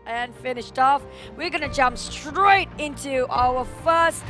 and finished off. We're gonna jump straight into our first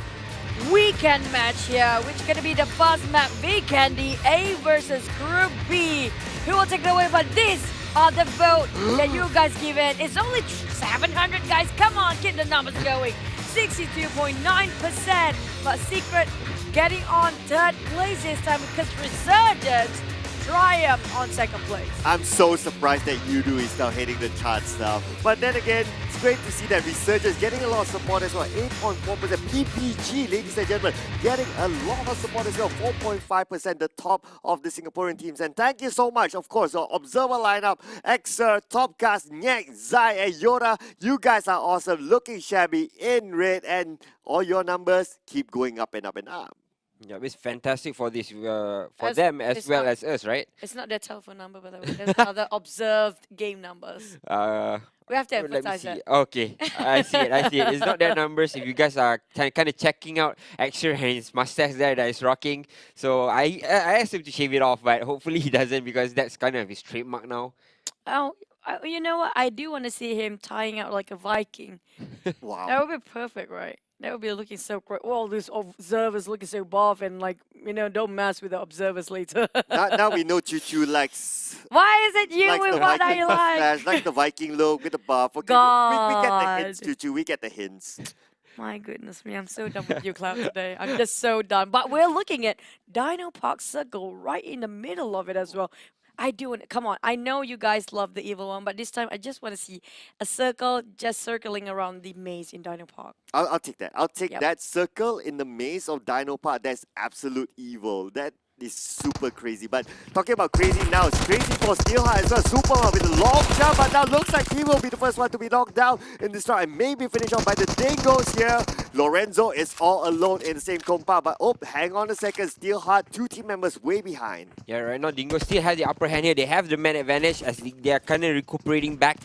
weekend match here, which is gonna be the first map weekend, the A versus Group B. Who will take it away? But these are the vote that you guys give in. It's only 700 guys. Come on, keep the numbers going. 62.9%. But Secret getting on third place this time because Resurgence triumph on second place. I'm so surprised that Yudu is now hitting the charts now. But then again, it's great to see that Resurgence getting a lot of support as well. 8.4%. PPG, ladies and gentlemen, getting a lot of support as well. 4.5%, the top of the Singaporean teams. And thank you so much, of course, our observer lineup, Exer, Topcast, Nyek, Zai, and Yoda. You guys are awesome, looking shabby in red, and all your numbers keep going up and up and up. Yeah, it's fantastic for this for them as well as us, right? It's not their telephone number, by the way. There's other observed game numbers. We have to Let me emphasize see. that. Okay, I see it. I see it. It's not their numbers. If you guys are kind of checking out Exer and his mustache there that is rocking, so I asked him to shave it off, but hopefully he doesn't because that's kind of his trademark now. Oh, you know what? I do want to see him tying out like a Viking. Wow. That would be perfect, right? That would be looking so great. All these observers looking so buff and like, don't mess with the observers later. now we know Choo likes Why is it you likes with the what Viking I like? mustache, like the Viking look with the buff. Okay, we get the hints, God. Choo. We get the hints. My goodness me, I'm so done with you, Cloud, today. I'm just so done. But we're looking at Dino Park Circle right in the middle of it as well. I do want come on. I know you guys love the evil one, but this time I just want to see a circle just circling around the maze in Dino Park. I'll take that. I'll take Yep. that circle in the maze of Dino Park. That's absolute evil. That is super crazy. But talking about crazy now, it's crazy for Steelheart as well. Superman with a long jump, but now looks like he will be the first one to be knocked down in this round and maybe finish off by the Dingoes here. Lorenzo is all alone in the same compound, but hang on a second. Steelheart, 2 team members way behind. Yeah, right now Dingo still has the upper hand here. They have the man advantage as they are kind of recuperating back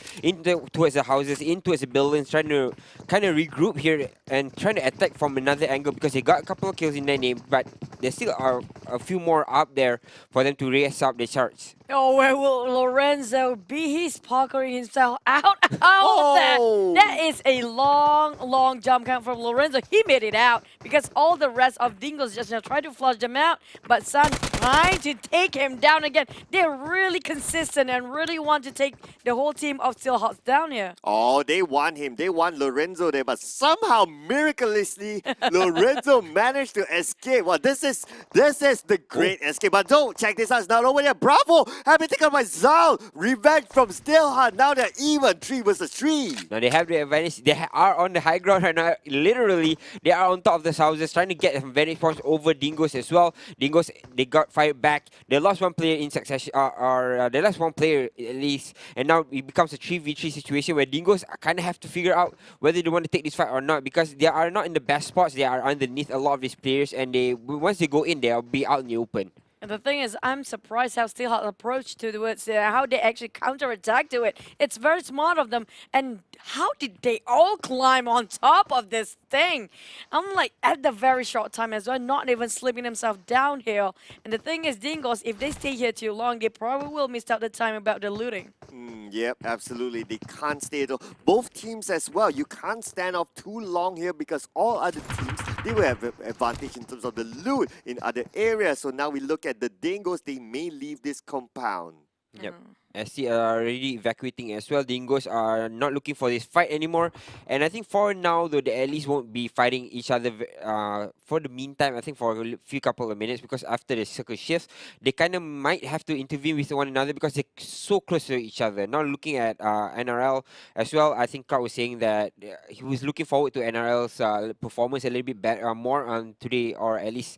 towards the houses, towards the buildings, trying to kind of regroup here and trying to attack from another angle because they got a couple of kills in their name, but there still are a few more up there for them to raise up the charts. Oh, where will Lorenzo be? He's puckering himself out of that. That is a long jump count from Lorenzo. He made it out because all the rest of Dingoes just now try to flush them out. But Sun trying to take him down again. They're really consistent and really want to take the whole team of Steelhearts down here. Oh, they want him. They want Lorenzo there, but somehow, miraculously, Lorenzo managed to escape. Well, this is the great escape. But don't check this out. It's not over there. Bravo! Have been taken by Zal. Revenge from Steelheart. Now they're even 3 versus 3. Now they have the advantage. They are on the high ground right now. Literally, they are on top of the houses trying to get a advantage points over Dingoes as well. Dingoes, they got fired back. They lost one player in succession, they lost one player at least. And now it becomes a 3v3 situation where Dingoes kind of have to figure out whether they want to take this fight or not because they are not in the best spots. They are underneath a lot of these players, and once they go in, they'll be out in the open. And the thing is, I'm surprised how Steelheart approached to it, how they actually counterattack to it. It's very smart of them. And how did they all climb on top of this thing? I'm like, at the very short time as well, not even slipping themselves downhill. And the thing is, Dingoes, if they stay here too long, they probably will miss out the time about the looting. Yep, absolutely. They can't stay though. Both teams as well. You can't stand off too long here because all other teams, they will have an advantage in terms of the loot in other areas. So now we look at the Dingoes. They may leave this compound. Yep. SC are already evacuating as well. Dingoes are not looking for this fight anymore. And I think for now, though, they at least won't be fighting each other for the meantime, I think for a few couple of minutes because after the circle shifts, they kind of might have to intervene with one another because they're so close to each other. Now looking at NRL as well, I think Clark was saying that he was looking forward to NRL's performance a little bit better, more on today or at least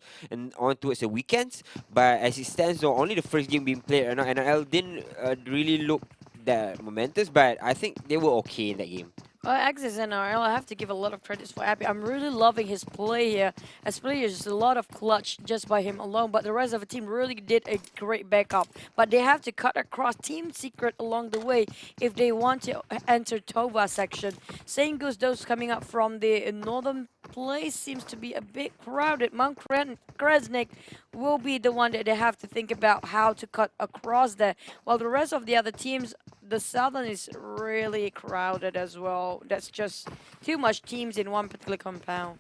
on towards the weekends. But as it stands, though, only the first game being played, NRL didn't really look that momentous, but I think they were okay in that game. Well, Axis NRL, I have to give a lot of credits for Abby. I'm really loving his play here. His play is a lot of clutch just by him alone, but the rest of the team really did a great backup. But they have to cut across Team Secret along the way if they want to enter Tova section. Same goes those coming up from the northern place seems to be a bit crowded. Mount Kresnik will be the one that they have to think about how to cut across there. While the rest of the other teams, the Southern is really crowded as well. That's just too much teams in one particular compound.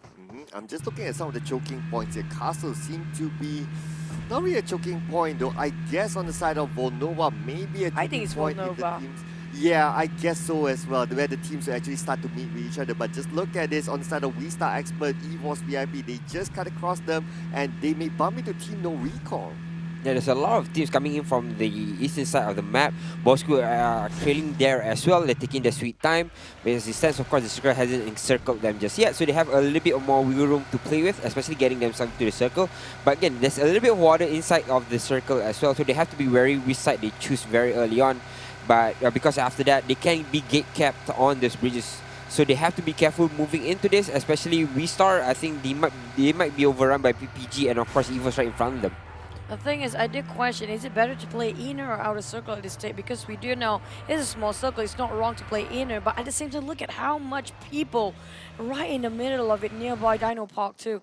I'm just looking at some of the choking points here. Castle seem to be not really a choking point though. I guess on the side of Volnova, maybe a I think choking it's point if the Volnova. teams. Yeah, I guess so as well. Where the teams will actually start to meet with each other. But just look at this on the side of We Star Expert, EVOS VIP. They just cut across them and they may bump into Team No Recall. Yeah, there's a lot of teams coming in from the eastern side of the map. Bosco are trailing there as well. They're taking their sweet time. Because the sense, of course, the circle hasn't encircled them just yet. So they have a little bit more wiggle room to play with, especially getting themselves to the circle. But again, there's a little bit of water inside of the circle as well. So they have to be wary which side they choose very early on. But because after that, they can be gate capped on those bridges. So they have to be careful moving into this, especially V-Star. I think they might be overrun by PPG and of course EVO's right in front of them. The thing is, I did question, is it better to play inner or outer circle at this stage? Because we do know it's a small circle, it's not wrong to play inner, but at the same time, look at how much people right in the middle of it, nearby Dino Park too.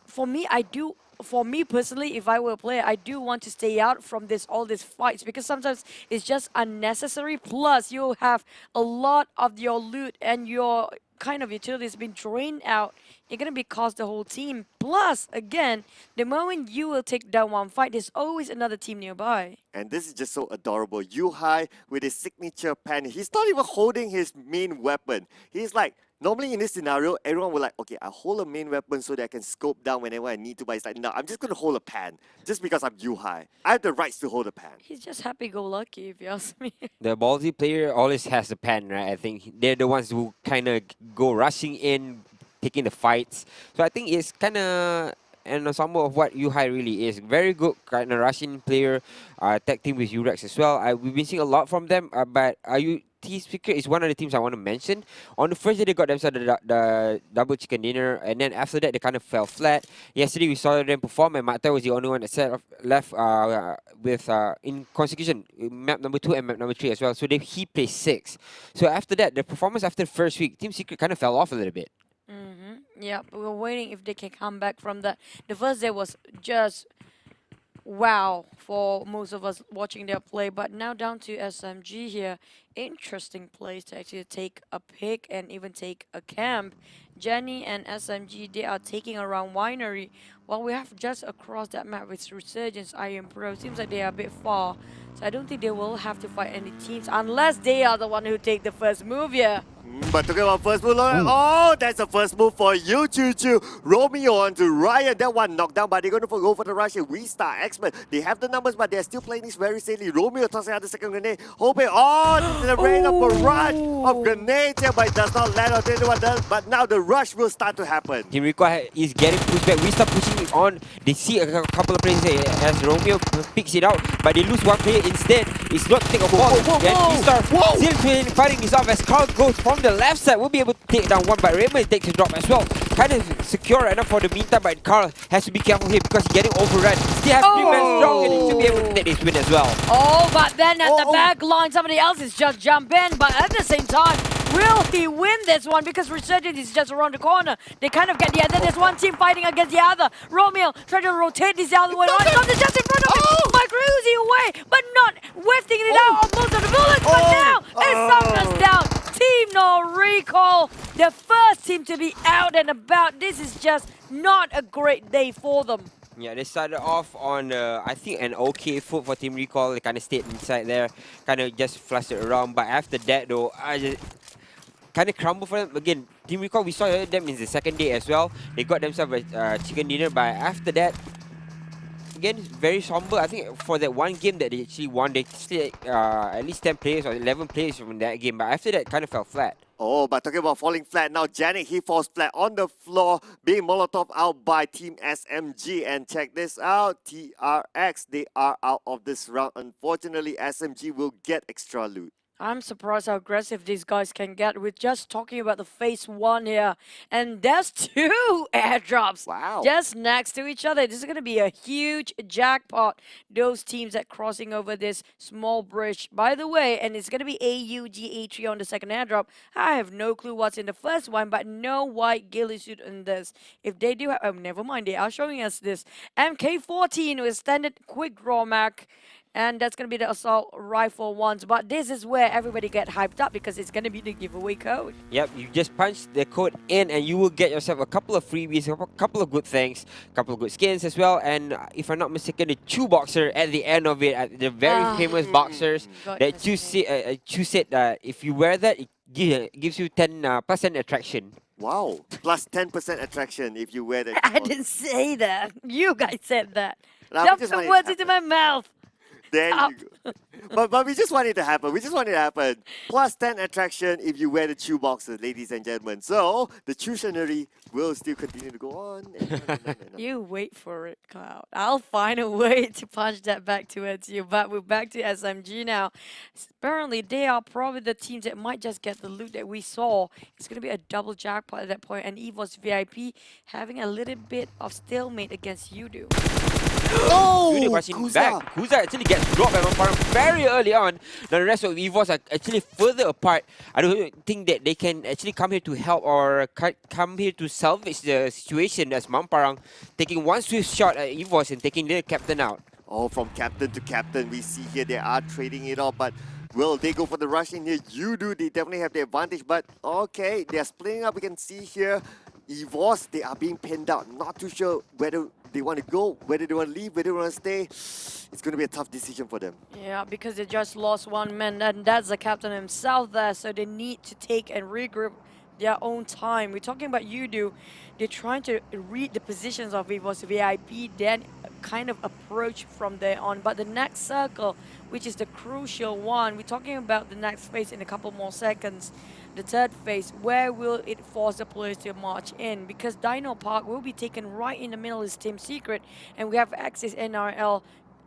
For me personally, if I were a player, I do want to stay out from all these fights because sometimes it's just unnecessary. Plus, you have a lot of your loot and your kind of utilities being drained out. You're gonna be cost the whole team. Plus, again, the moment you will take down one fight, there's always another team nearby. And this is just so adorable. Yuhai with his signature pen. He's not even holding his main weapon. He's like, normally in this scenario, everyone will like, okay, I hold a main weapon so that I can scope down whenever I need to. But it's like, no, I'm just going to hold a pen just because I'm Yuhai. I have the rights to hold a pen. He's just happy-go-lucky, if you ask me. The ballsy player always has a pen, right? I think they're the ones who kind of go rushing in, taking the fights. So I think it's kind of an ensemble of what Yuhai really is. Very good kind of Russian player, tag team with Urex as well. We've been seeing a lot from them, but T-Speaker is one of the teams I want to mention. On the first day, they got themselves the double chicken dinner, and then after that, they kind of fell flat. Yesterday, we saw them perform, and Mata was the only one that left with in consecution, map number 2 and map number 3 as well. So he placed 6. So after that, the performance after the first week, Team Secret kind of fell off a little bit. Yeah, we were waiting if they can come back from that. The first day was just wow for most of us watching their play, but now down to SMG here. Interesting place to actually take a pick and even take a camp. Jenny and SMG, they are taking around Winery, while we have just across that map with Resurgence, Iron Pro. Seems like they are a bit far, so I don't think they will have to fight any teams unless they are the one who take the first move here. But talking about first move, oh, that's the first move for you, Choo Choo. Romeo onto Ryan. That one knocked down, but they're going to go for the rush here. We Star Expert. They have the numbers, but they're still playing this very safely. Romeo tossing out the second grenade. Hoping, oh, the rain of barrage of grenades here, but it does not land on anyone. But now the rush will start to happen. Team Recall is getting pushed back. We start pushing it on. They see a couple of players here as Romeo picks it out, but they lose one player instead. It's not to take a ball. Then V-Star still fighting this off as Carl goes from the left side. Will be able to take down one, but Raymond takes a drop as well. Kind of secure enough for the meantime, but Carl has to be careful here because he's getting overrun. Still have 3 men strong and he should be able to take this win as well. Oh, but then at the back line, somebody else is just jump in, but at the same time, will he win this one? Because Resurgence is just around the corner. They kind of get the other. There's one team fighting against the other. Romeo trying to rotate this the other way. Something just in front of him. Mike Ruzi away, but not wafting it out of most of the bullets. But now it's Sumner's down. Team No Recall, the first team to be out and about. This is just not a great day for them. Yeah, they started off on, I think, an okay foot for Team Recall. They kind of stayed inside there, kind of just flustered around. But after that, though, I just kind of crumbled for them. Again, Team Recall, we saw them in the second day as well. They got themselves a chicken dinner, but after that, again, very somber. I think for that one game that they actually won, they still at least 10 players or 11 players from that game. But after that, kind of fell flat. Oh, but talking about falling flat now, Janik, he falls flat on the floor, being Molotov out by Team SMG. And check this out, TRX, they are out of this round. Unfortunately, SMG will get extra loot. I'm surprised how aggressive these guys can get with just talking about the phase one here. And there's two airdrops Wow. just next to each other. This is going to be a huge jackpot. Those teams that crossing over this small bridge. By the way, and it's going to be AUGA3 on the second airdrop. I have no clue what's in the first one, but no white ghillie suit in this. If they do have, oh, never mind. They are showing us this MK14 with standard quick draw mag. And that's going to be the assault rifle ones. But this is where everybody get hyped up because it's going to be the giveaway code. Yep, you just punch the code in and you will get yourself a couple of freebies, a couple of good things, a couple of good skins as well. And if I'm not mistaken, the Chew Boxer at the end of it, the very famous boxers that Chew said if you wear that, it gives you 10% attraction. Wow. Plus 10% attraction if you wear that. I didn't say that. You guys said that. Nah, we Don't just put want it words to into my mouth. There Stop. you go. But we just want it to happen. We just want it to happen. Plus 10 attraction if you wear the chew boxes, ladies and gentlemen. So the tuitionary will still continue to go on. You wait for it, Cloud. I'll find a way to punch that back towards you. But we're back to SMG now. Apparently, they are probably the teams that might just get the loot that we saw. It's going to be a double jackpot at that point. And EVOS VIP having a little bit of stalemate against Yudu. Oh, Yudu rushing Kuza. back. Kuza actually gets dropped by Mamparam very early on. Now the rest of EVOS are actually further apart. I don't think that they can actually come here to help or come here to salvage the situation as Mamparang taking one swift shot at EVOS and taking their captain out. Oh, from captain to captain, we see here they are trading it off, but will they go for the rush in here? You do, they definitely have the advantage, but okay, they are splitting up. We can see here, EVOS, they are being pinned out. Not too sure whether they want to go, whether they want to leave, whether they want to stay. It's going to be a tough decision for them. Yeah, because they just lost one man, and that's the captain himself there, so they need to take and regroup their own time. We're talking about Yudu. They're trying to read the positions of EVOS VIP, then kind of approach from there on. But the next circle, which is the crucial one, we're talking about the next phase in a couple more seconds. The third phase, where will it force the players to march in? Because Dino Park will be taken right in the middle of Team Secret, and we have Axis NRL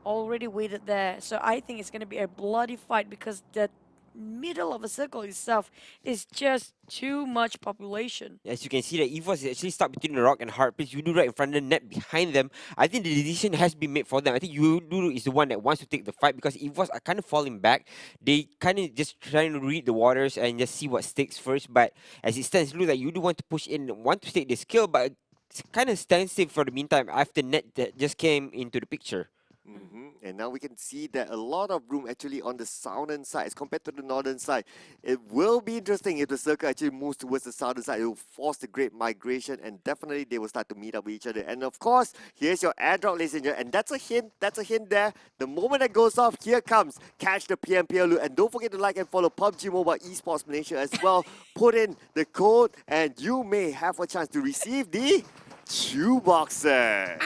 already waited there. So I think it's going to be a bloody fight because the middle of a circle itself is just too much population. As you can see, that EVOS is actually stuck between the rock and hard place. Yudu right in front of the net behind them. I think the decision has been made for them. I think Yudu is the one that wants to take the fight because EVOS are kind of falling back. They kind of just trying to read the waters and just see what sticks first. But as it stands, it looks like Yudu want to push in, want to take this kill, but it's kind of stands still for the meantime after net that just came into the picture. And now we can see that a lot of room actually on the southern side as compared to the northern side. It will be interesting if the circle actually moves towards the southern side. It will force the great migration and definitely they will start to meet up with each other. And of course, here's your airdrop, ladies and gentlemen. And that's a hint there. The moment that goes off, here comes. Catch the PMPL loot. And don't forget to like and follow PUBG Mobile Esports Malaysia as well. Put in the code and you may have a chance to receive the Chew Boxer.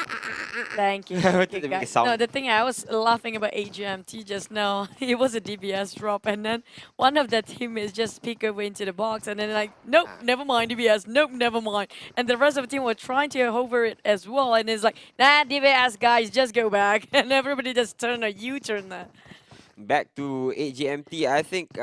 Thank you. I Thank wanted you to make a guys. sound. No, the thing I was laughing about AGMT just now, it was a DBS drop, and then one of the teammates just peek over into the box, and then like, nope, never mind DBS, nope, never mind. And the rest of the team were trying to hover it as well, and it's like, nah, DBS guys, just go back, and everybody just turned a U-turn there. Back to AGMT, I think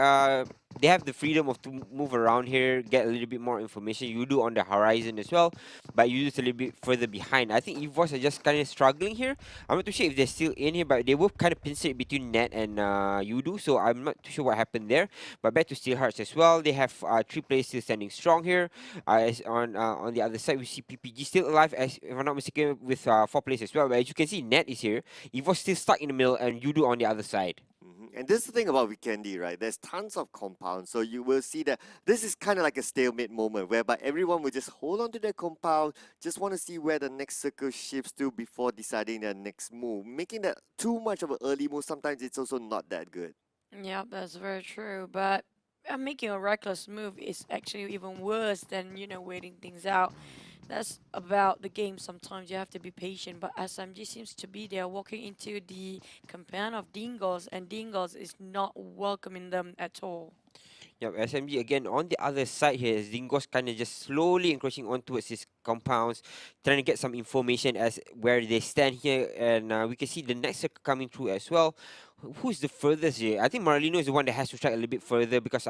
they have the freedom of to move around here, get a little bit more information. You do on the horizon as well, but you just a little bit further behind. I think EVOS are just kind of struggling here. I'm not too sure if they're still in here, but they were kind of pinched between Net and Yudu, so I'm not too sure what happened there. But back to Steel Hearts as well. They have 3 players still standing strong here. As on the other side, we see PPG still alive, as if I'm not mistaken, with 4 players as well. But as you can see, Net is here. EVOS still stuck in the middle, and Yudu on the other side. And this is the thing about Weekendy, right? There's tons of compounds, so you will see that this is kind of like a stalemate moment whereby everyone will just hold on to their compound, just want to see where the next circle shifts to before deciding their next move. Making that too much of an early move, sometimes it's also not that good. Yeah, that's very true, but making a reckless move is actually even worse than, waiting things out. That's about the game. Sometimes you have to be patient, but SMG seems to be there walking into the compound of Dingles, and Dingles is not welcoming them at all. Yep, SMG again on the other side here. Zingos kind of just slowly encroaching on towards his compounds, trying to get some information as where they stand here, and we can see the next circle coming through as well. Who's the furthest here? I think Marlino is the one that has to strike a little bit further because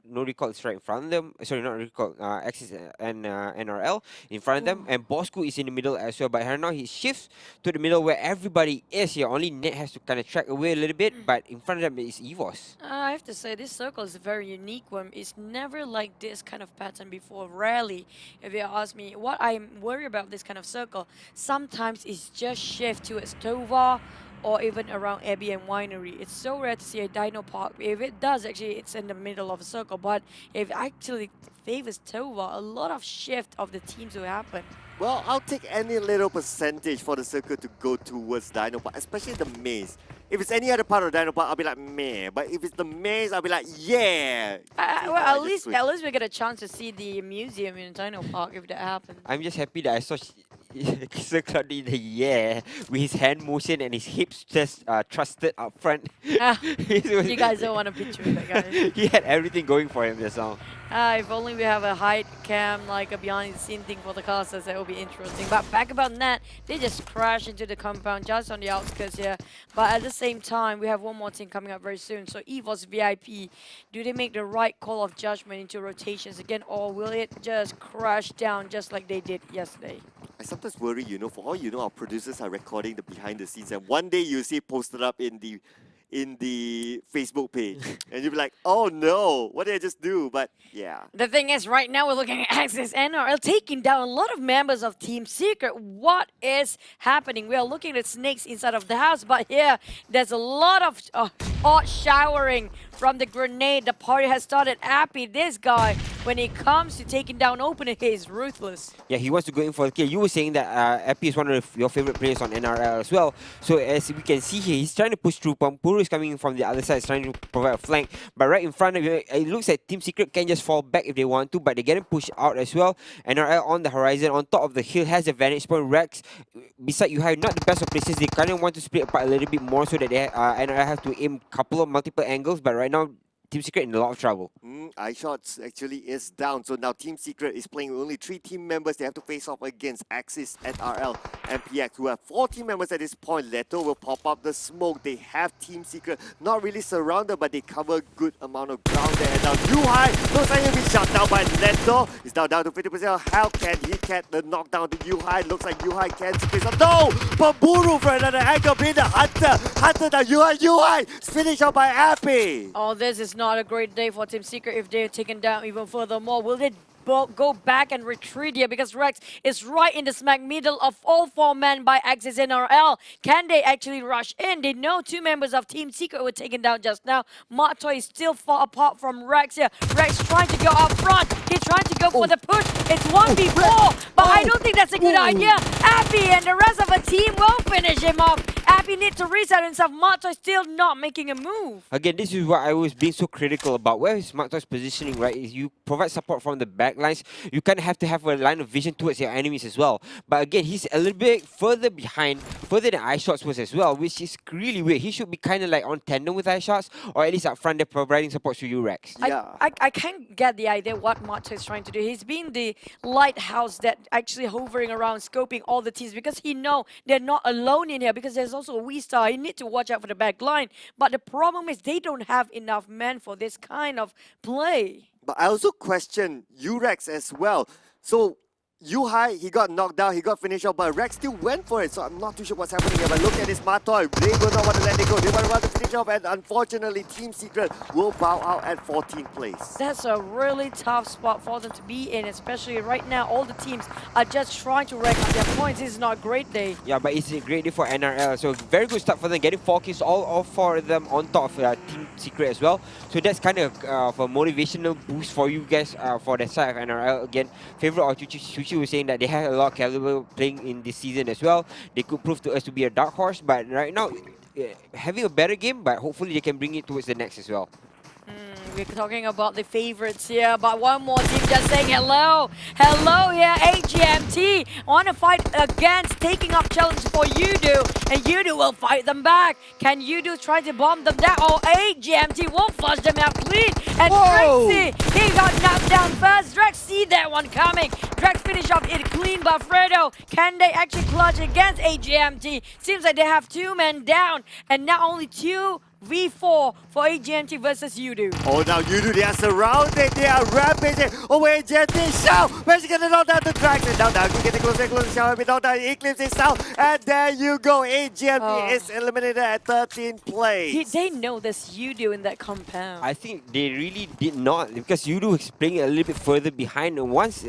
no recall is right in front of them. Sorry, not recall. Axis and NRL in front of them, Ooh. and Bosco is in the middle as well. But right now he shifts to the middle where everybody is here. Only Net has to kind of track away a little bit, but in front of them is EVOS. I have to say, this circle is a very unique one. It's never like this kind of pattern before. Rarely, if you ask me, what I'm worried about this kind of circle, sometimes it's just shift towards Tova or even around Abbey and Winery. It's so rare to see a Dino Park. If it does, actually, it's in the middle of a circle. But if it actually favors Tova, a lot of shift of the teams will happen. Well, I'll take any little percentage for the circle to go towards Dino Park, especially the maze. If it's any other part of Dino Park, I'll be like, meh. But if it's the maze, I'll be like, yeah. Well, I at just least switch. at least we get a chance to see the museum in Dino Park if that happens. I'm just happy that I saw Circle in the with his hand motion and his hips just trusted up front. Ah, He you guys don't want to picture that, guys. he had everything going for him this song. If only we have a hide cam, like a behind the scene thing for the casters, that would be interesting. But back about that, they just crash into the compound just on the outskirts here. But at the same time, we have one more team coming up very soon. So EVOS VIP, do they make the right call of judgment into rotations again, or will it just crash down just like they did yesterday? I sometimes worry, for all our producers are recording the behind the scenes, and one day you see it posted up in the Facebook page, and you'll be like, oh no, what did I just do? But yeah. The thing is, right now we're looking at Axis NRL taking down a lot of members of Team Secret. What is happening? We are looking at snakes inside of the house, but here there's a lot of hot showering from the grenade. The party has started. Appy, this guy, when it comes to taking down opener, he is ruthless. Yeah, he wants to go in for the kill. You were saying that Epi is one of your favorite players on NRL as well. So as we can see here, he's trying to push through. Pampuru is coming in from the other side, is trying to provide a flank. But right in front of you, it looks like Team Secret can just fall back if they want to, but they're getting pushed out as well. NRL on the horizon, on top of the hill, has a vantage point. Rex, beside you, not the best of places. They kind of want to split apart a little bit more so that they NRL have to aim multiple angles. But right now, Team Secret in a lot of trouble. iShots actually is down, so now Team Secret is playing with only 3 team members. They have to face off against Axis, NRL, and PX, who have 4 team members at this point. Leto will pop up the smoke. They have Team Secret not really surrounded, but they cover a good amount of ground there. And now Yuhai looks like he'll be shut down by Leto. He's now down to 50%. How can he get the knockdown to Yuhai? Looks like Yuhai can space up. No! But Buru for another angle being the Hunter. Hunter now Yuhai finished up by Appy. Oh, this is not a great day for Team Secret if they're taken down even furthermore. Will they go back and retreat here, because Rex is right in the smack middle of all 4 men by Axis NRL. Can they actually rush in? They know 2 members of Team Secret were taken down just now. Matoy is still far apart from Rex here. Rex trying to go up front. He's trying to go for the push. It's 1v4, but I don't think that's a good idea. Appy and the rest of the team will finish him off. Appy needs to reset himself. Matoy still not making a move. Again, this is what I was being so critical about. Where is Matoy's positioning, right? Is you provide support from the back lines, you kind of have to have a line of vision towards your enemies as well. But again, he's a little bit further behind, further than iShots was as well, which is really weird. He should be kind of like on tandem with iShots, or at least up front, they're providing support to you, Rex. Yeah. I can't get the idea what Mato is trying to do. He's being the lighthouse that actually hovering around, scoping all the teams, because he know they're not alone in here, because there's also a wee star. He need to watch out for the back line. But the problem is they don't have enough men for this kind of play. But I also question Urex as well. So Yuhai, he got knocked down, he got finished off, but Rex still went for it. So I'm not too sure what's happening here. But look at this Matoy. They will not want to let it go. They want to finish off, and unfortunately, Team Secret will bow out at 14th place. That's a really tough spot for them to be in, especially right now. All the teams are just trying to rack up their points. This is not a great day. Yeah, but it's a great day for NRL. So very good start for them, getting 4 kills, all 4 of them on top of Team Secret as well. So that's kind of a motivational boost for you guys for the side of NRL. Again, favorite of Chuchi was saying that they have a lot of caliber playing in this season as well. They could prove to us to be a dark horse, but right now, having a better game, but hopefully they can bring it towards the next as well. We're talking about the favorites here, but one more team just saying hello. Hello here, AGMT. Want to fight against taking up challenge for Yudu, and Yudu will fight them back. Can Yudu try to bomb them down? Or AGMT will flush them out clean. And Drexy, he got knocked down first. Drex see that one coming. Drex finish off it clean by Fredo. Can they actually clutch against AGMT? Seems like they have 2 men down, and now only 2 V4 for AGMT versus Yudu. Oh, now Yudu, they are surrounded, they are rampaging. Oh, wait, Jetty, Shao, where's he gonna knock down the Dragon? Now, you're getting closer and closer, Shao, have been knocked down, Eclipse is out, and there you go, AGMT is eliminated at 13th place. They know there's Yudu in that compound. I think they really did not, because Yudu was playing a little bit further behind. And once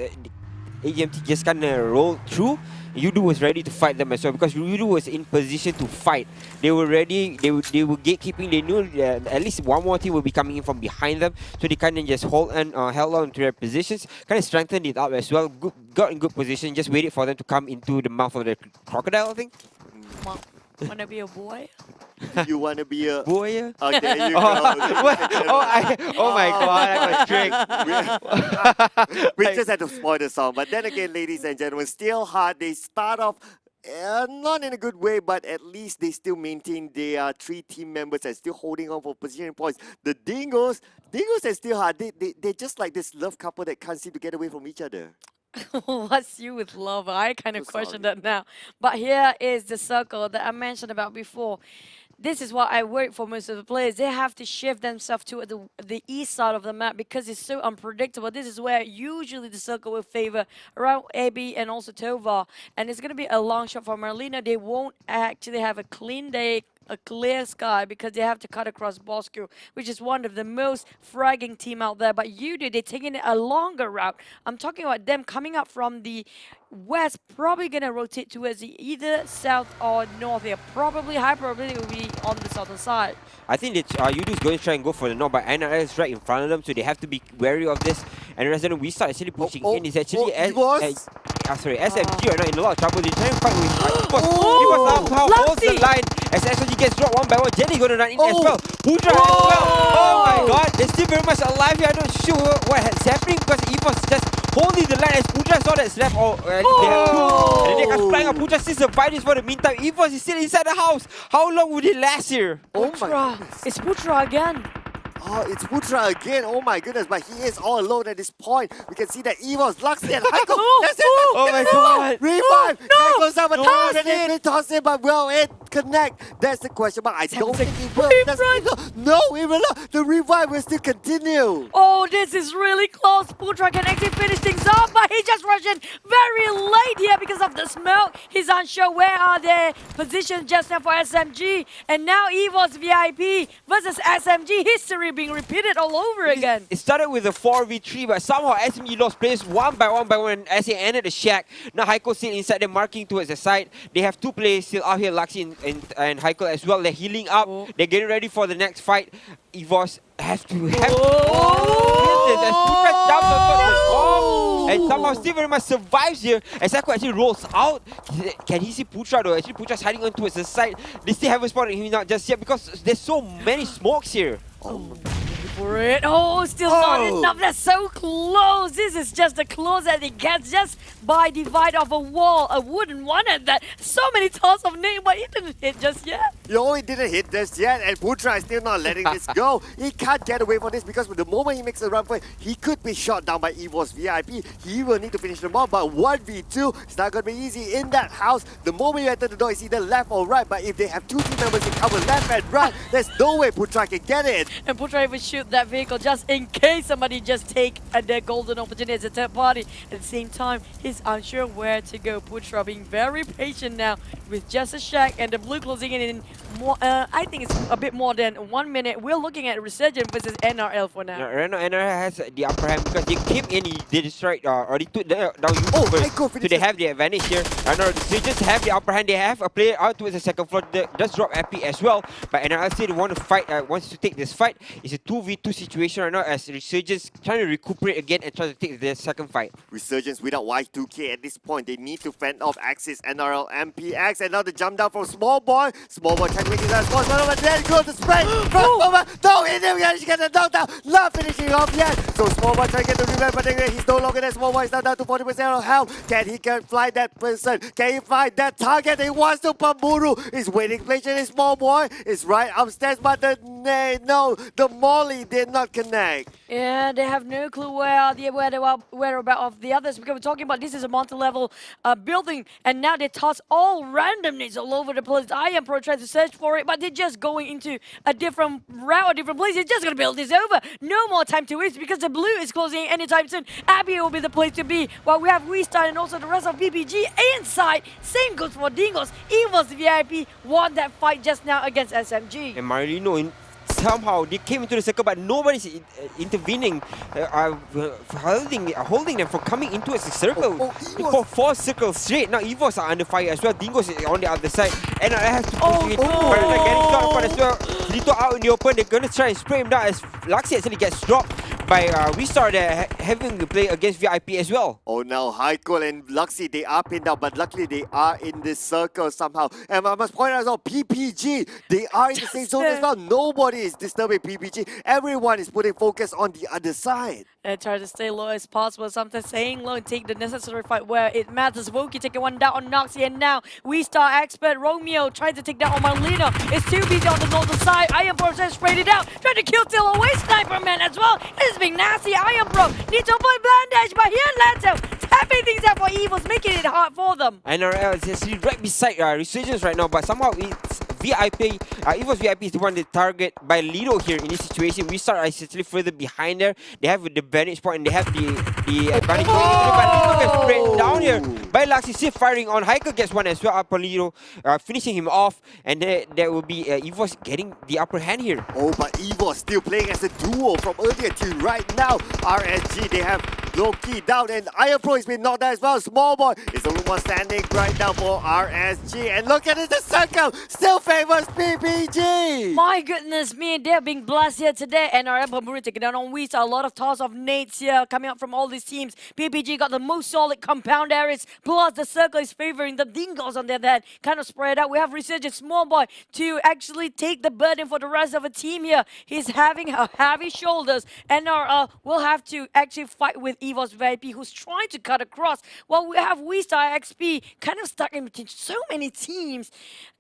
AGMT just kind of rolled through, Yudu was ready to fight them as well, because Yudu was in position to fight. They were ready, they were gatekeeping. They knew at least one more team will be coming in from behind them, so they kind of just held on to their positions, kind of strengthened it up as well. Got in good position, just waited for them to come into the mouth of the crocodile, I think. Wanna be a boy? You wanna be a... Boy? Oh, there you go. Oh my god, I got tricked. We just had to spoil the song. But then again, ladies and gentlemen, still hard. They start off not in a good way, but at least they still maintain their 3 team members and still holding on for position points. The Dingoes are still hard. They're just like this love couple that can't seem to get away from each other. What's you with love? I kind of So question sorry. that now. But here is the circle that I mentioned about before. This is what I work for most of the players. They have to shift themselves to the east side of the map because it's so unpredictable. This is where usually the circle will favor around AB and also Tovar. And it's going to be a long shot for Marlena. They won't actually have a clean day, a clear sky, because they have to cut across Bosco, which is one of the most fragging team out there. But Yudu, they're taking a longer route. I'm talking about them coming up from the west, probably going to rotate towards the either south or north. They're probably, high probability will be on the southern side. I think that Yudu is going to try and go for the north, but NRL is right in front of them, so they have to be wary of this. And Resident we start actually pushing in. It's actually SMG right now in a lot of trouble. They're trying to fight with Evos somehow holds the line as SMG gets dropped one by one. Jenny going to run in as well. Putra as well. Oh my god, they're still very much alive here. I'm not sure what's happening because Evos just holding the line as Putra saw that's left. They have two. And they are flying up. Putra still survives this for the meantime. Evos is still inside the house. How long would it last here? Putra. It's Putra again. Oh, it's Putra again. Oh my goodness, but he is all alone at this point. We can see that Evos, Luxy, and Heiko. That's it. Oh my god. Revive. Heiko goes up and Toss toss it, but will it connect? That's the question mark. I don't think it will. No, it will not. The revive will still continue. Oh, this is really close. Putra can actually finish things off, but he just rushed in very late here because of the smoke. He's unsure where are their positions just now for SMG. And now Evos VIP versus SMG. History being repeated all over again. It started with a 4v3, but somehow SMG lost players one by one as they ended the shack. Now Heiko still inside, they're marking towards the side. They have 2 players still out here, Luxy and Heiko as well. They're healing up. They're getting ready for the next fight. Evos have to win this as Putra jumps on top of the wall and somehow still very much survives here as Heiko actually rolls out. Can he see Putra though? Actually Putra's hiding on towards the side. They still haven't spotted him not just yet because there's so many smokes here. For it. Oh, still not enough. That's so close. This is just the close that it gets just by divide of a wall. A wooden one at that. So many toss of name, but it didn't hit just yet. No, he didn't hit this yet, and Putra is still not letting this go. He can't get away from this because the moment he makes a run for it, he could be shot down by Evos VIP. He will need to finish them off, but 1v2 is not going to be easy in that house. The moment you enter the door, it's either left or right, but if they have 2 team members in cover left and right, there's no way Putra can get it. And Putra even shoot that vehicle just in case somebody just take their golden opportunity as a third party. At the same time, he's unsure where to go. Putra being very patient now with just a shack and the blue closing in more. I think it's a bit more than 1 minute. We're looking at Resurgent versus NRL for now. Right now, NRL has the upper hand because they came in, they destroyed, or they took down Heiko so they have the advantage here. They just have the upper hand. They have a player out towards the second floor that does drop epi as well. But NRL still want to fight, wants to take this fight. It's a 2v2 situation right now as Resurgence trying to recuperate again and try to take their second fight. Resurgence without Y2K at this point. They need to fend off Axis, NRL, MPX, and now the jump down from Small Boy. Small Boy trying to make his last one, but then goes the spray. No, hit him again. She gets a knockdown. Not finishing off yet. So Small Boy trying to get the revenge, but anyway, he's no longer there. Small Boy is now down to 40% of health. Can he fly that person? Can he find that target? He wants to Pamburu. He's waiting patient. Small Boy is right upstairs, but the grenade. No, the molly did not connect. Yeah, they have no clue where the whereabouts of the others, because we're talking about this is a multi-level building, and now they toss all randomness all over the place. I am pro trying to search for it, but they're just going into a different route, a different place. They're just gonna build this over. No more time to waste because the blue is closing anytime soon. Abbey will be the place to be. While we have Restart and also the rest of PPG inside. Same goes for Dingos. Evil's VIP won that fight just now against SMG. And Marino, somehow they came into the circle, but nobody's intervening, holding them from coming into a circle for 4 circles straight. Now Evos are under fire as well. Dingos is on the other side, and I have to push it. But they're getting shot upon as well. Lito out in the open. They're gonna try and spray him down as Luxy actually gets dropped by Restart. They're having to play against VIP as well. Oh, now Haikul and Luxy, they are pinned down, but luckily they are in this circle somehow. And I must point out as well, PPG, they are in the same zone as well. Nobody is disturbing PPG. Everyone is putting focus on the other side. And try to stay low as possible. Sometimes staying low and take the necessary fight where it matters. Voki taking one down on Noxy, and now we star expert Romeo trying to take down on Marlino. It's too busy on the northern side. I am Pro sprayed it out. Trying to kill still away Sniper Man as well. This is being nasty. I am Pro needs to avoid bandage, but here Lanto tapping things out for Evils, making it hard for them. NRL is actually right beside Resurgence right now, but somehow it's VIP. Evo's VIP is the one that target by Lido here in this situation. Restart is actually further behind there. They have the vantage point and they have the advantage. But Lido gets sprayed down here by Luxy. Still firing on. Hiker gets one as well up on Lido, finishing him off. And there will be Evo's getting the upper hand here. Oh, but Evo still playing as a duo from earlier till right now. RSG, they have Loki down, and Iron Pro has been knocked out as well. Small boy is the only one standing right now for RSG. And look at it, the circle still favors PPG. My goodness me, they're being blessed here today. NRL Pamuri taking down on Weez. A lot of toss of nades here coming up from all these teams. PPG got the most solid compound areas, plus the circle is favoring the Dingos on their head. Kind of spread out. We have Resurgent Small Boy to actually take the burden for the rest of the team here. He's having heavy shoulders. NRL will have to actually fight with Evo's VIP, who's trying to cut across. While we have WeStar XP kind of stuck in between so many teams.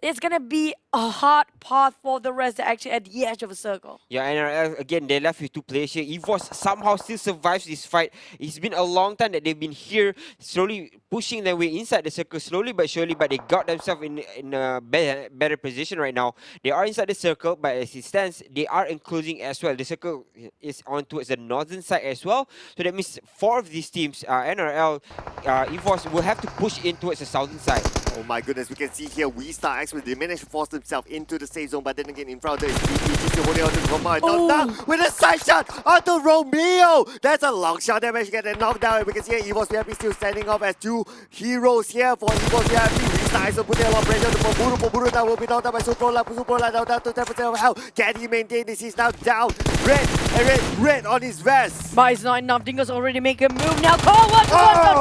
It's going to be a hard path for the rest to actually at the edge of a circle. Yeah, and again, they're left with 2 players here. Evos somehow still survives this fight. It's been a long time that they've been here, slowly pushing their way inside the circle, slowly but surely, but they got themselves in a better position right now. They are inside the circle, but as it stands, they are enclosing as well. The circle is on towards the northern side as well. So that means 4 of these teams, NRL, Evos, will have to push in towards the southern side. Oh my goodness, we can see here WeStar X they managed to force themselves into the safe zone, but then again in front of the PPG still holding on to Command. Knocked down with a side shot onto Romeo. That's a long shot that managed to get them knocked down. And we can see here Evo's VIP still standing up as 2 heroes here for Evo's VIP. WeStar X putting a lot of pressure to Poburu. Poburu now will be knocked down by Suprola. Suprola now down to 10% of health. Can he maintain this? He's now down. Red on his vest. But it's not enough. Dingo's already making a move now. Cole, one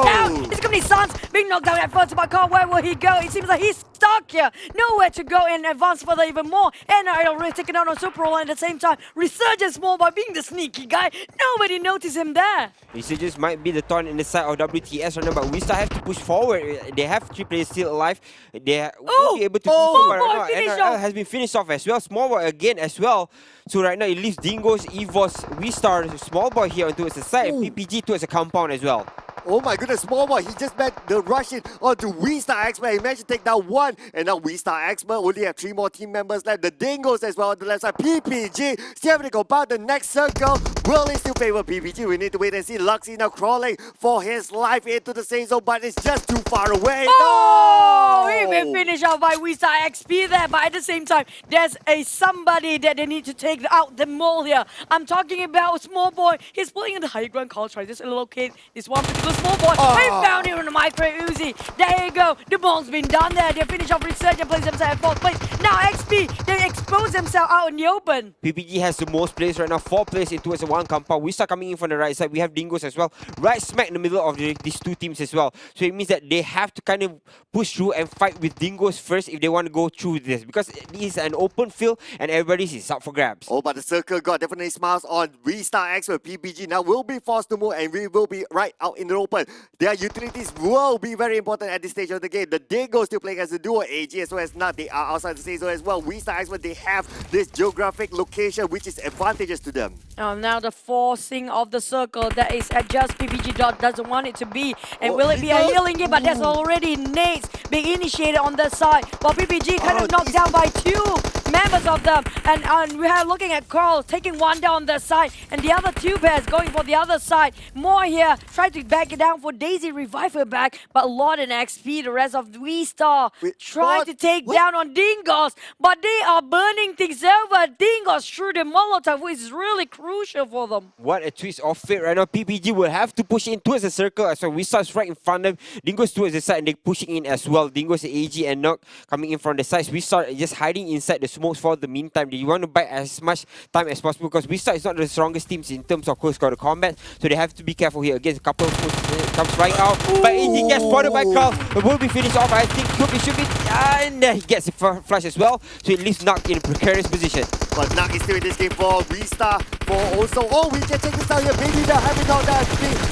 down. It's going to be Sans being knocked down at first by Cole. Where will he go? It seems like he's stuck here. Nowhere to go and advance further even more. And already taking out on Suprola at the same time. Resurgence Small by being the sneaky guy. Nobody noticed him there. Resurgence might be the thorn in the side of WTS right now, but we still have to push forward. They have 3 players still alive. They will be able to Small right Boy now. finish NRL off. has been finished off as well. Small Boy again as well. So right now it leaves Dingos, Evos, Restart, Small Boy here towards the side, and PPG towards the compound as well. Oh my goodness, Small Boy, he just met the rush in onto WeStar Expert. He managed to take down 1, and now WeStar Expert only have 3 more team members left. The Dingos as well on the left side. PPG still having to go about the next circle. Will he still favor PPG? We need to wait and see. Luxy now crawling for his life into the safe zone, but it's just too far away. Oh, No! he been finished off by WeStar XP there, but at the same time, there's somebody that they need to take out the mole here. I'm talking about Small Boy. He's playing in the high ground call, trying to locate this one particular Small Boy. I found him in the micro Uzi. There you go. The ball's been done there. They finish off Resurgent, plays themselves at 4th place. Now XP, they expose themselves out in the open. PPG has the most players right now, 4 players in towards the 1 one compound. We start coming in from the right side. We have Dingoes as well, right smack in the middle of these two teams as well. So it means that they have to kind of push through and fight with Dingoes first if they want to go through this, because this is an open field and everybody's is up for grabs. Oh, but the circle got definitely smiles on V-Star X with PPG. Now will be forced to move and we will be right out in the open. Their utilities will be very important at this stage of the game. The Dingo still playing as a duo, AG as well as not. They are outside the stage as well. V-Star X, but they have this geographic location which is advantageous to them. Now the forcing of the circle, that is at just PPG doesn't want it to be. And Oh, will it be a Dingo! healing game? But there's already nades being initiated on the side. While PPG kind of knocked down by 2 members of them. And we are looking at Carl taking one down on the side. And the other 2 pairs going for the other side. More here, trying to back it down for Daisy, revive her back. But Lord and XP, the rest of V-Star, Wait, trying what? to take What? down on Dingos. But they are burning things over. Dingos through the Molotov, which is really crucial for them. What a twist of fate right now. PPG will have to push in towards the circle as well. Star's right in front of them. Dingo's towards the side and they're pushing in as well. Dingo's AG and Nock coming in from the sides. Start just hiding inside the smokes for the meantime. They want to buy as much time as possible because Start is not the strongest teams in terms of close quarter combat. So they have to be careful here. Again, a couple of moves comes right out. But AG gets spotted by Carl. It will be finished off. I think should be. And he gets a flash as well. So it leaves Nock in a precarious position. But Nak is still in this game for V-Star. For also, oh, we can check this out here. Maybe they're having out that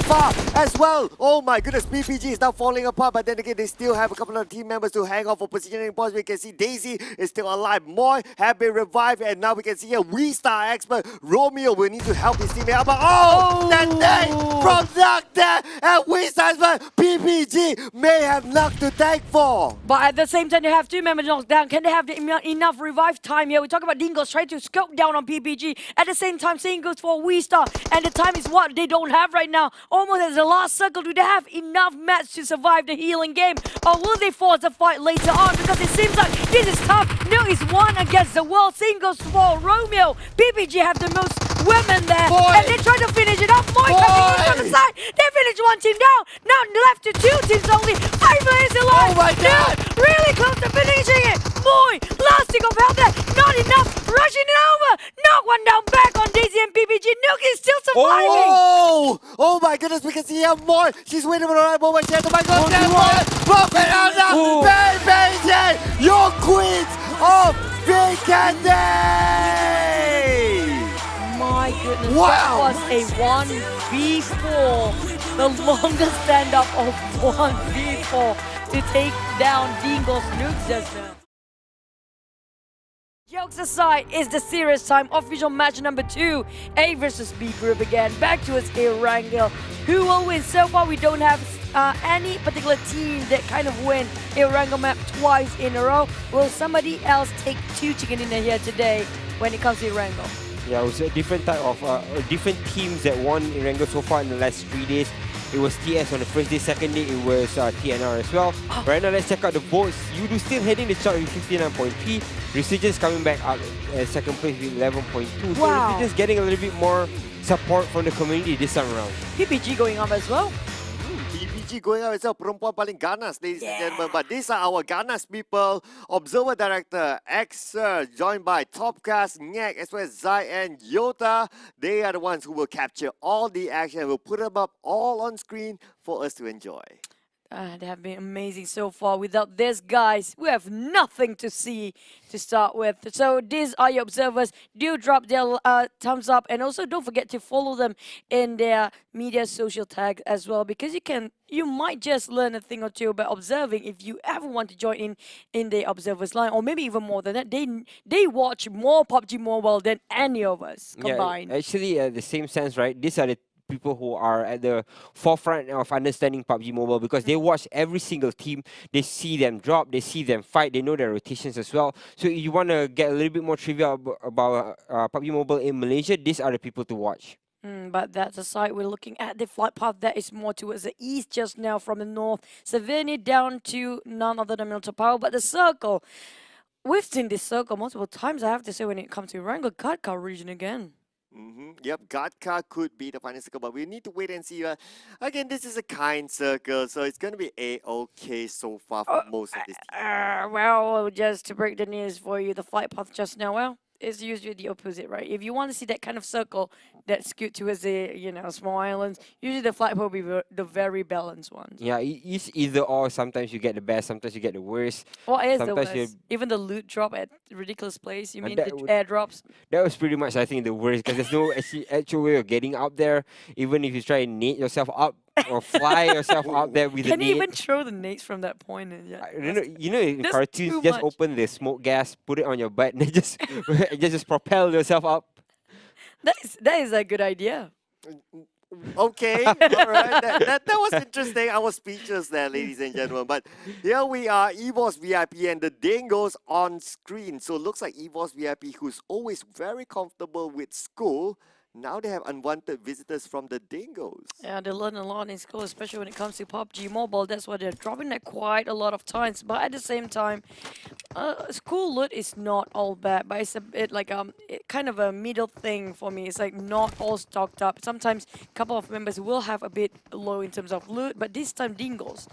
far as well. Oh my goodness, PPG is now falling apart. But then again, they still have a couple of team members to hang on for positioning points. We can see Daisy is still alive. Moy have been revived. And now we can see here V-Star expert Romeo will need to help his teammate out. But oh, that day from Nak there. And V-Star expert PPG may have Nak to thank for. But at the same time, they have 2 members knocked down. Can they have enough revive time here? We talk about Dingo's trying to scope down on PPG. At the same time, same goes for V-Star. And the time is what they don't have right now. Almost as the last circle. Do they have enough mats to survive the healing game? Or will they force a fight later on? Because it seems like this is tough. No is 1 against the world. Same goes for Romeo. PPG have the most women there. Boy. And they try to finish it off. Moy coming in from the side. They finish 1 team down. Now left to 2 teams only. 5 players alive. Oh my God. Really close to finishing it. Moy, last stick of health there. Not enough. Rushing it over. Knock one down back on Daisy and PPG. Nuke is still surviving. Oh my goodness, we can see her more. She's waiting for the right moment. She has to back on that one. PPG, your queens of Vacant. My goodness, Wow. that was a 1v4. The longest stand-up of 1v4 to take down Dingo's nukes just now. Jokes aside, it's the serious time. Official match number 2. A versus B group again. Back to its Erangel. Who will win? So far, we don't have any particular team that kind of win Erangel map twice in a row. Will somebody else take 2 chicken dinner here today when it comes to Erangel? Yeah, it was a different type of different teams that won Erangel so far in the last 3 days. It was TS on the first day, second day it was TNR as well. Right now, let's check out the votes. Yudu still heading the chart with 59.3. Resurgence coming back up at second place with 11.2. So Wow. Resurgence getting a little bit more support from the community this time around. PPG going up as well. PPG going out itself, perempuan paling ganas, ladies and gentlemen. But these are our ganas people. Observer Director, Xer, joined by Topcast, Ngek, as well as Zai and Yota. They are the ones who will capture all the action. We'll put them up all on screen for us to enjoy. They have been amazing so far. Without this, guys, we have nothing to see to start with. So these are your observers. Do drop their thumbs up, and also don't forget to follow them in their media social tags as well, because you might just learn a thing or two about observing if you ever want to join in the observers line, or maybe even more than that. They watch more PUBG Mobile than any of us combined. Yeah, actually, the same sense, right? These are the people who are at the forefront of understanding PUBG Mobile, because they watch every single team. They see them drop, they see them fight, they know their rotations as well. So if you want to get a little bit more trivia about PUBG Mobile in Malaysia, these are the people to watch. But that's aside, we're looking at the flight path that is more towards the east just now from the north. Savannah down to none other than Milton Power, but the circle. We've seen this circle multiple times, I have to say, when it comes to Wrangell Katkar region again. Yep, Gatka could be the final circle, but we need to wait and see. Again, this is a kind circle, so it's going to be A-okay so far for most of this team. Well, just to break the news for you, the flight path just now, well, is usually the opposite, right? If you want to see that kind of circle that's skewed towards the small islands, usually the flag will be the very balanced ones. Yeah, it's either or. Sometimes you get the best, sometimes you get the worst. What is the Sometimes you worst? Even the loot drop at ridiculous place. You and mean the airdrops? that was pretty much I think the worst because there's no actual way of getting up there. Even if you try and nade yourself up or fly yourself up there with a Can you nade. even throw the nades from that point? And yeah, You know, in that's cartoons, too just much. open the smoke gas, put it on your butt, and then just propel yourself up. That is a good idea. Okay, all right. That was interesting. I was speechless there, ladies and gentlemen. But here we are, EVOS VIP and the Dingoes on screen. So it looks like EVOS VIP, who's always very comfortable with school, now they have unwanted visitors from the Dingoes. Yeah, they learn a lot in school, especially when it comes to PUBG Mobile. That's why they're dropping that quite a lot of times. But at the same time, school loot is not all bad, but it's a bit like kind of a middle thing for me. It's like not all stocked up. Sometimes a couple of members will have a bit low in terms of loot, but this time Dingoes,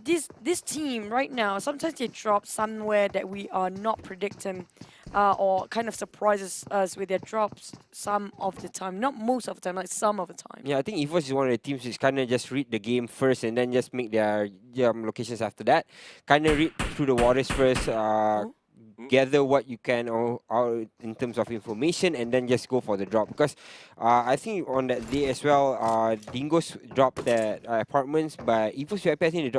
this team right now, sometimes they drop somewhere that we are not predicting, or kind of surprises us with their drops some of the time. Not most of the time, like some of the time. Yeah, I think EVOS is one of the teams which kind of just read the game first and then just make their locations after that. Kind of read through the waters first, gather what you can or in terms of information, and then just go for the drop. Because I think on that day as well, Dingoes dropped their apartments, but EVOS VIP, I think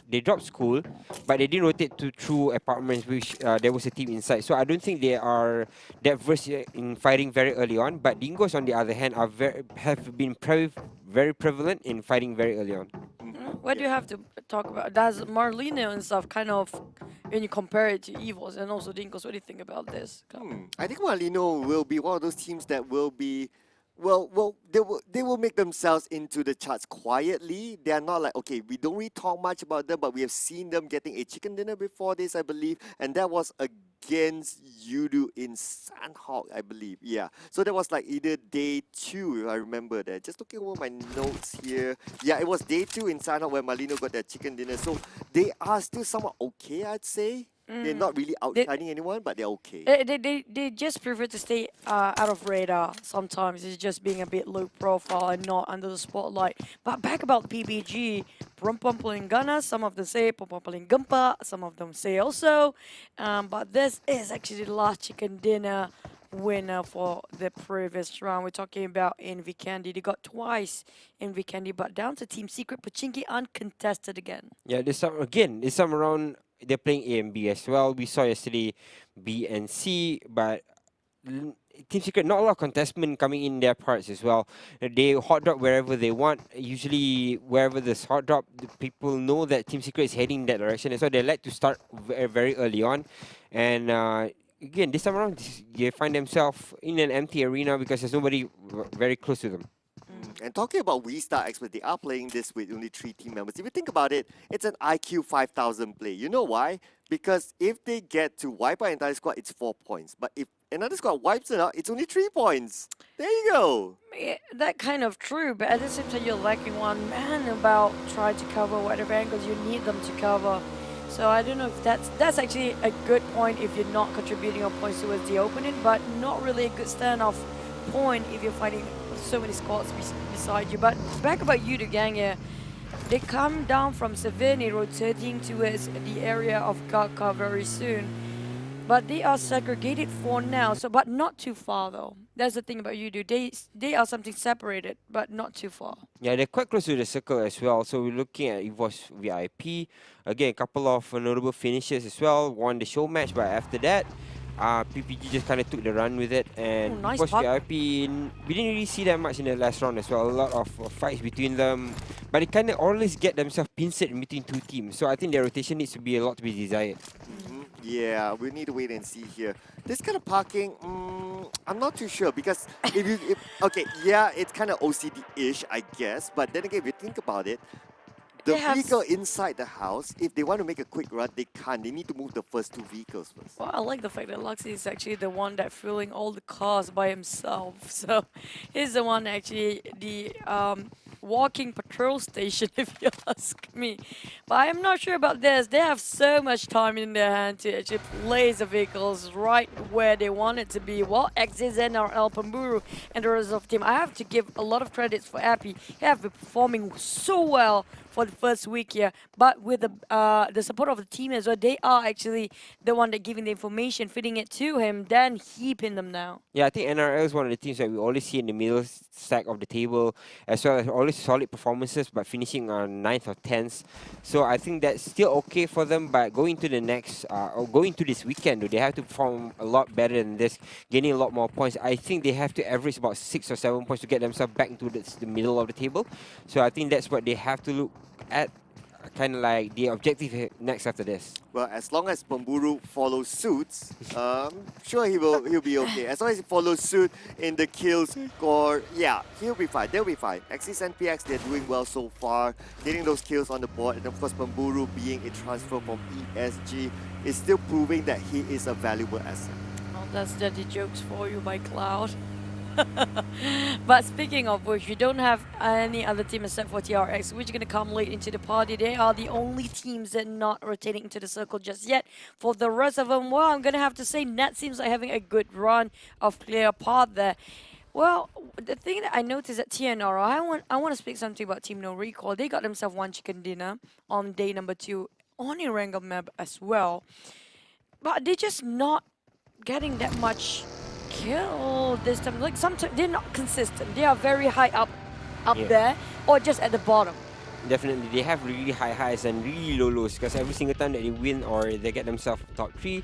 they dropped school, but they didn't rotate through apartments, which there was a team inside. So I don't think they are that versed in fighting very early on. But Dingoes, on the other hand, have been very prevalent in fighting very early on. What do you have to talk about? Does Marlino and stuff kind of, when you compare it to Evils and also Dingoes, what do you think about this? I think Marlino will be one of those teams that will be, well, they will make themselves into the charts quietly. They are not like, okay, we don't really talk much about them, but we have seen them getting a chicken dinner before this, I believe, and that was against Yudu in Sandhawk, I believe. Yeah, so that was like either day 2, if I remember that. Just looking over my notes here. Yeah, it was day 2 in Sandhawk where Marlino got their chicken dinner. So they are still somewhat okay, I'd say. They're not really outshining anyone, but they're okay. They just prefer to stay out of radar sometimes. It's just being a bit low profile and not under the spotlight. But back about PBG, Gana, some of them say Gumpa, some of them say also. But this is actually the last chicken dinner winner for the previous round. We're talking about in Vikendi. They got twice in Vikendi, but down to Team Secret, Pochinki uncontested again. Yeah, this time around they're playing A and B as well. We saw yesterday B and C, but Team Secret, not a lot of contestment coming in their parts as well. They hot drop wherever they want. Usually, wherever there's hot drop, the people know that Team Secret is heading in that direction, and so they like to start very early on. And again, this time around, they find themselves in an empty arena because there's nobody very close to them. And talking about We Star Experts, they are playing this with only 3 team members. If you think about it, it's an IQ 5000 play. You know why? Because if they get to wipe out an entire squad, it's 4 points. But if another squad wipes it out, it's only 3 points. There you go. Yeah, that kind of true, but at the same time, you're lacking one man about trying to cover whatever angles you need them to cover. So I don't know if that's actually a good point if you're not contributing your points towards the opening, but not really a good standoff point if you're fighting so many squads beside you. But back about you, the gang here. They come down from Savini, rotating towards the area of Gaka very soon. But they are segregated for now, so but not too far though. That's the thing about Yudu. They are something separated, but not too far. Yeah, they're quite close to the circle as well. So we're looking at EVOS VIP. Again, a couple of notable finishes as well. Won the show match, but after that, PPG just kind of took the run with it. And nice EVOS puck. VIP, we didn't really see that much in the last round as well. A lot of fights between them. But they kind of always get themselves pinched in between 2 teams. So I think their rotation needs to be a lot to be desired. Yeah, we need to wait and see here. This kind of parking, I'm not too sure because okay, yeah, it's kind of OCD-ish, I guess. But then again, if you think about it, the vehicle inside the house, if they want to make a quick run, they can't. They need to move the first 2 vehicles first. Well, I like the fact that Luxy is actually the one that fueling all the cars by himself. So he's the one actually the walking patrol station, if you ask me. But I'm not sure about this. They have so much time in their hand to actually place the vehicles right where they want it to be. Well, XZ or El Pamburu and the rest of the team, I have to give a lot of credits for Appy. He have been performing so well for the first week here, but with the support of the team as well, they are actually the one that giving the information, feeding it to him, then he pinned them down. Yeah, I think NRL is one of the teams that we always see in the middle stack of the table, as well as always solid performances, but finishing on 9th or 10th. So I think that's still okay for them, but going to the next, or going to this weekend, they have to perform a lot better than this, gaining a lot more points. I think they have to average about 6 or 7 points to get themselves back into the middle of the table. So I think that's what they have to look at, kind of like the objective next after this. Well, as long as Pamburu follows suit, sure he'll be okay. As long as he follows suit in the kill score, yeah, he'll be fine. They'll be fine. Axis and PX, they're doing well so far, getting those kills on the board, and of course Pamburu being a transfer from ESG is still proving that he is a valuable asset. Well, that's dirty jokes for you by Cloud. But speaking of which, you don't have any other team except for TRX, which are going to come late into the party. They are the only teams that are not rotating into the circle just yet. For the rest of them, well, I'm going to have to say Net seems like having a good run of clear path there. Well, the thing that I noticed at TNR, I want to speak something about Team No Recall. They got themselves one chicken dinner on day number 2 on a random map as well. But they're just not getting that much kill this time. Like sometimes they're not consistent. They are very high up Yeah. there or just at the bottom. Definitely, they have really high highs and really low lows, because every single time that they win or they get themselves top 3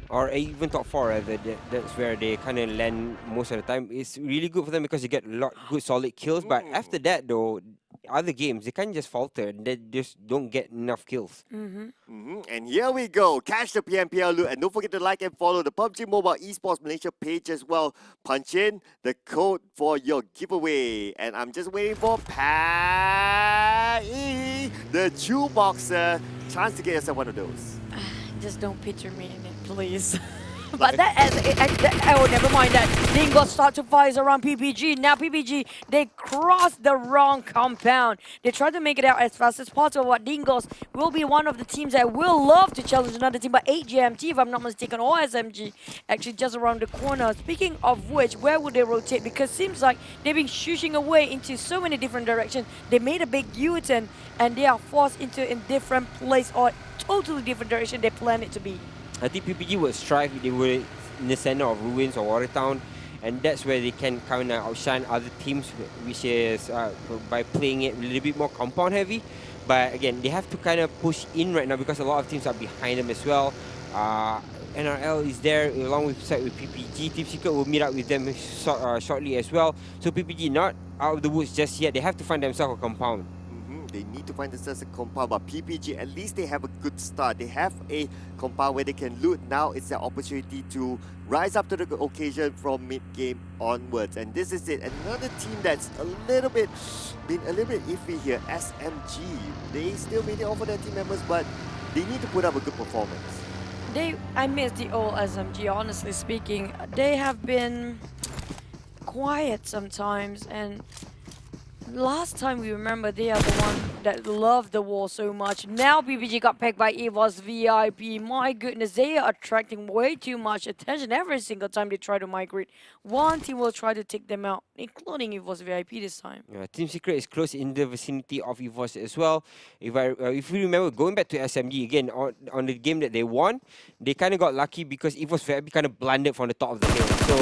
or even top 4 rather, that's where they kind of land most of the time. It's really good for them because they get a lot good solid kills, but after that though, other games they can't just falter and they just don't get enough kills. And here we go. Catch the PMPL loot, and don't forget to like and follow the PUBG Mobile Esports Malaysia page as well. Punch in the code for your giveaway. And I'm just waiting for Pai, the jukeboxer. Chance to get yourself one of those. Just don't picture me in it, please. But oh, never mind that. Dingo start to fire around PPG. Now PPG, they cross the wrong compound. They try to make it out as fast as possible. But Dingos will be one of the teams that will love to challenge another team. But 8GMT, if I'm not mistaken, or SMG, actually just around the corner. Speaking of which, where would they rotate? Because it seems like they've been shooting away into so many different directions. They made a big U-turn and they are forced into a different place or totally different direction they plan it to be. I think PPG would strive if they were in the center of Ruins or Watertown, and that's where they can kind of outshine other teams, which is by playing it a little bit more compound heavy. But again, they have to kind of push in right now because a lot of teams are behind them as well. NRL is there along with PPG. Team Secret will meet up with them shortly as well. So PPG not out of the woods just yet. They have to find themselves a compound. They need to find themselves a compound, but PPG, at least they have a good start. They have a compound where they can loot. Now it's their opportunity to rise up to the occasion from mid-game onwards. And this is it. Another team that's been a little bit iffy here, SMG. They still made it over their team members, but they need to put up a good performance. I miss the old SMG, honestly speaking. They have been quiet sometimes, and last time we remember they are the one that loved the war so much. Now PPG got pegged by EVOS VIP. My goodness, they are attracting way too much attention every single time they try to migrate. One team will try to take them out, including EVOS VIP this time. Team Secret is close in the vicinity of EVOS as well. If you remember, going back to SMG again, on the game that they won, they kind of got lucky because EVOS VIP kind of blundered from the top of the hill. So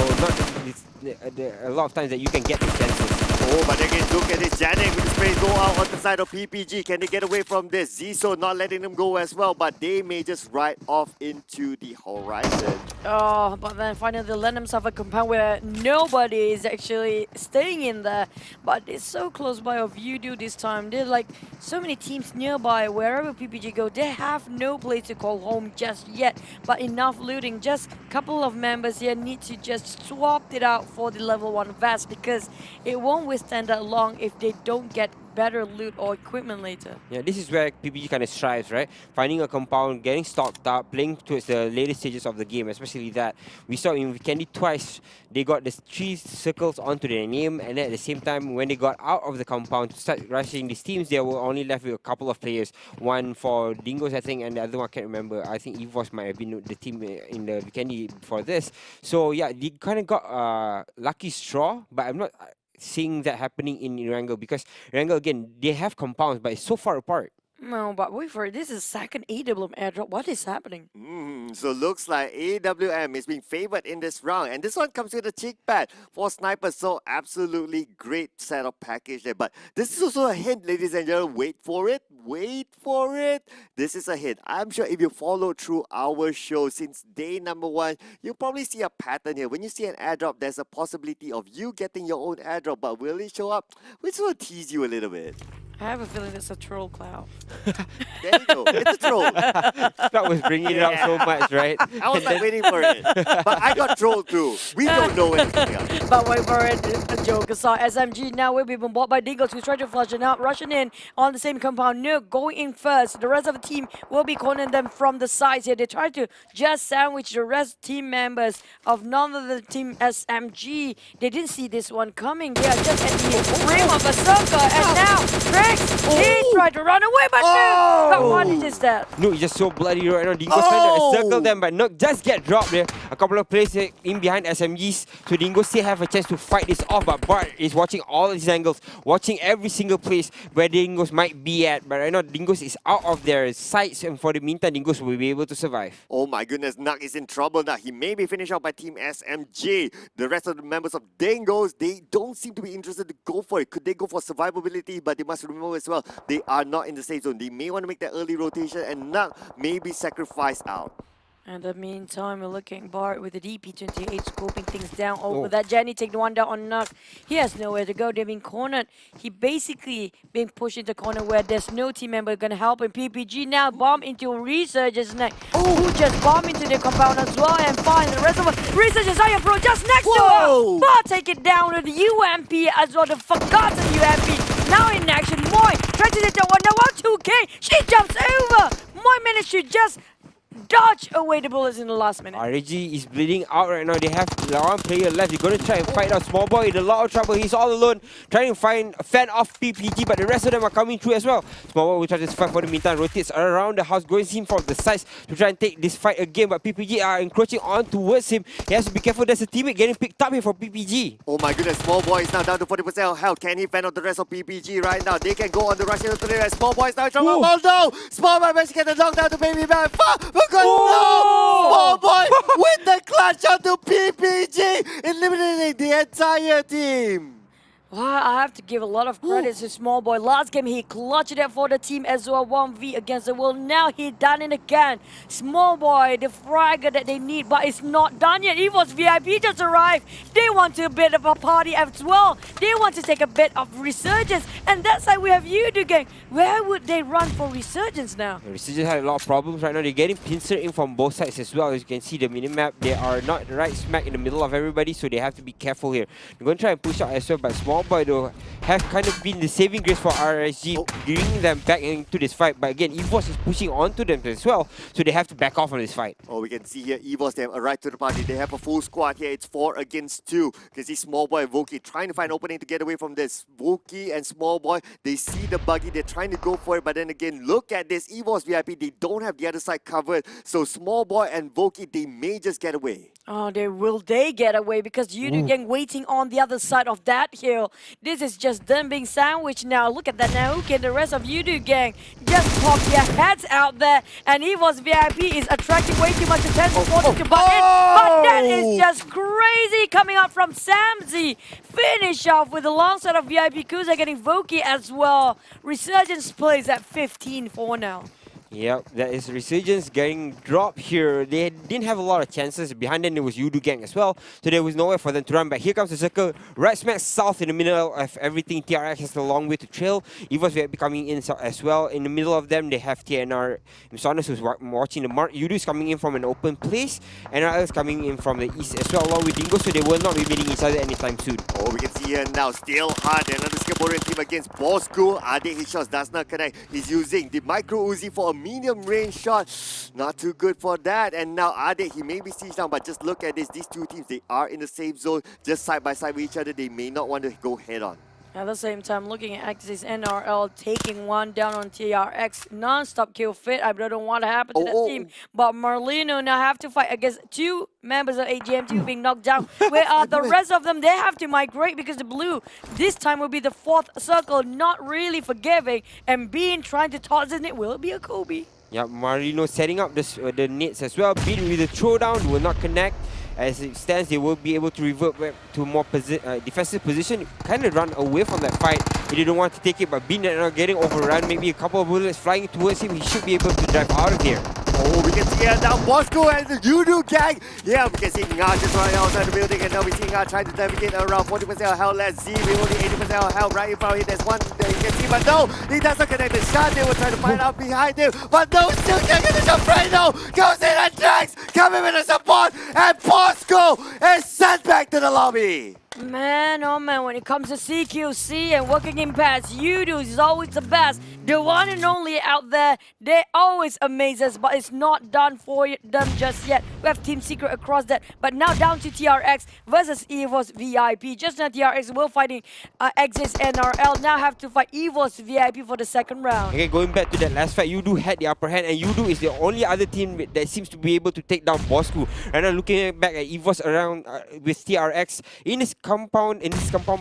a lot of times that you can get the chances. Oh, but again, look at this. Janik with the space go out on the side of PPG. Can they get away from this? Ziso not letting them go as well, but they may just ride off into the horizon. Oh, but then finally they land themselves a compound where nobody is actually staying in there. But it's so close by of Voodoo this time. There are like so many teams nearby. Wherever PPG go, they have no place to call home just yet. But enough looting. Just a couple of members here need to just swap it out for the level 1 vest because it won't withstand that long if they don't get better loot or equipment later. Yeah, this is where PPG kind of strives, right? Finding a compound, getting stocked up, playing towards the later stages of the game, especially that. We saw in Candy twice, they got the 3 circles onto their name, and then at the same time, when they got out of the compound to start rushing these teams, they were only left with a couple of players. One for Dingoes, I think, and the other one I can't remember. I think EVOS might have been the team in the Candy before this. So yeah, they kind of got a lucky straw, but I'm not seeing that happening in Wrangle because Wrangle again they have compounds but it's so far apart. No, but wait for it. This is second AWM airdrop. What is happening? So looks like AWM is being favored in this round. And this one comes with a cheek pad for Sniper. So absolutely great set of package there. But this is also a hint, ladies and gentlemen. Wait for it. Wait for it. This is a hint. I'm sure if you follow through our show since day number 1, you'll probably see a pattern here. When you see an airdrop, there's a possibility of you getting your own airdrop. But will it show up? We just want to tease you a little bit. I have a feeling it's a troll cloud. There you go. It's a troll. That was bringing it up so much, right? I was like waiting for it. But I got trolled too. We don't know anything else. But wait for it. A joke aside, SMG now will be bombarded by Dingoes who's trying to flush it out, rushing in on the same compound. Nuke going in first. The rest of the team will be cornering them from the sides here. They try to just sandwich the rest team members of none of the team SMG. They didn't see this one coming. They are just at the rim of a circle. And now, he tried to run away, but no! But what is that? No, he's just so bloody right now. Dingo's trying to circle them, but not just get dropped there. A couple of players in behind SMGs, so Dingo still have a chance to fight this off. But Bart is watching all these angles, watching every single place where Dingo's might be at. But right now, Dingo's is out of their sights, and for the meantime, Dingo's will be able to survive. Oh my goodness, Nug is in trouble now. He may be finished out by Team SMG. The rest of the members of Dingo's, they don't seem to be interested to go for it. Could they go for survivability? But they must remember as well, they are not in the safe zone. They may want to make that early rotation and Nug may be sacrificed out. In the meantime, we're looking Bart with the DP28 scoping things down over that. Jenny take the one down on Nug. He has nowhere to go. They've been cornered. He basically being pushed into corner where there's no team member gonna help him. PPG now bomb into Resurgence neck. Who just bomb into the compound as well and find the rest of us. Resurgence Iron Pro just next to her. Bart take it down with the UMP as well. The forgotten UMP. Now in action. Moy tries to hit the one. Now 2K. She jumps over. Moy managed to just dodge away the bullets in the last minute. RAG is bleeding out right now. They have one player left. They're going to try and fight out Small Boy in a lot of trouble. He's all alone, trying to find a fan off PPG, but the rest of them are coming through as well. Small Boy will try to fight for the meantime, rotates around the house, going in from the sides to try and take this fight again, but PPG are encroaching on towards him. He has to be careful. There's a teammate getting picked up here for PPG. Oh my goodness, Small Boy is now down to 40% of health. Can he fend off the rest of PPG right now? They can go on the rush into the rest. Small Boy is now in trouble. Oh no! Small Boy managed to get the knockdown to Baby Man. No! Small Boy with the clutch onto PPG, eliminating the entire team. Well, I have to give a lot of credit to Small Boy. Last game, he clutched it for the team as well. 1v against the world. Now he done it again. Small Boy, the fragger that they need, but it's not done yet. EVOS VIP just arrived. They want a bit of a party as well. They want to take a bit of Resurgence. And that's why we have Yudu gang. Where would they run for Resurgence now? Resurgence had a lot of problems right now. They're getting pincered in from both sides as well. As you can see, the minimap, they are not right smack in the middle of everybody, so they have to be careful here. They're going to try and push out as well, but Small Boy though have kind of been the saving grace for RSG, bringing them back into this fight. But again, EVOS is pushing onto them as well, so they have to back off on this fight. Oh, we can see here EVOS, they have arrived to the party. They have a full squad here. It's 4 against 2. You can see Small Boy and Voki trying to find an opening to get away from this. Voki and Small Boy, they see the buggy. They're trying to go for it. But then again, look at this. EVOS VIP, they don't have the other side covered. So Small Boy and Voki, they may just get away. Oh, they get away because Yudu gang waiting on the other side of that hill. This is just them being sandwiched now. Look at that now. Naoki and the rest of Yudu gang just pop their heads out there. And EVOS VIP is attracting way too much attention for them to butt in. But that is just crazy coming out from Samzy. Finish off with the long side of VIP. Kuza getting Voki as well. Resurgence plays at 15 for now. Yep, that is Resurgence getting dropped here. They didn't have a lot of chances. Behind them, there was Yudu Gang as well. So there was nowhere for them to run back. Here comes the circle, right smack south in the middle of everything. TRX has a long way to trail. EVOS will be coming in as well. In the middle of them, they have TNR Imsonus who's watching the mark. Yudu is coming in from an open place. NRL is coming in from the east as well, along with Dingo. So they will not be meeting each other anytime soon. Oh, we can see here now, still hard. Another Singaporean team against Bosco. Ade his shots does not connect. He's using the micro Uzi for a medium range shot. Not too good for that. And now Ade, he may be sieged down, but just look at this. These two teams, they are in the same zone, just side by side with each other. They may not want to go head on. At the same time, looking at Axis NRL taking one down on TRX, non-stop kill fit. I don't know what happened to that team, but Marlino now have to fight against two members of AGM2 being knocked down. Where are the rest of them? They have to migrate because the blue this time will be the fourth circle, not really forgiving, and being trying to toss in it. Will it be a Kobe? Yeah, Marino setting up the nets as well. Being with the throwdown will not connect. As it stands, they will be able to revert back to a more defensive position, kind of run away from that fight. He didn't want to take it, but Bean now getting overrun, maybe a couple of bullets flying towards him. He should be able to drive out of here. Oh, we can see here now Bosco and the Yudu Gang. Yeah, we can see Nga just running outside the building, and now we see Nga trying to navigate around 40% of health. Let's see, we only 80% of health right in front of him. There's one that you can see, but no, he doesn't connect the shot. They were trying to find out behind him, but no, still can't get the shot right now. Goes in and drags, coming with the support, and Bosco is sent back to the lobby. Man, oh man, when it comes to CQC and working in pads, Yudu is always the best. The one and only out there. They always amaze us, but it's not done for them just yet. We have Team Secret across that, but now down to TRX versus EVOS VIP. Just now TRX will fighting Exis NRL. Now have to fight EVOS VIP for the second round. Okay, going back to that last fight, Yudu had the upper hand, and Yudu is the only other team that seems to be able to take down Bosco. And now looking back at EVOS around with TRX in this compound,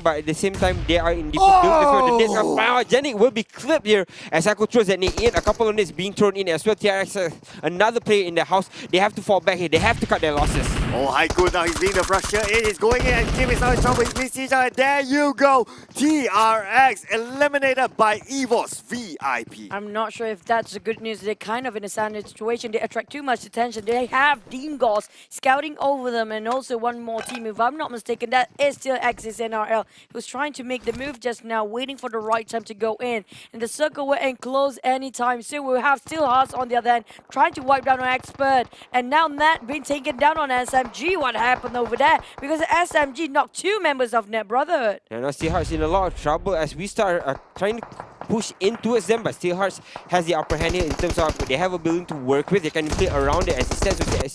but at the same time they are in different builds. The power Janik will be clipped here as Ako throws that nade in. A couple of nades being thrown in as well. TRX, another player in the house. They have to fall back here. They have to cut their losses. Oh, Haiku now he's being the rusher in. He's going in and Kim is now in trouble. He's missing each other. There you go. TRX eliminated by EVOS VIP. I'm not sure if that's the good news. They're kind of in a standard situation. They attract too much attention. They have Dingos scouting over them, and also one more team, if I'm not mistaken, that is still Axis NRL, who's trying to make the move just now, waiting for the right time to go in. And the circle will enclose anytime soon. We'll have Steel Hearts on the other end, trying to wipe down on Expert. And now Nat being taken down on SMG. What happened over there? Because SMG knocked two members of Net Brotherhood. And now Steel Hearts in a lot of trouble as we start trying to push in towards them, but Steel Hearts has the upper hand here in terms of they have a building to work with. They can play around it as it stands with the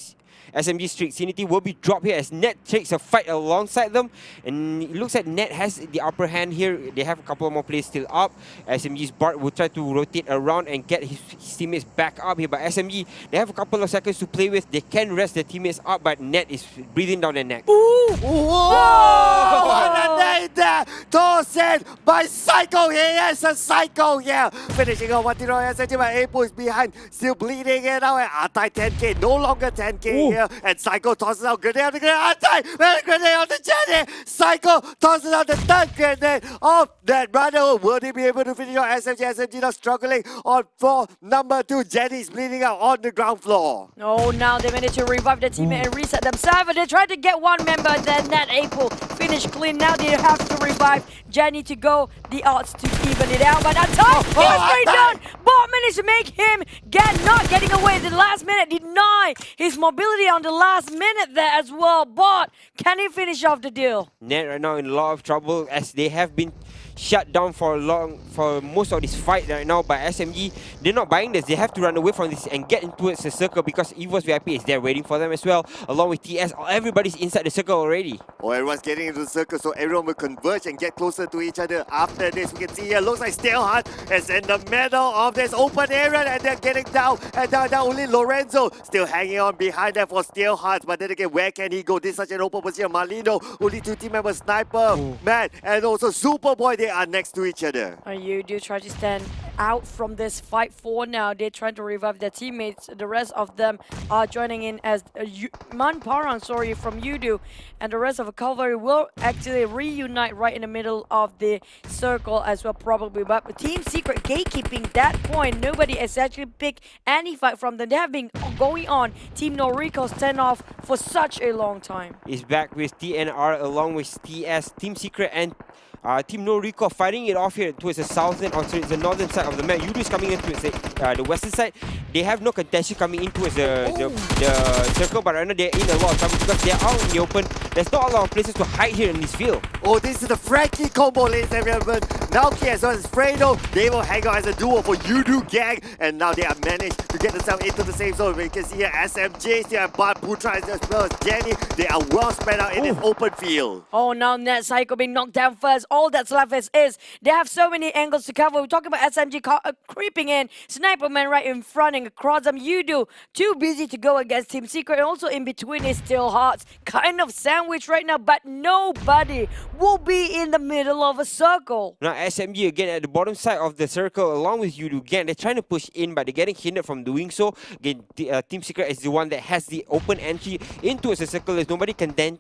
SMG Streak. Sanity will be dropped here as Net takes a fight alongside them, and it looks like Net has the upper hand here. They have a couple more players still up. SMG's Bart will try to rotate around and get his teammates back up here, but SMG, they have a couple of seconds to play with. They can rest their teammates up, but Net is breathing down their neck. Ooh! Whoa! What a night there! Tossed by Psycho. He is a Psycho here. Finishing on 1-0 SMG, but Apo is behind, still bleeding it out. And Atai 10k, no longer 10k here. And Psycho tosses out grenade on the grenade. Atai with a grenade on the Jenny. Psycho tosses out the third grenade of that brother. Will they be able to finish on SMG? SMG now struggling on floor number 2. Jenny's bleeding out on the ground floor. Oh, now they managed to revive their teammate and reset themselves. They tried to get one member, then that April finished clean. Now they have to revive Jenny to go the odds to even it out. But Atai, he's straight down. Bot managed to make him not getting away at the last minute. Deny his mobility on the last minute there as well. Bot, can he finish off the deal? Net right now in a lot of trouble as they have been shut down for most of this fight right now by SMG. They're not buying this. They have to run away from this and get into the circle because EVOS VIP is there waiting for them as well, along with TS. Everybody's inside the circle already. Oh, everyone's getting into the circle, so everyone will converge and get closer to each other. After this, we can see here, looks like Steelheart is in the middle of this open area, and they're getting down, and down only Lorenzo still hanging on behind them for Steelheart. But then again, where can he go? This is such an open position. Marlino, only two team members, Sniper, Matt, and also Superboy. They are next to each other. You do try to stand out from this fight for now. They're trying to revive their teammates. The rest of them are joining in as Manparan, from Yudu, and the rest of the cavalry will actually reunite right in the middle of the circle as well, probably. But Team Secret gatekeeping that point. Nobody has actually picked any fight from them. They have been going on Team Noriko's standoff for such a long time. Is back with TNR along with TS, Team Secret and Team Noriko fighting it off here towards the southern, or towards the northern side of the map. Yudu is coming in towards the western side. They have no contention coming in towards the circle, but right now they're in a lot of trouble because they're out in the open. There's not a lot of places to hide here in this field. Oh, this is the Frankie combo, ladies and gentlemen. Naoki as well as Fredo, they will hang out as a duo for Yudu gang, and now they have managed to get themselves into the same zone. We can see here SMJ, still have Bart Putra as well as Jenny. They are well spread out in this open field. Oh, now Net Psycho being knocked down first. All that's left is they have so many angles to cover. We're talking about SMG creeping in. Sniper Man right in front and across them. Yudu too busy to go against Team Secret. And also in between is Still Hearts. Kind of sandwich right now, but nobody will be in the middle of a circle. Now SMG again at the bottom side of the circle along with Yudu. Again, they're trying to push in, but they're getting hindered from doing so. Again, Team Secret is the one that has the open entry into the circle. There's nobody contention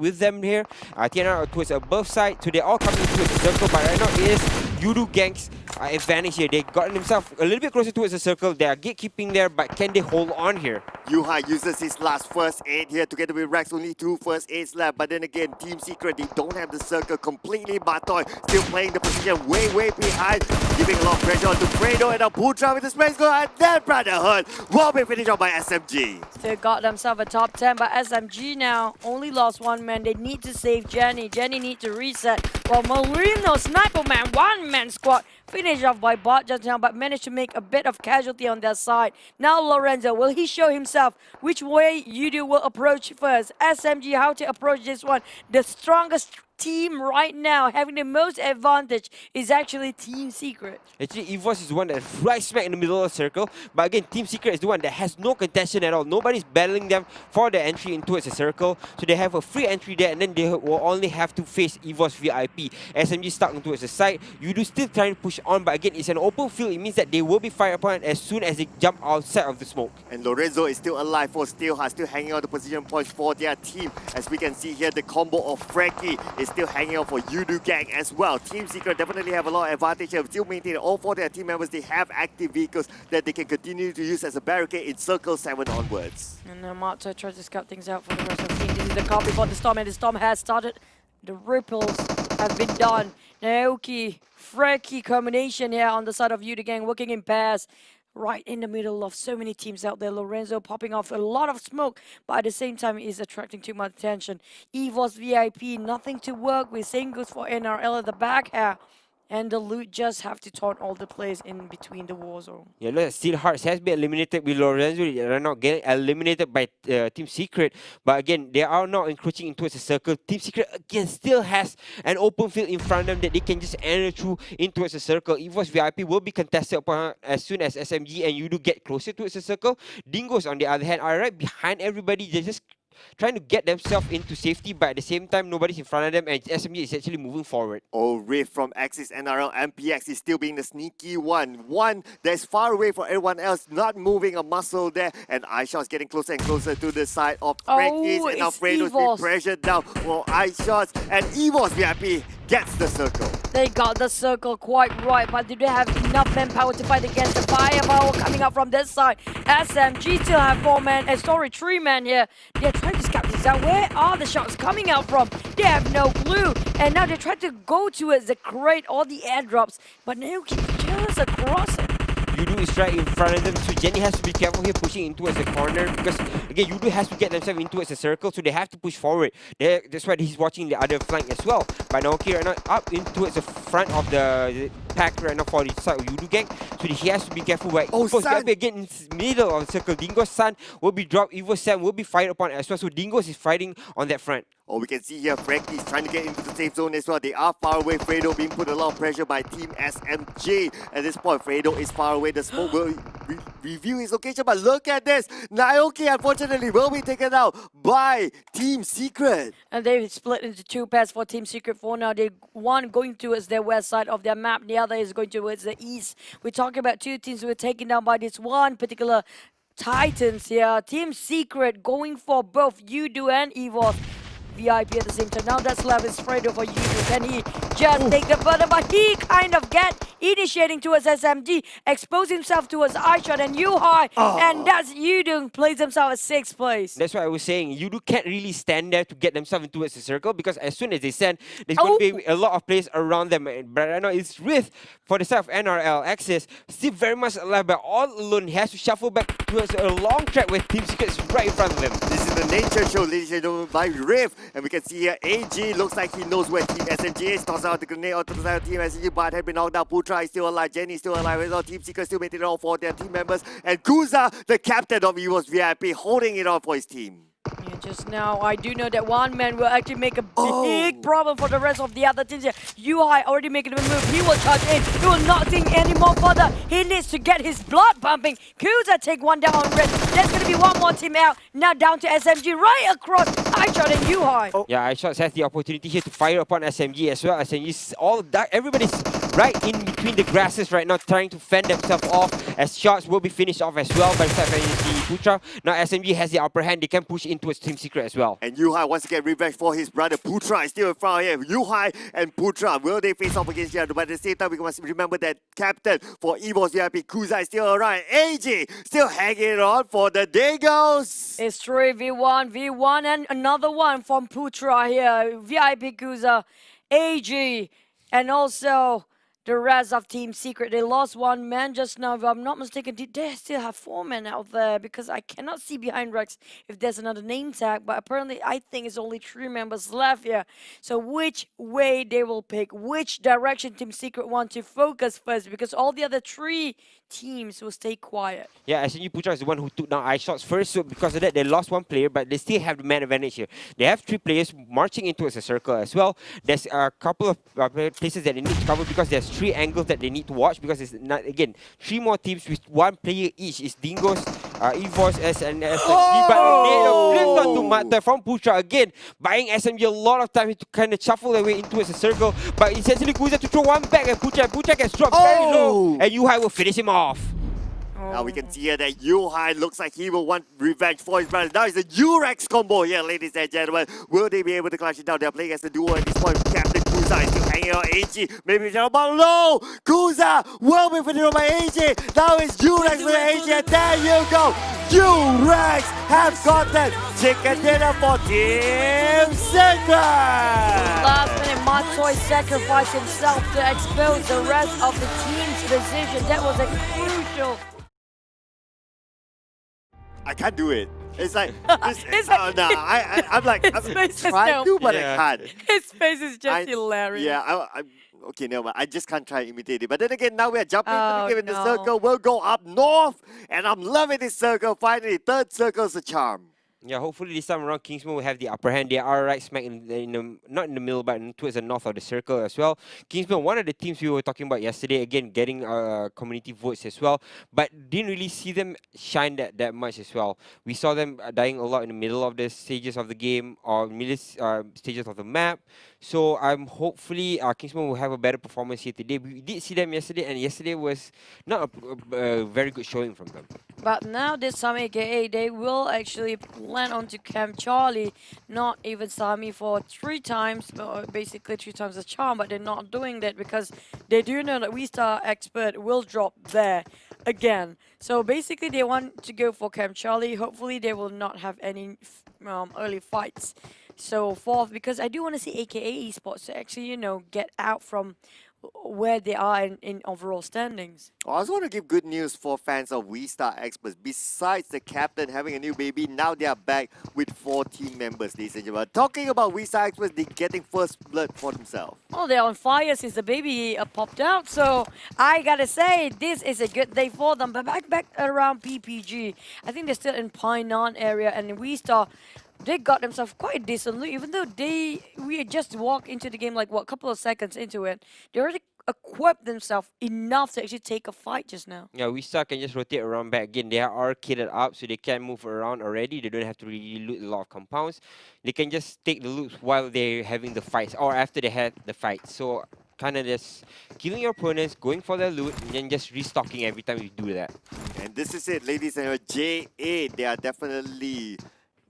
with them here. TNR towards above side, so they're all coming into the circle, but right now it is Yudu gang's advantage here. They got themselves a little bit closer towards the circle. They are gatekeeping there, but can they hold on here? Yuhai uses his last first aid here together with Rex. Only 2 first aids left, but then again, Team Secret, they don't have the circle completely. Batoy still playing the position way behind, giving a lot of pressure onto Fredo, and now Putra with the space goal, and then Brotherhood will be finished off by SMG. Still got themselves a top 10, but SMG now only lost 1 man. They need to save Jenny. Jenny needs to reset. While Marino, Sniper Man, 1-man squad finished off by Bot just now, but managed to make a bit of casualty on their side. Now Lorenzo, will he show himself which way Yudu will approach first? SMG, how to approach this one? The strongest team right now, having the most advantage, is actually Team Secret. Actually, EVOS is the one that's right smack in the middle of the circle, but again, Team Secret is the one that has no contention at all. Nobody's battling them for the entry into the circle, so they have a free entry there, and then they will only have to face EVOS VIP. SMG stuck into the side. Yudu still trying to push on, but again, it's an open field. It means that they will be fired upon as soon as they jump outside of the smoke. And Lorenzo is still alive for Steelheart, still hanging on the position points for their team. As we can see here, the combo of Frankie is still hanging on for Yudu gang as well. Team Secret definitely have a lot of advantage here. Still maintaining all 4 of their team members. They have active vehicles that they can continue to use as a barricade in Circle 7 onwards. And Mato tries to scout things out for the rest of the team. This is the call before the storm, and the storm has started. The ripples have been done. Naoki, Frankie combination here on the side of Yudu gang, working in pairs. Right in the middle of so many teams out there. Lorenzo popping off a lot of smoke, but at the same time is attracting too much attention. EVOS VIP, nothing to work with. Same goes for NRL at the back here. And the loot just have to taunt all the players in between the war zone. Yeah, look, Steel Hearts has been eliminated with Lorenzo. They are not getting eliminated by Team Secret. But again, they are now encroaching into the circle. Team Secret again still has an open field in front of them that they can just enter through into the circle. EVOS VIP will be contested upon as soon as SMG and Yudu get closer to the circle. Dingos, on the other hand, are right behind everybody. They're just trying to get themselves into safety, but at the same time, nobody's in front of them, and SMG is actually moving forward. Oh, Rift from Axis NRL MPX is still being the sneaky one that's far away from everyone else, not moving a muscle there, and iShots getting closer and closer to the side of Frankie's, and now Fredo's being pressured down for iShots, and EVOS VIP gets the circle. They got the circle quite right, but do they have enough manpower to fight against the firepower coming up from this side? SMG still have 3 men here. They're trying to scout this out. Where are the shots coming out from? They have no clue. And now they're trying to go towards the crate or the airdrops, but Naoki just across it. Yudu is right in front of them, so Jenny has to be careful here pushing in towards the corner, because again, Yudu has to get themselves into a circle, so they have to push forward. That's why he's watching the other flank as well. But Naoki right now up into the front of the pack right now for the side of Yudu gang, so he has to be careful where Evo's going to be again in the middle of the circle. Dingo's son will be dropped, Evo's Sam will be fired upon as well, so Dingo's is fighting on that front. Oh, we can see here Frankie's trying to get into the safe zone as well. They are far away. Fredo being put a lot of pressure by Team SMG. At this point, Fredo is far away. The smoke will review his location, but look at this. Naoki, unfortunately, will be taken out by Team Secret. And they split into two pairs for Team Secret 4 now. They one going towards their west side of their map, the other is going towards the east. We're talking about two teams who were taken down by this one particular Titans here. Team Secret going for both Udo and Evos. VIP at the same time. Now that's left is Fredo for Udo. Can he just take the button? But he kind of get initiating towards SMG, expose himself towards iShot and Yuhai. And that's Udo plays himself at 6th place. That's why I was saying Yudu can't really stand there to get themselves into the circle because as soon as they send, there's going to be a lot of players around them. But right now it's Rift for the side of NRL Axis, still very much alive, but all alone. He has to shuffle back towards a long track with Team Secret right in front of him. This is the nature show, ladies and gentlemen, by Rift. And we can see here, AG looks like he knows where Team SMG is. Tosses out the grenade onto the side of Team SMG, but had been knocked down. Putra is still alive, Jenny is still alive. As well. Team Secret still maintaining all for their team members. And Kuza, the captain of EVO's VIP, holding it on for his team. Yeah, just now, I do know that one man will actually make a big problem for the rest of the other teams here. Yuhai already making a move. He will charge in. He will not think any more further. He needs to get his blood pumping. Kuza take one down on Red. There's going to be one more team out. Now down to SMG right across iShot and Yuhai. Yeah, iShot has the opportunity here to fire upon SMG as well. SMG's all that. Everybody's right in between the grasses right now, trying to fend themselves off as shots will be finished off as well by the side of Putra. Now SMG has the upper hand. They can push in towards Team Secret as well. And Yuhai wants to get revenge for his brother. Putra is still in front of him. Yuhai and Putra, will they face off against each other? But at the same time, we must remember that captain for EVO's VIP, Kuza, is still around. AG still hanging on for the Dagos. It's 3v1, and another one from Putra here. VIP Kuza, AG, and also the rest of Team Secret. They lost one man just now, if I'm not mistaken. Did they still have 4 men out there? Because I cannot see behind Rex if there's another name tag, but apparently I think it's only 3 members left here. So which way they will pick, which direction Team Secret want to focus first, because all the other 3 teams will stay quiet. Yeah, SNU Putra is the one who took down iShots first, so because of that they lost one player, but they still have the man advantage here. They have 3 players marching into a circle as well. There's a couple of places that they need to cover because there's 3 angles that they need to watch because it's not, again, 3 more teams with 1 player each. It's Dingoes, Evos, and SMG, but they flipped onto Mata from Putra again, buying SMG a lot of time to kind of shuffle their way into a circle, but essentially Kuza to throw one back and Putra gets dropped very low, and Yuhai will finish him off. Now we can see here that Yuhai looks like he will want revenge for his brother. Now it's a Urex combo here, ladies and gentlemen. Will they be able to clutch it down? They're playing as the duo at this point. Captain Kuza is still hanging on AG. Maybe it's about low. Kuza will be finished by AG. Now it's Urex with AG, and there you go. Urex have gotten chicken dinner for Team Secret. Last minute, Matoi sacrificed himself to expose the rest of the team's position. That was a crucial. I can't do it. It's like, It's like- I'm like, I'm face is trying no- to, but Yeah. I can't. His face is just hilarious. Yeah, I'm okay, never mind. I just can't try and imitate it. But then again, now we are jumping into Oh, the game in the no. circle. We'll go up north, and I'm loving this circle. Finally, 3rd circle's a charm. Yeah, hopefully this time around Kingsman will have the upper hand. They are right smack in the not in the middle, but towards the north of the circle as well. Kingsman, one of the teams we were talking about yesterday, again getting community votes as well, but didn't really see them shine that much as well. We saw them dying a lot in the middle of the stages of the game or middle stages of the map. So I'm hopefully Kingsman will have a better performance here today. We did see them yesterday, and yesterday was not a very good showing from them. But now this time, aka, they will actually land onto Camp Charlie, not even Sami for 3 times, or basically 3 times the charm, but they're not doing that because they do know that WeStar Expert will drop there again. So basically they want to go for Camp Charlie. Hopefully they will not have any early fights. So 4th, because I do want to see aka esports to actually, you know, get out from where they are in overall standings. I also want to give good news for fans of We Star Experts. Besides the captain having a new baby, now they are back with 4 team members, ladies and gentlemen. Talking about We Star Experts, they're getting first blood for themselves. Well, they're on fire since the baby popped out, so I gotta say, this is a good day for them. But back around PPG, I think they're still in Painan area, and We Star they got themselves quite decently, even though we had just walked into the game like what, couple of seconds into it. They already equipped themselves enough to actually take a fight just now. Yeah, we suck and just rotate around back again. They are kitted up, so they can move around already. They don't have to really loot a lot of compounds. They can just take the loot while they're having the fights or after they had the fight. So kind of just killing your opponents, going for their loot, and then just restocking every time you do that. And this is it, ladies and gentlemen. J8, they are definitely...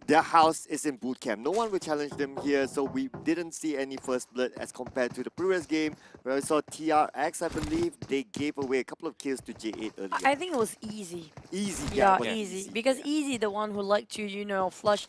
Their house is in boot camp. No one will challenge them here, so we didn't see any first blood as compared to the previous game where we saw TRX, I believe. They gave away a couple of kills to J8 earlier. I think it was easy. Easy, Yeah, yeah. easy. Because easy, the one who liked to, flush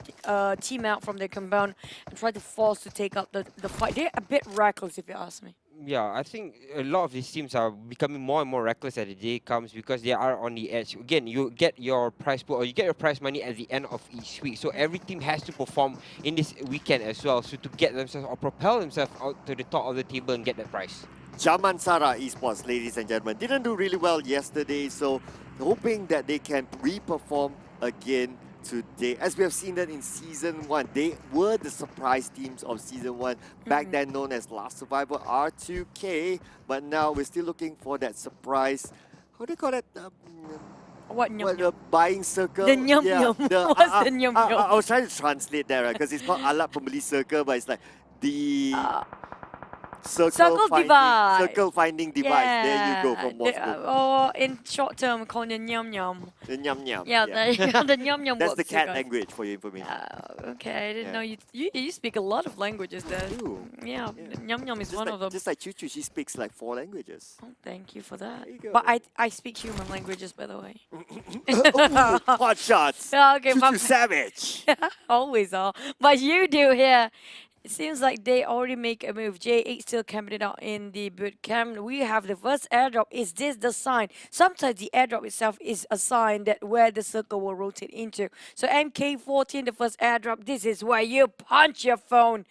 team out from their compound and try to force to take up the fight. They're a bit reckless, if you ask me. Yeah, I think a lot of these teams are becoming more and more reckless as the day comes because they are on the edge. Again, you get your prize pool or you get your prize money at the end of each week. So every team has to perform in this weekend as well. So to get themselves or propel themselves out to the top of the table and get that prize. Jamansara Esports, ladies and gentlemen, didn't do really well yesterday, so hoping that they can re-perform again today. As we have seen that in Season 1, they were the surprise teams of Season 1, back then known as Last Survivor R2K, but now we're still looking for that surprise, how do you call that? What nyum What, nyum? the buying circle? The nyum nyum. What's the nyum nyum? I was trying to translate that, right? Because it's called alat pembeli circle, but it's like the... Circle device. Circle finding device. There you go from Moscow. Or in short term, called the nyum nyum. The nyam nyam. Yeah, the nyum nyum. That's the works, you cat guys. language for your information. Okay, I didn't Yeah. know you speak a lot of languages there. Ooh. Yeah, Yeah. nyum nyum is Just one like, of them. just like Choo Choo, she speaks like 4 languages. Oh, thank you for that. There you go. But I speak human languages, by the way. Ooh, hot shots. Yeah, okay, Choo but Choo savage. always are. But you do here. It seems like they already make a move. J8 still camping it out in the boot camp. We have the first airdrop. Is this the sign? Sometimes the airdrop itself is a sign that where the circle will rotate into. So MK14, the first airdrop. This is where you punch your phone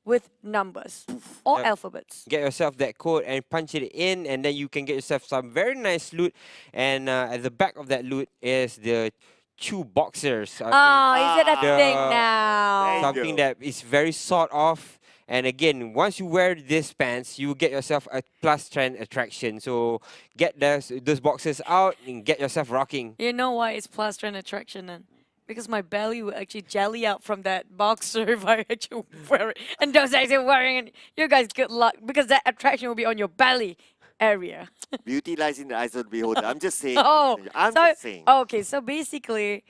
with numbers or Yep. alphabets. Get yourself that code and punch it in, and then you can get yourself some very nice loot. And at the back of that loot is the Chew Boxers. I think Oh, is it a The- thing now? There you something go. that is very sought of. And again, once you wear these pants, you get yourself a plus trend attraction. So get those boxes out and get yourself rocking. You know why it's plus trend attraction then? Because my belly will actually jelly out from that boxer if I actually wear it. And those actually wearing it. You guys, good luck. Because that attraction will be on your belly area. Beauty lies in the eyes of the beholder. I'm just saying. Oh, I'm so, just saying. okay, so basically,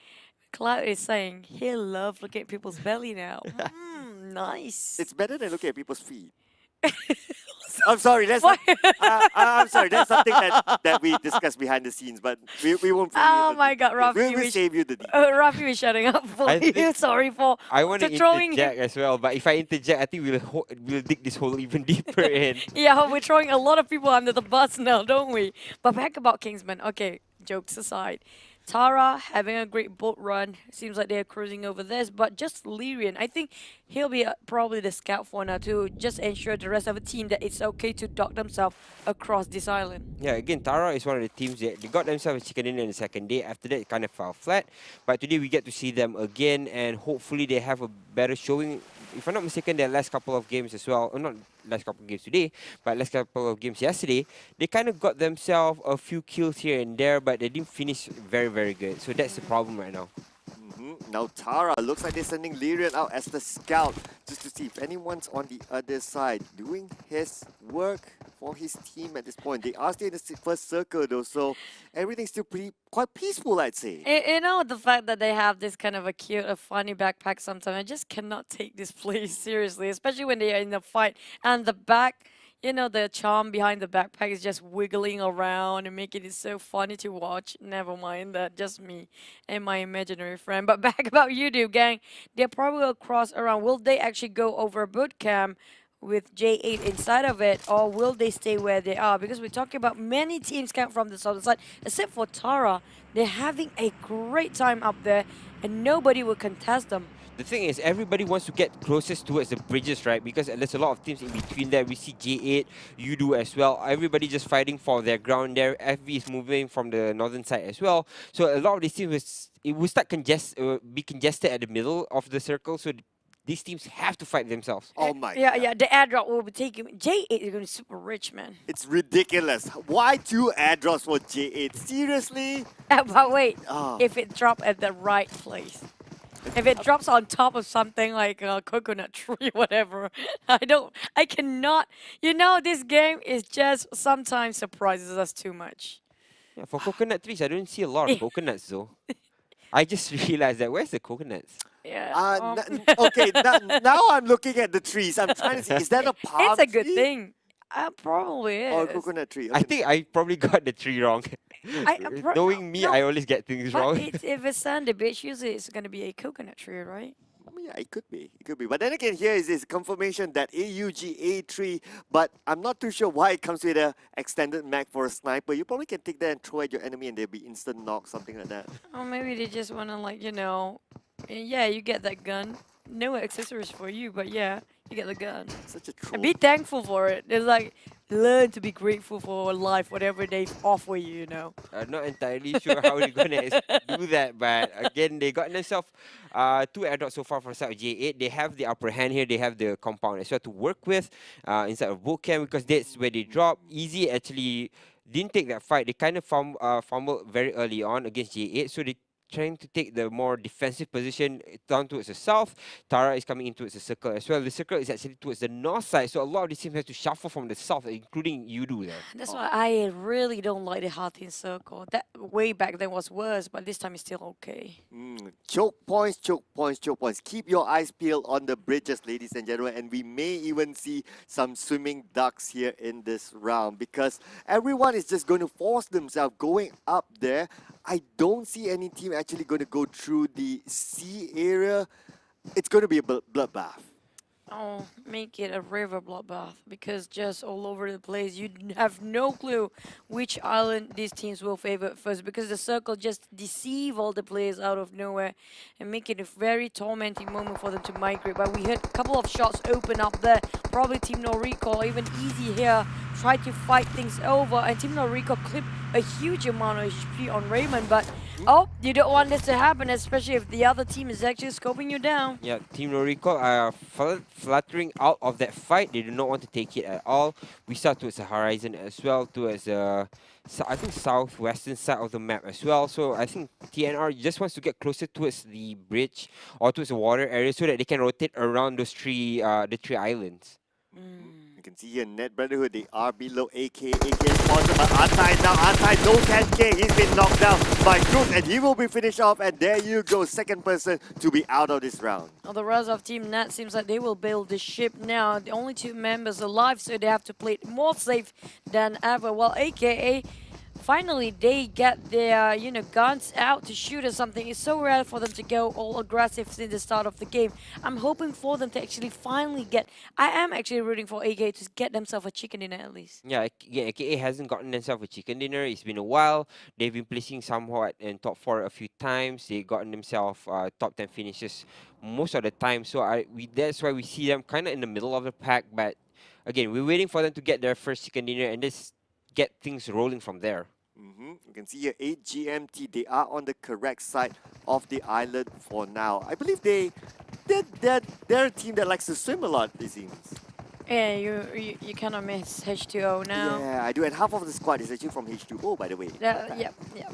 Cloud is saying he'll love looking at people's belly now. Nice. It's better than looking at people's feet. I'm sorry, that's Why- I'm sorry, that's something that we discussed behind the scenes, but we won't. Oh my God, Rafi, We'll we save you the details. Rafi is shutting up for I you. think- Sorry for I want to throwing interject as well, but if I interject, I think we'll dig this hole even deeper in. Yeah, we're throwing a lot of people under the bus now, don't we? But back about Kingsman. Okay, jokes aside. Tara having a great boat run. Seems like they're cruising over this. But just Lyrian, I think he'll be probably the scout for now to just ensure the rest of the team that it's okay to dock themselves across this island. Yeah, again, Tara is one of the teams that they got themselves a chicken dinner in the second day. After that, it kind of fell flat. But today we get to see them again, and hopefully they have a better showing. If I'm not mistaken, their last couple of games as well, or not last couple of games today, but last couple of games yesterday, they kind of got themselves a few kills here and there, but they didn't finish very, very good. So that's the problem right now. Now Tara, looks like they're sending Lyrian out as the scout just to see if anyone's on the other side doing his work for his team at this point. They are still in the first circle though, so everything's still quite peaceful, I'd say. You know, the fact that they have this kind of a cute, a funny backpack sometimes, I just cannot take this place seriously, especially when they are in the fight and the back. You know, the charm behind the backpack is just wiggling around and making it so funny to watch. Never mind that, just me and my imaginary friend. But back about YouTube, gang. They're probably will cross around. Will they actually go over boot camp with J8 inside of it, or will they stay where they are? Because we're talking about many teams camp from the southern side, except for Tara. They're having a great time up there, and nobody will contest them. The thing is, everybody wants to get closest towards the bridges, right? Because there's a lot of teams in between there. We see J8, you do as well. Everybody just fighting for their ground there. FV is moving from the northern side as well. So a lot of these teams it will start be congested at the middle of the circle. So these teams have to fight themselves. Oh my Yeah, god. yeah, the airdrop will be taken. J8 is going to be super rich, man. It's ridiculous. Why two airdrops for J8? Seriously? But wait, Ah. if it drop at the right place. If it drops on top of something like a coconut tree, whatever, I cannot. You know, this game is just sometimes surprises us too much. Yeah, for coconut trees, I don't see a lot of coconuts though. I just realized that where's the coconuts? Yeah. Okay, now I'm looking at the trees. I'm trying to see, is that a palm It's a good tree? thing. Probably Or a is. coconut tree? I Okay. think I probably got the tree wrong. Knowing me, no, I always get things but wrong. if it's sandy beach, usually it's gonna be a coconut tree, right? I mean, yeah, it could be. It could be. But then again, here is this confirmation that AUG-A3, but I'm not too sure why it comes with a extended mag for a sniper. You probably can take that and throw at your enemy and they'll be instant knock, something like that. Or maybe they just wanna yeah, you get that gun. No accessories for you, but yeah, you get the gun. Such a troll. And be thankful for it. It's like learn to be grateful for life, whatever they offer you. You know. I'm not entirely sure how they're gonna do that, but again, they got themselves two airdrops so far from side of J8. They have the upper hand here. They have the compound as well to work with inside of boot camp because that's where they drop. Easy actually didn't take that fight. They kind of fumbled very early on against J8, so they trying to take the more defensive position down towards the south. Tara is coming into the circle as well. The circle is actually towards the north side, so a lot of these teams have to shuffle from the south, including Yudu there. That's why I really don't like the Hearthin circle. That way back then was worse, but this time it's still okay. Choke points, choke points, choke points. Keep your eyes peeled on the bridges, ladies and gentlemen, and we may even see some swimming ducks here in this round because everyone is just going to force themselves going up there. I don't see any team actually going to go through the sea area. It's going to be a bloodbath. Oh, make it a river bloodbath because just all over the place. You have no clue which island these teams will favor first because the circle just deceive all the players out of nowhere and make it a very tormenting moment for them to migrate. But we had a couple of shots open up there. Probably Team No Recall, even Easy here, try to fight things over and Team No Recall clip a huge amount of HP on Raymond, but oh, you don't want this to happen, especially if the other team is actually scoping you down. Yeah, Team No Recall are fluttering out of that fight. They do not want to take it at all. We start towards the horizon as well, towards the I think southwestern side of the map as well. So I think TNR just wants to get closer towards the bridge or towards the water area so that they can rotate around those the three islands. You can see here Net Brotherhood, they are below AK. AK is sponsored by Artai now. Artai no 10k. He's been knocked down by Cruz and he will be finished off. And there you go, second person to be out of this round. Well, the rest of Team Nat seems like they will build the ship now. The only two members alive, so they have to play it more safe than ever. Well, AKA, finally they get their guns out to shoot or something. It's so rare for them to go all aggressive since the start of the game. I'm hoping for them to actually finally I am actually rooting for AKA to get themselves a chicken dinner at least. Yeah, AKA hasn't gotten themselves a chicken dinner. It's been a while. They've been placing somewhat in top 4 a few times. They've gotten themselves top 10 finishes most of the time. So that's why we see them kind of in the middle of the pack. But again, we're waiting for them to get their first chicken dinner and just get things rolling from there. You can see here 8 GMT. They are on the correct side of the island for now. I believe they're a team that likes to swim a lot, it seems. Yeah, you cannot miss H2O now. Yeah, I do. And half of the squad is actually from H2O, by the way. Yeah,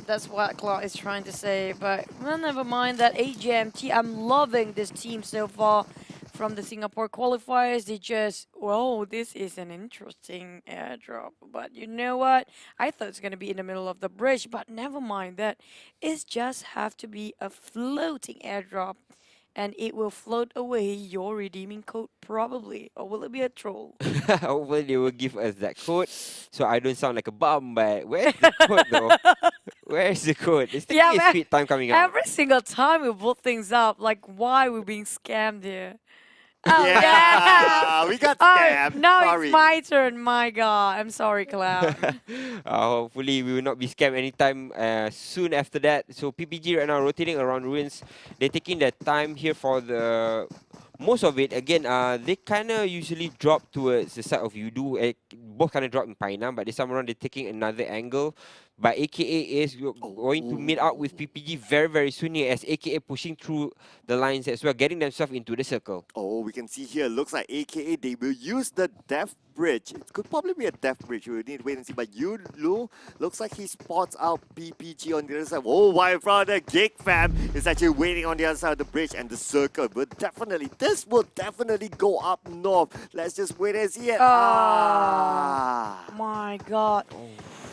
that's what Claude is trying to say. But well, never mind that AJMT. I'm loving this team so far. From the Singapore qualifiers, they just, whoa, this is an interesting airdrop. But you know what? I thought it's going to be in the middle of the bridge, but never mind that. It just have to be a floating airdrop. And it will float away your redeeming code, probably. Or will it be a troll? Hopefully they will give us that code, so I don't sound like a bum. But where's the code though? Where's the code? It's taking a sweet time coming out. Every single time we put things up, like why we're being scammed here. Oh, yeah. We got Oh, scammed. now Sorry. it's my turn. My God. I'm sorry, Cloud. Hopefully, we will not be scammed anytime soon after that. So PPG right now rotating around ruins. They're taking their time here for the most of it. Again, they kind of usually drop towards the side of Yudu. Both kind of drop in Paina, but this time around they're taking another angle. But AKA is going to meet up with PPG very, very soon here as AKA pushing through the lines as well, getting themselves into the circle. Oh, we can see here, looks like AKA they will use the Death Bridge. It could probably be a Death Bridge, we need to wait and see. But Yulu looks like he spots out PPG on the other side. Oh, my brother, Gig Fam is actually waiting on the other side of the bridge and the circle. But definitely, this will definitely go up north. Let's just wait and see it. My God.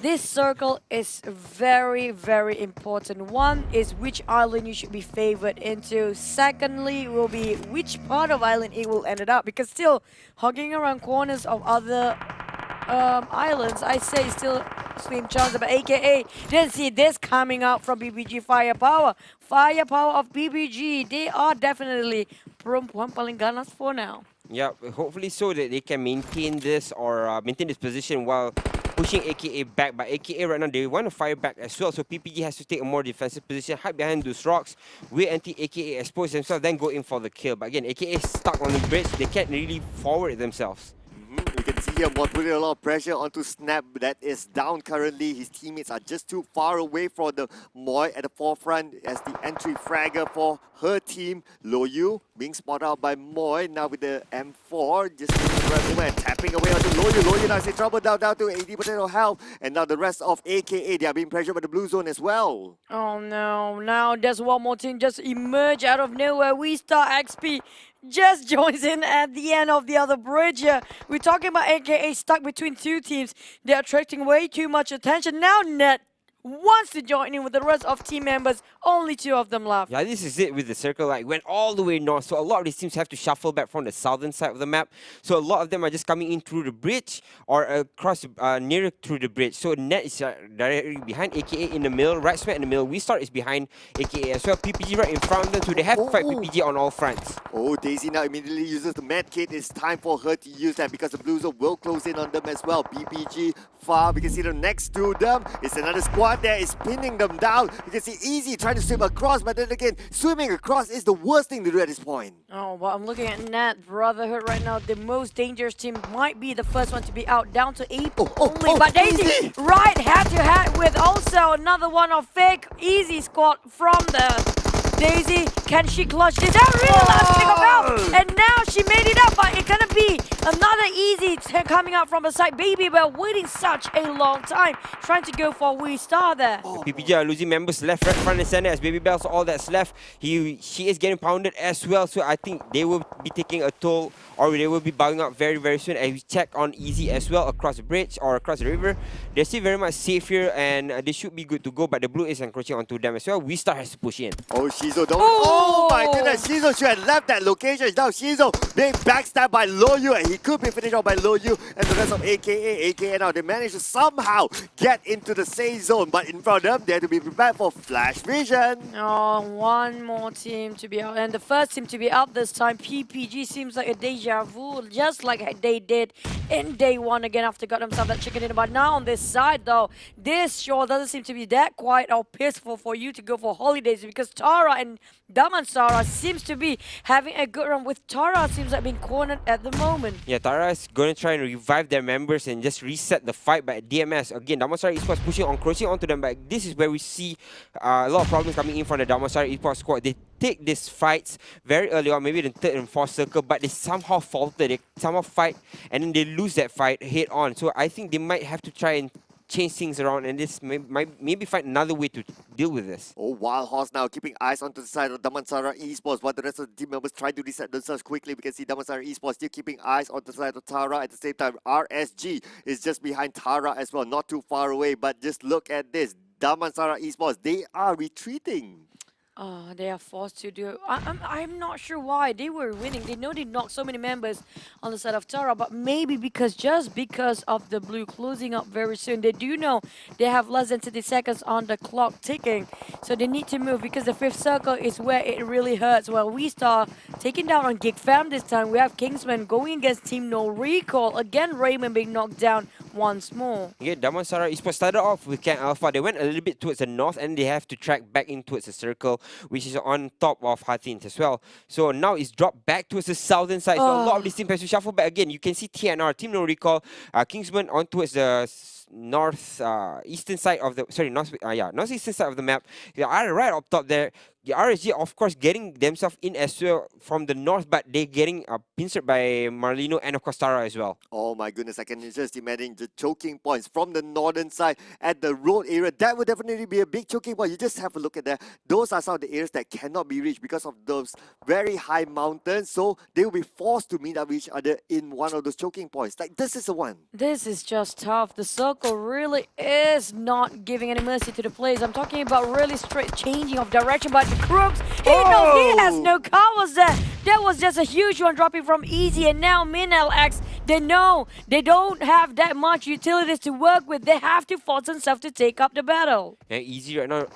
This circle is very, very important. One is which island you should be favored into. Secondly, will be which part of island it will end up. Because still, hugging around corners of other islands, I say still slim chance. But AKA didn't see this coming out from BBG Firepower. Firepower of BBG, they are definitely perempuan paling ganas for now. Yeah, hopefully so that they can maintain this or maintain this position while pushing AKA back. But AKA right now, they want to fire back as well. So PPG has to take a more defensive position, hide behind those rocks, wait until AKA expose themselves, then go in for the kill. But again, AKA is stuck on the bridge. They can't really forward themselves. You can see here Mod putting a lot of pressure onto Snap that is down currently. His teammates are just too far away from the Moy at the forefront as the entry fragger for her team. Loyu being spotted out by Moy now with the M4 just taking the right moment and tapping away onto Loyu. Loyu now is in trouble down to 80% of health. And now the rest of AKA, they are being pressured by the blue zone as well. Oh no, now there's one more team just emerge out of nowhere. We Star XP just joins in at the end of the other bridge here. We're talking about AKA stuck between two teams. They're attracting way too much attention. Now Net wants to join in with the rest of team members. Only two of them left. Yeah, this is it with the circle. Like, went all the way north. So a lot of these teams have to shuffle back from the southern side of the map. So a lot of them are just coming in through the bridge or across nearer through the bridge. So Net is directly behind AKA in the middle, right smack in the middle. We Start is behind AKA as well. PPG right in front of them. So they have to fight PPG on all fronts. Oh, Daisy now immediately uses the med kit. It's time for her to use that because the blue zone will close in on them as well. PPG far. We can see them next to them. It's another squad there. It's pinning them down. You can see Easy trying to swim across, but then again, swimming across is the worst thing to do at this point. Oh, but I'm looking at Nat Brotherhood right now. The most dangerous team might be the first one to be out, down to 8 only. But Daisy, Easy. right head to head with also another one of fake Easy squad from the Daisy. Can she clutch this out? Really last thing about. And now she made it up, but it's gonna be another Easy coming out from the side. Baby Bell waiting such a long time, trying to go for We Star there. PPG are losing members left, right, front and center as Baby Bell's all that's left. She is getting pounded as well, so I think they will be taking a toll or they will be bowing out very, very soon. And we check on Easy as well across the bridge or across the river. They're still very much safe here and they should be good to go, but the blue is encroaching onto them as well. We Star has to push in. Oh, Shizo, don't. Oh my goodness, Shizo should have left that location. Now Shizo being backstabbed by Loyu, and he could be finished off by Loyu and the rest of AKA. AKA now they managed to somehow get into the safe zone, but in front of them, they have to be prepared for flash vision. Oh, one more team to be out. And the first team to be out this time, PPG, seems like a deja vu, just like they did in day one again after got themselves that chicken dinner. But now on this side, though, this sure doesn't seem to be that quiet or peaceful for you to go for holidays because Tara and Damansara seems to be having a good run with Tara seems like being cornered at the moment. Yeah, Tara is going to try and revive their members and just reset the fight. But DMS, again, Damansara Esports pushing on, crushing onto them. But this is where we see a lot of problems coming in from the Damansara Esports squad. They take these fights very early on, maybe in the third and fourth circle, but they somehow falter. They somehow fight and then they lose that fight head on. So I think they might have to try and change things around and this maybe find another way to deal with this. Oh, Wild Horse now keeping eyes onto the side of Damansara Esports while the rest of the team members try to reset themselves quickly. We can see Damansara Esports still keeping eyes on the side of Tara. At the same time, RSG is just behind Tara as well, not too far away. But just look at this. Damansara Esports, they are retreating. Oh, they are forced to do. I'm not sure why they were winning. They know they knocked so many members on the side of Tara, but maybe just because of the blue closing up very soon. They do know they have less than 30 seconds on the clock ticking, so they need to move because the fifth circle is where it really hurts. Well, we start taking down on Gig Fam this time. We have Kingsman going against Team No Recall again. Raymond being knocked down once more. Yeah, Damansara Esports started off with Camp Alpha. They went a little bit towards the north and they have to track back in towards the circle, which is on top of Hathins as well. So now it's dropped back towards the southern side. So a lot of these teams have to shuffle back again. You can see TNR, Team No Recall, Kingsman on towards the north eastern side of the northeastern side of the map. They are right up top there. The RSG, of course, getting themselves in as well from the north, but they're getting pincered by Marlino and of course Tara as well. Oh my goodness, I can just imagine the choking points from the northern side at the road area. That would definitely be a big choking point. You just have a look at that. Those are some of the areas that cannot be reached because of those very high mountains. So they will be forced to meet up with each other in one of those choking points. Like this is the one. This is just tough. The circle really is not giving any mercy to the players. I'm talking about really straight changing of direction, but the Crooks, he has no covers there. That was just a huge one dropping from Easy, and now MinLX, they know they don't have that much utilities to work with. They have to force themselves to take up the battle. And Easy right now,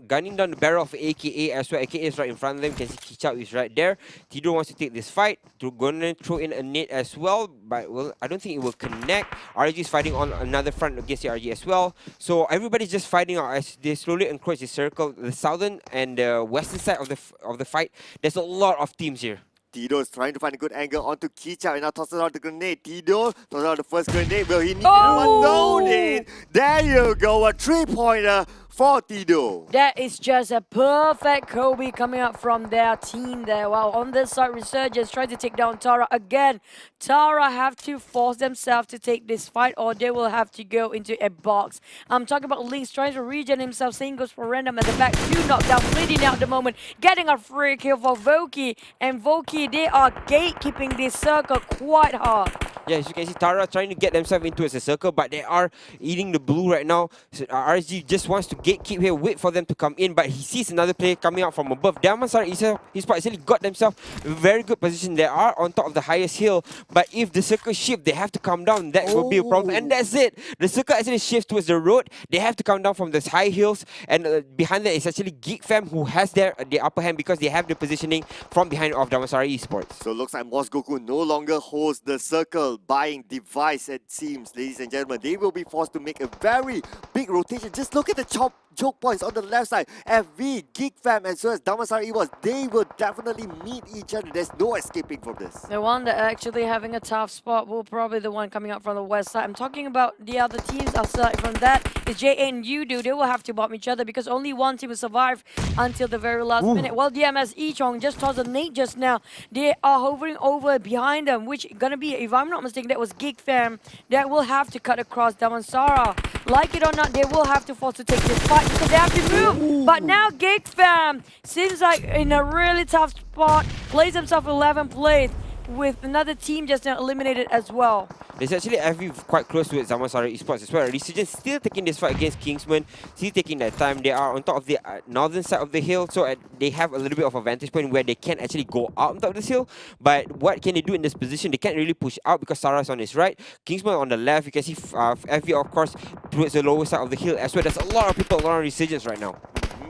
gunning down the barrel of AKA as well. AKA is right in front of them. You can see Kichao is right there. Tido wants to take this fight. Gonna throw in a nade as well, but well, I don't think it will connect. RG is fighting on another front against the RG as well. So everybody's just fighting out as they slowly encroach the circle. The southern and the western side of the fight. There's a lot of teams here. Tido is trying to find a good angle onto Kichao and now tosses out the grenade. Tido tosses out the first grenade. Will he need one? No need. There you go, a 3-pointer for Tido. That is just a perfect Kobe coming up from their team there. While on this side, Resurgence trying to take down Tara again. Tara have to force themselves to take this fight or they will have to go into a box. I'm talking about Lynx trying to regen himself. Same goes for Random at the back. 2 knockdown, bleeding out at the moment. Getting a free kill for Voki. And Voki, they are gatekeeping this circle quite hard. Yeah, as you can see, Tara trying to get themselves into a circle, but they are eating the blue right now. So, RSG just wants to gatekeep here, wait for them to come in, but he sees another player coming out from above. Damansara Esports actually got themselves a very good position. They are on top of the highest hill, but if the circle shift, they have to come down. That will be a problem, and that's it. The circle actually shifts towards the road. They have to come down from those high hills, and behind that is actually Geek Fam who has the upper hand because they have the positioning from behind of Damansara Esports. So it looks like Moss Goku no longer holds the circle buying device, it seems, ladies and gentlemen. They will be forced to make a very big rotation. Just look at the choke points on the left side. FV, Geek Fam, as well as Damansara Esports, they will definitely meet each other. There's no escaping from this. The one that actually having a tough spot will probably the one coming up from the west side. I'm talking about the other teams aside from that is J and Yudu. They will have to bomb each other because only one team will survive until the very last minute. Well, DMS Ichong just tossed a nade just now. They are hovering over behind them, which gonna be, if I'm not mistaken, that was Geek Fam. That will have to cut across Damansara. Like it or not, they will have to force to take this fight because they have to move. But now Geek Fam seems like in a really tough spot, plays himself 11 plays with another team just now eliminated as well. There's actually FV quite close to Damansara Esports as well. Resurgence still taking this fight against Kingsman, still taking that time. They are on top of the northern side of the hill, so they have a little bit of a vantage point where they can actually go out on top of this hill. But what can they do in this position? They can't really push out because Sarah's on his right, Kingsman on the left. You can see FV, of course, towards the lower side of the hill as well. There's a lot of people around Resurgence right now.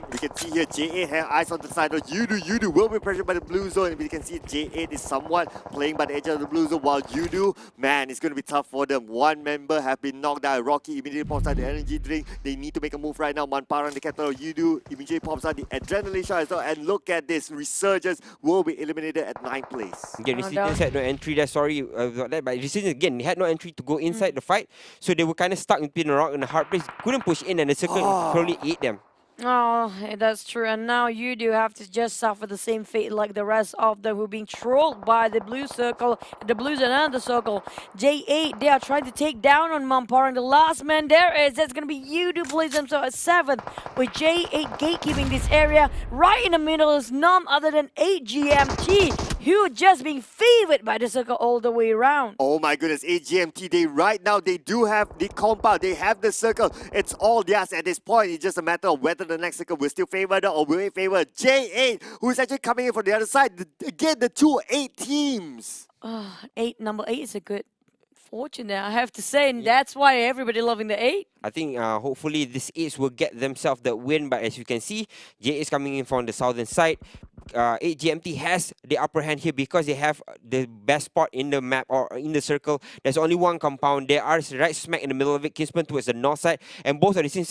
We can see here J8 have eyes on the side of Yudu will be pressured by the blue zone. And we can see J8 is somewhat playing by the edge of the blue zone while Yudu, man, it's going to be tough for them. One member have been knocked out. Rocky immediately pops out the energy drink. They need to make a move right now. Manpara, the captain of Yudu, immediately pops out the adrenaline shot as well. And look at this, Resurgence will be eliminated at 9th place. Again, Resurgence had no entry there, sorry about that. But Resurgence, again, they had no entry to go inside the fight. So they were kind of stuck between a rock and a hard place. Couldn't push in and the circle probably ate them. Oh, that's true. And now you do have to just suffer the same fate like the rest of them who are being trolled by the blue circle, the blues and another circle. J8, they are trying to take down on Mampara. And the last man there is, that's going to be Yudu plays himself at 7th with J8 gatekeeping this area. Right in the middle is none other than 8GMT. who just being favored by the circle all the way around. Oh my goodness, AGMT, right now they do have the compound, they have the circle. It's all theirs at this point. It's just a matter of whether the next circle will still favor them or will it favor J8, who's actually coming in from the other side. Again, the two 8 teams. Number 8 is a good fortune there, I have to say, and that's why everybody loving the 8. I think hopefully this Ace will get themselves the win, but as you can see, J is coming in from the southern side. 8GMT has the upper hand here because they have the best spot in the map or in the circle. There's only one compound. They are right smack in the middle of it. Kingsman towards the north side, and both of the teams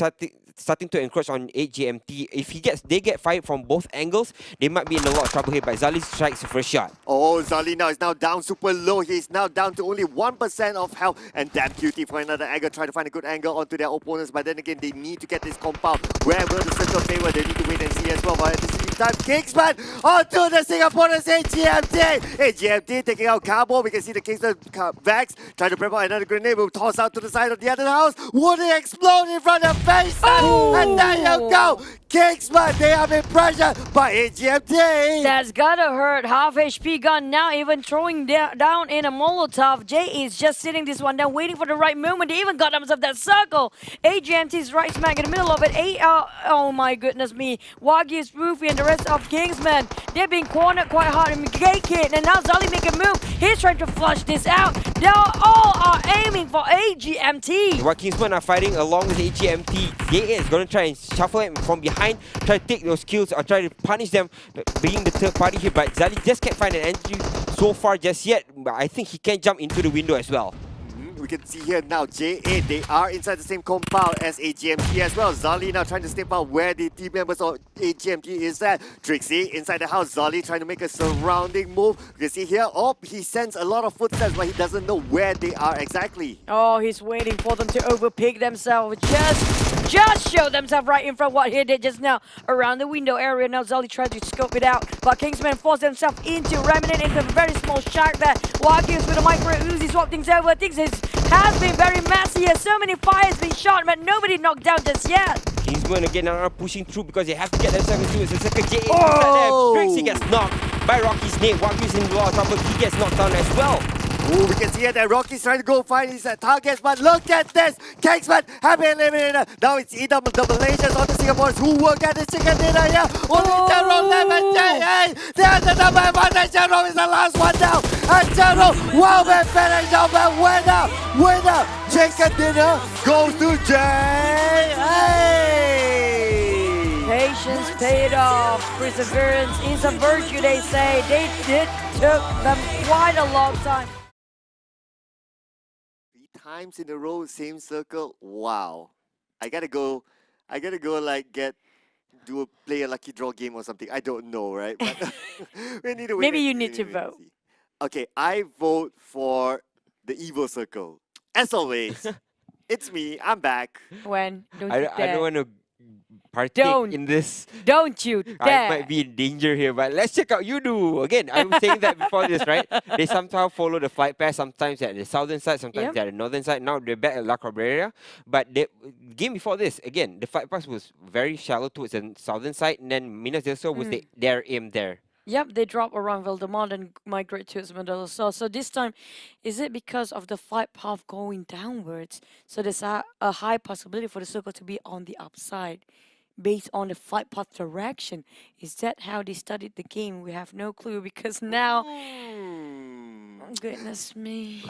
starting to encroach on 8GMT. If they get fired from both angles, they might be in a lot of trouble here. But Zali strikes the first shot. Oh, Zali now is now down super low. He's now down to only 1% of health, and damn Cutie for another angle, trying to find a good angle onto their opponents. But then again, they need to get this compound. Wherever the circle favor, they need to wait and see as well. But at the same time, Kingsman onto the Singaporeans AGMT. AGMT taking out Cabo. We can see the Kingsman Vex trying to prep out another grenade. Will toss out to the side of the other house. Would it explode in front of face? And there you go. Kingsman, they have been pressured by AGMT. That's gotta hurt. Half HP gun now, even throwing down in a Molotov. J is just sitting this one down, waiting for the right moment. They even got themselves that circle. AGMT is right smack in the middle of it. Oh my goodness me. Wagyu's Roofy and the rest of Kingsman, they're being cornered quite hard in Gate, and now Zali make a move. He's trying to flush this out. They all are aiming for AGMT. While Kingsman are fighting along with AGMT, J is going to try and shuffle it from behind, try to take those kills or try to punish them being the third party here. But Zali just can't find an entry so far just yet. But I think he can jump into the window as well. We can see here now, J8, they are inside the same compound as AGMT as well. Zali now trying to step out where the team members of AGMT is at. Trixie inside the house, Zali trying to make a surrounding move. You can see here, he sends a lot of footsteps, but he doesn't know where they are exactly. Oh, he's waiting for them to overpick themselves. Just show themselves right in front of what he did just now. Around the window area, now Zali tries to scope it out, but Kingsman forced himself into Remnant into a very small shack there. Wagyu's with a micro Uzi swap things over. Things has been very messy here. So many fires being shot, but nobody knocked down just yet. Kingsman again are pushing through because they have to get themselves into it. It's like a J8 Trixie gets knocked by Rocky's name. Wagyu's in a lot of trouble. He gets knocked down as well. Ooh, we can see here that Rocky's trying to go find his targets, but look at this! Kingsman have been eliminated. Now it's either the Malaysians or the Singaporeans who will get the chicken dinner here. Only Jerome left and J8. There's the number one, and Jerome is the last one down. And Jerome will be finished off, but winner, chicken dinner goes to J8. Patience paid off. Perseverance is a virtue, they say. It took them quite a long time. 3 times in a row, same circle. Wow. I gotta go like play a lucky draw game or something. I don't know, right? But we need to wait. Maybe you need to vote. Okay, I vote for the evil circle. As always, it's me. I'm back. When? Don't I you dare. don't want to partake in this. Don't you dare. I might be in danger here, but let's check out Yudu. Again, I was saying that before this, right? They somehow follow the flight path, sometimes at the southern side, sometimes at the northern side. Now they're back at La Cabrera. But the game before this, again, the flight path was very shallow towards the southern side, and then Minas del Sur was their aim there. Yep, they drop around Valdemar and migrate towards Mandela South. So this time, is it because of the flight path going downwards? So there's a high possibility for the circle to be on the upside based on the flight path direction. Is that how they studied the game? We have no clue because now... Oh, goodness me.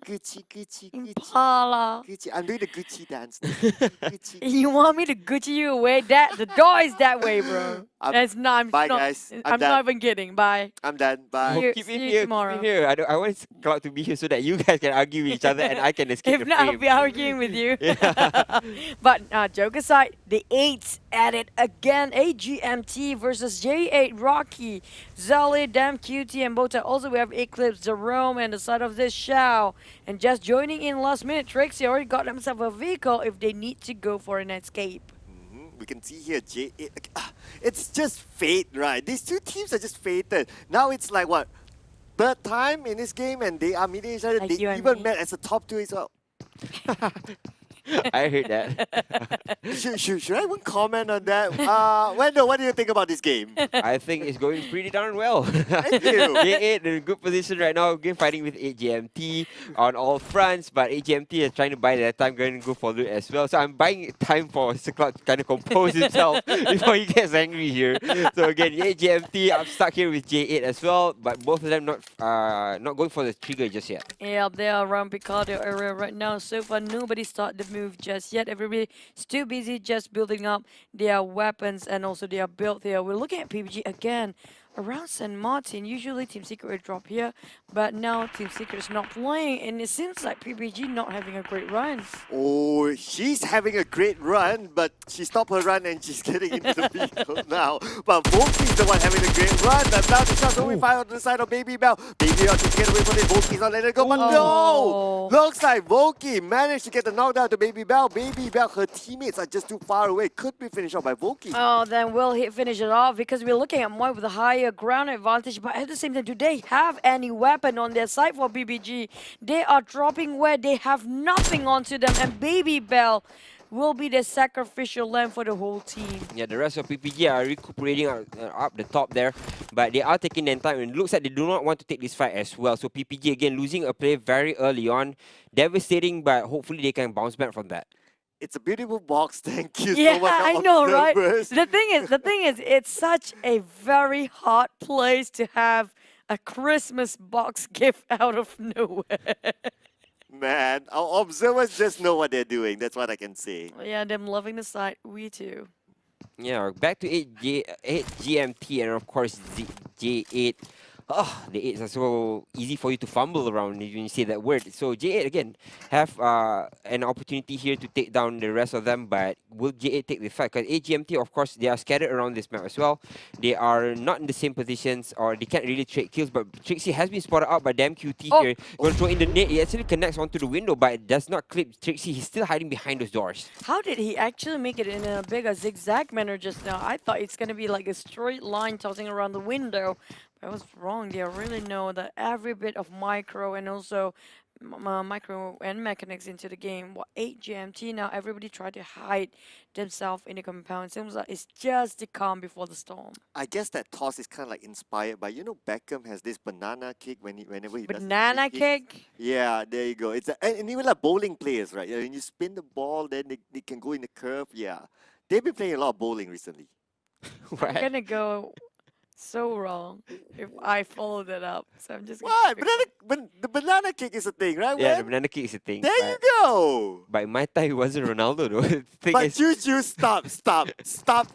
Gucci. Impala. Gucci. I'm doing the Gucci dance. Gucci. You want me to Gucci you away? The door is that way, bro. Bye, guys. I'm not even kidding. Bye. I'm done. Bye. Keep See it you here. tomorrow. Keep it here. I want Cloud to be here so that you guys can argue with each other and I can escape If the not, I'll frame. be arguing with you. Yeah. But joke aside, the 8s at it again. AGMT versus J8 Rocky. Zali, Damn Cutie, and Bota. Also, we have Eclipse, Jerome, and the side of this Shao. And just joining in last minute, Trixie already got themselves a vehicle if they need to go for an escape. We can see here, it's just fate, right? These two teams are just fated. Now it's like what? Third time in this game and they are meeting each other. Like they you and even me. met as a top 2 as well. I heard that. Should I even comment on that? Wendell, what do you think about this game? I think it's going pretty darn well. Thank you. J8 in a good position right now, again fighting with 8GMT on all fronts, but 8GMT is trying to buy that time, going to go for loot as well. So I'm buying time for Cyclops to kind of compose himself before he gets angry here. So again, 8GMT, I'm stuck here with J8 as well, but both of them not going for the trigger just yet. Yeah, they are around Picardo area right now. So far, nobody started the move just yet. Everybody's too busy just building up their weapons and also their build here. We're looking at PBG again. Around St. Martin, usually Team Secret would drop here, but now Team Secret is not playing, and it seems like PBG not having a great run. Oh, she's having a great run, but she stopped her run and she's getting into the vehicle now. But Volky's the one having a great run. But now the shots only fire on the side of Baby Bell. Baby Bell can get away from it. Volky's not letting it go, but Oh. no! Looks like Volky managed to get the knockdown to Baby Bell. Baby Bell, her teammates are just too far away. Could be finished off by Volky. Oh, then will he finish it off? Because we're looking at Moy with a higher ground advantage, but at the same time, do they have any weapon on their side for PBG? They are dropping where they have nothing onto them, and Baby Bell will be the sacrificial lamb for the whole team. Yeah, the rest of PPG are recuperating up the top there, but they are taking their time, and it looks like they do not want to take this fight as well. So PPG again losing a play very early on, devastating, but hopefully they can bounce back from that. It's a beautiful box. Thank you Yeah, so much. I know, right? observers. The thing is, it's such a very hard place to have a Christmas box gift out of nowhere. Man, our observers just know what they're doing. That's what I can say. Yeah, them loving the site. We too. Yeah, back to 8GMT and of course J8. Oh, the 8s are so easy for you to fumble around when you say that word. So J8 again have an opportunity here to take down the rest of them, but will J8 take the fight? Because 8GMT, of course, they are scattered around this map as well. They are not in the same positions, or they can't really trade kills, but Trixie has been spotted out by damn QT here. Going to throw in the net. He actually connects onto the window, but it does not clip Trixie. He's still hiding behind those doors. How did he actually make it in a bigger zigzag manner just now? I thought it's gonna be like a straight line tossing around the window. I was wrong. They really know that every bit of micro and also micro and mechanics into the game. What 8GMT now? Everybody tried to hide themselves in the compound. Seems like it's just the calm before the storm. I guess that toss is kind of like inspired by, Beckham has this banana kick whenever he does the Banana free kicks. kick. Yeah, there you go. And even like bowling players, right? When you spin the ball, then they can go in the curve. Yeah, they've been playing a lot of bowling recently. I'm gonna go so wrong if I follow that up. So I'm just. What? The banana kick is a thing, right? Yeah, the Wen? banana kick is a thing. There you go. But in my time, it wasn't Ronaldo though. The thing But is, you stop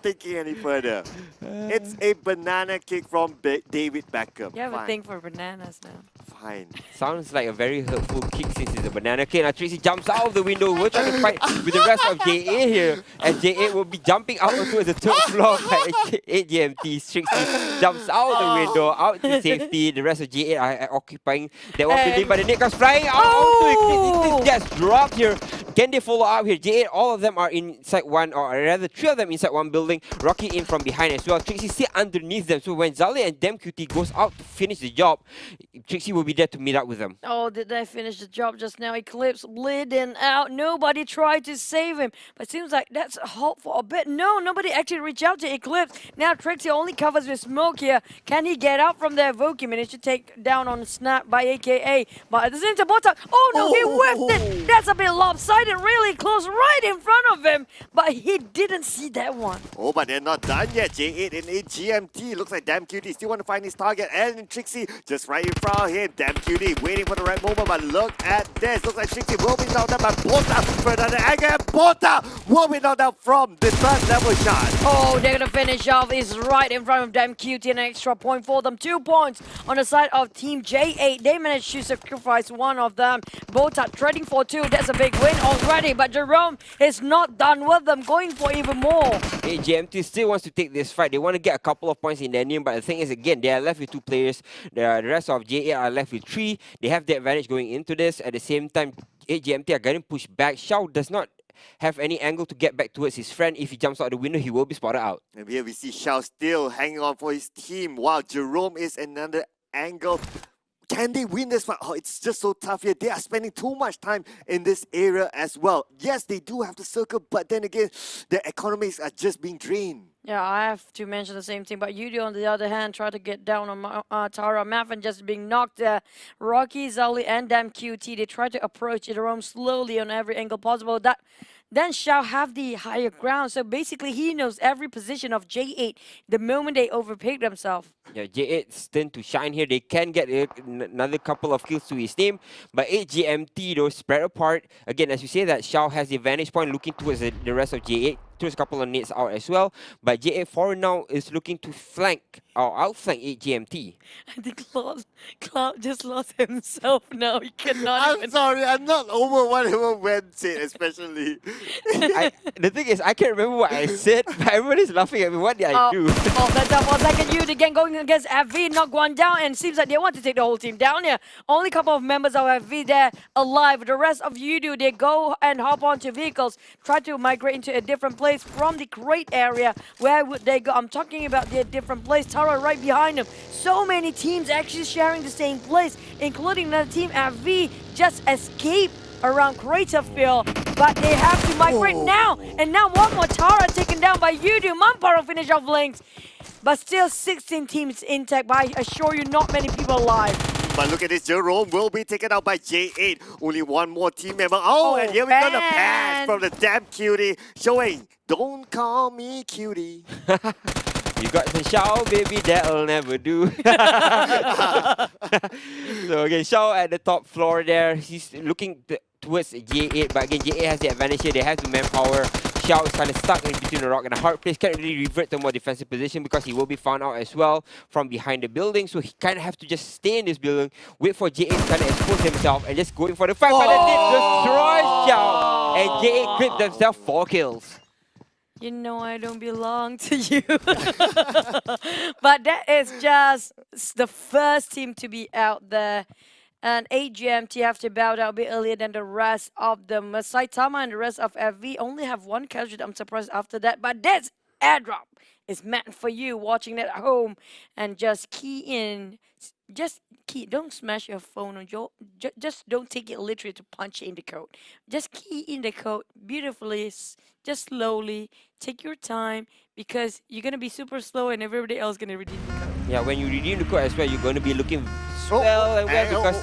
thinking any further. It's a banana kick from David Beckham. You have a Fine. thing for bananas now. Fine. sounds like a very hurtful kick since it's a banana kick. Now Tracy jumps out of the window. We're trying to fight with the rest of J8 here. And J8 will be jumping out onto the third floor by 8GMT. Trixie jumps out of the window, out to safety. The rest of J8 are occupying that one building, but the net comes flying out onto it. It gets dropped here. Can they follow up here? J8, all of them are inside one, or rather 3 of them inside one building. Rocky in from behind as well. Trixie still underneath them. So when Zali and Demcutie goes out to finish the job, Trixie will be there to meet up with them. Oh, did they finish the job just now? Eclipse bleeding out. Nobody tried to save him. But seems like that's a halt for a bit. No, nobody actually reached out to Eclipse. Now Trixie only covers with smoke here. Can he get out from there? Voki managed to take down on Snap by AKA. But at the same time, Bota, oh no, he whiffed it. That's a bit lopsided, really close right in front of him. But he didn't see that one. Oh, but they're not done yet. J8 and 8GMT. Looks like Damn Cutie still want to find his target. And Trixie just right in front of him. Damn Cutie waiting for the right moment. But look at this. Looks like Trixie will be knocked down by Bota for another angle. And Bota will be knocked down from the third level shot. Oh, they're gonna finish off. Is right in front of them. QT, an extra point for them. 2 points on the side of Team J8. They managed to sacrifice one of them. Bota trading for 2. That's a big win already. But Jerome is not done with them. Going for even more. 8GMT still wants to take this fight. They want to get a couple of points in their name, but the thing is, again, they are left with 2 players. The rest of J8 are left with 3. They have the advantage going into this. At the same time, 8GMT are getting pushed back. Xiao does not have any angle to get back towards his friend. If he jumps out the window, he will be spotted out. And here we see Xiao still hanging on for his team while Jerome is another angle. Can they win this fight? Oh, it's just so tough here. They are spending too much time in this area as well. Yes, they do have the circle, but then again, their economies are just being drained. Yeah, I have to mention the same thing. But Yudi, on the other hand, try to get down on Tara Math and just being knocked. Rocky, Zali, and damn QT, they try to approach it around slowly on every angle possible. That then Shao have the higher ground. So basically, he knows every position of J8 the moment they overpick themselves. Yeah, J8's turn to shine here. They can get another couple of kills to his name, but 8GMT though spread apart. Again, as you say that Shao has the vantage point looking towards the rest of J8. Throws a couple of nades out as well, but J8 for now is looking to flank or outflank 8GMT. I think Cloud just lost himself now. He cannot I'm even. sorry, I'm not over whatever Wen said, especially. The thing is, I can't remember what I said, but everybody's laughing at me. What did I do? Oh, that's up for second unit again going against FV, knock one down, and seems like they want to take the whole team down here. Only couple of members of FV there alive. The rest of you do, they go and hop onto vehicles, try to migrate into a different place from the crate area. Where would they go? I'm talking about their different place. Tara right behind them. So many teams actually sharing the same place, including another team FV just escaped around Craterfield, but they have to migrate now. And now one more Tara taken down by Yudu. Mamparo finish off links. But still 16 teams intact, but I assure you not many people alive. But look at this, Jerome will be taken out by J8. Only one more team member. Oh, and here we go, the pass from the damn cutie, showing, don't call me cutie. You got the Shao, baby, that'll never do. So again, Shao at the top floor there. He's looking towards J8, but again, J8 has the advantage here. They have the manpower. Shao is kind of stuck in between a rock and a hard place. Can't really revert to a more defensive position because he will be found out as well from behind the building. So he kind of have to just stay in this building, wait for J8 to kind of expose himself, and just going for the fight. But that did destroy Shao, and J8 clipped themselves 4 kills. You know I don't belong to you. But that is just the first team to be out there. And AGMT have to bow down a bit earlier than the rest of them. Saitama and the rest of FV only have one casualty. I'm surprised after that. But this airdrop is meant for you watching at home. And just key in. Just key. Don't smash your phone on your. Just don't take it literally to punch in the code. Just key in the code beautifully. Just slowly. Take your time because you're going to be super slow and everybody else is going to redeem the code. Yeah, when you redeem the code as well, you're going to be looking swell and well because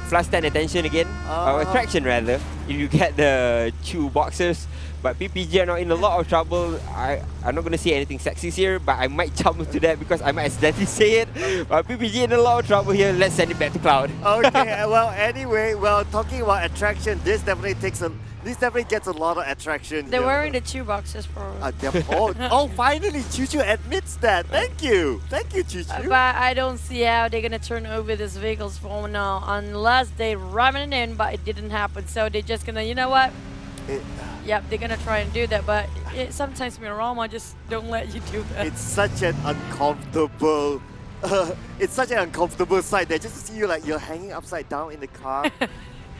plus 10 attention again, attraction rather. If you get the 2 boxes, but PPG are not in a lot of trouble. I'm not going to say anything sexist here, but I might jump into that because I might accidentally say it. But PPG in a lot of trouble here. Let's send it back to Cloud. Okay, well, anyway, talking about attraction, this definitely gets a lot of attraction. They're wearing the 2 boxes for. Finally, Chuchu admits that. Thank you, Chuchu. But I don't see how they're gonna turn over these vehicles for now unless they ram it in. But it didn't happen, so they're just gonna, you know what? Yep, they're gonna try and do that. But sometimes Mirama just don't let you do that. It's such an uncomfortable. It's such an uncomfortable sight there. Just to see you like you're hanging upside down in the car.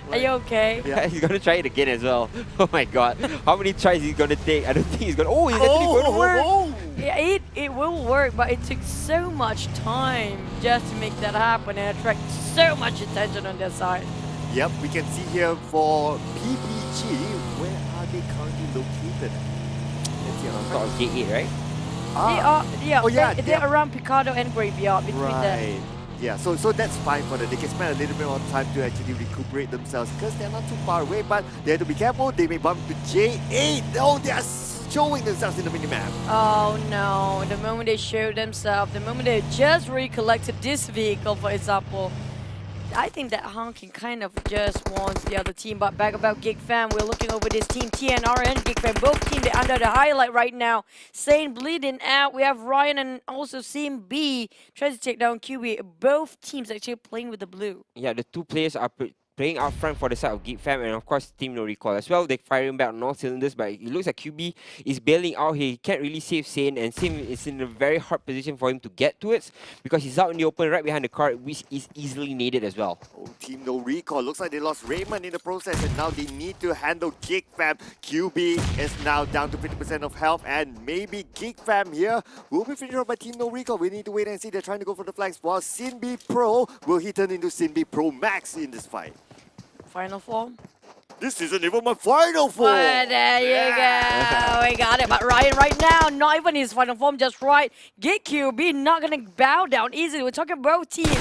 Are you okay? Yeah, he's gonna try it again as well. Oh my god. How many tries he's gonna take? I don't think he's gonna. Oh, he's actually gonna work! Yeah, it will work, but it took so much time just to make that happen and attract so much attention on their side. Yep, we can see here for PPG, where are they currently located? Let's see On top of J8, right? They're around Picado and Graveyard between them. Yeah, so that's fine for them. They can spend a little bit more time to actually recuperate themselves because they're not too far away, but they have to be careful. They may bump into J8. Oh, they are showing themselves in the minimap. Oh no, the moment they show themselves, the moment they just recollected this vehicle, for example, I think that honking kind of just wants the other team. But back about Gig Fam, we're looking over this team, TNR and Gig Fam. Both teams are under the highlight right now. Sane bleeding out. We have Ryan and also Sim B tries to take down QB. Both teams actually playing with the blue. Yeah, the 2 players are playing out front for the side of Geek Fam, and of course Team No Recall as well. They're firing back on all cylinders, but it looks like QB is bailing out here. He can't really save Sane, and Sane is in a very hard position for him to get to it because he's out in the open right behind the car, which is easily needed as well. Oh, Team No Recall. Looks like they lost Raymond in the process, and now they need to handle Geek Fam. QB is now down to 50% of health, and maybe Geek Fam here will be finished off by Team No Recall. We need to wait and see. They're trying to go for the flags, while Sinbi Pro, will he turn into Sinbi Pro Max in this fight? Final form. This isn't even my final form! But there you go. We got it. But Ryan right now, not even his final form, just right. Get QB, not going to bow down easily. We're talking both teams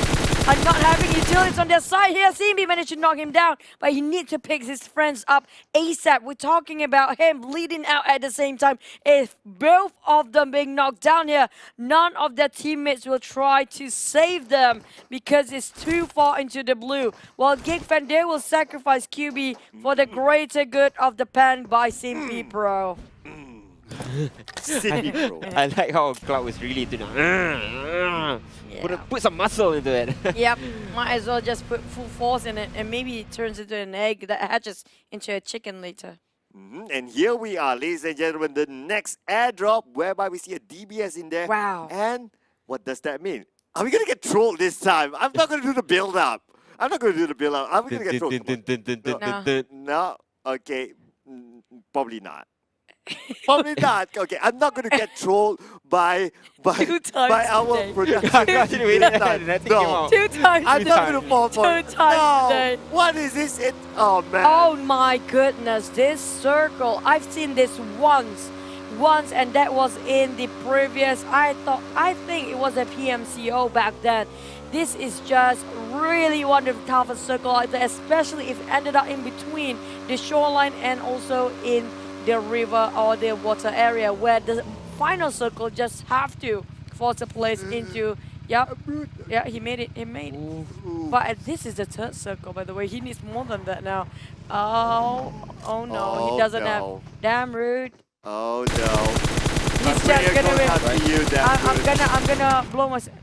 are not having utilities on their side here. CMB managed to knock him down, but he needs to pick his friends up ASAP. We're talking about him bleeding out at the same time. If both of them being knocked down here, none of their teammates will try to save them because it's too far into the blue. While Geek Fan, they will sacrifice QB for the greater good of the pen by CMB Pro. Sinbi Pro. I like how Cloud was really doing put some muscle into it. Yep, might as well just put full force in it, and maybe it turns into an egg that hatches into a chicken later. And here we are, ladies and gentlemen, the next airdrop, whereby we see a DBS in there. Wow. And what does that mean? Are we going to get trolled this time? I'm not going to do the build-up. I'm not going to do the build-up. Are we going to get trolled? No. Okay. Probably not. Probably not. Okay, I'm not going to get trolled by our production. No. 2 times. I'm not going to fall for it. 2 times No. today. What is this? Oh, man. Oh my goodness, this circle, I've seen this once, and that was in the previous, I think it was a PMCO back then. This is just really one of the toughest circles out there, especially if it ended up in between the shoreline and also in the river or the water area, where the final circle just have to force a place into. Yep. Yeah, he made it. But this is the third circle, by the way. He needs more than that now. Oh no, he doesn't have. Damn rude. Oh no. He's just gonna win. I'm gonna blow myself.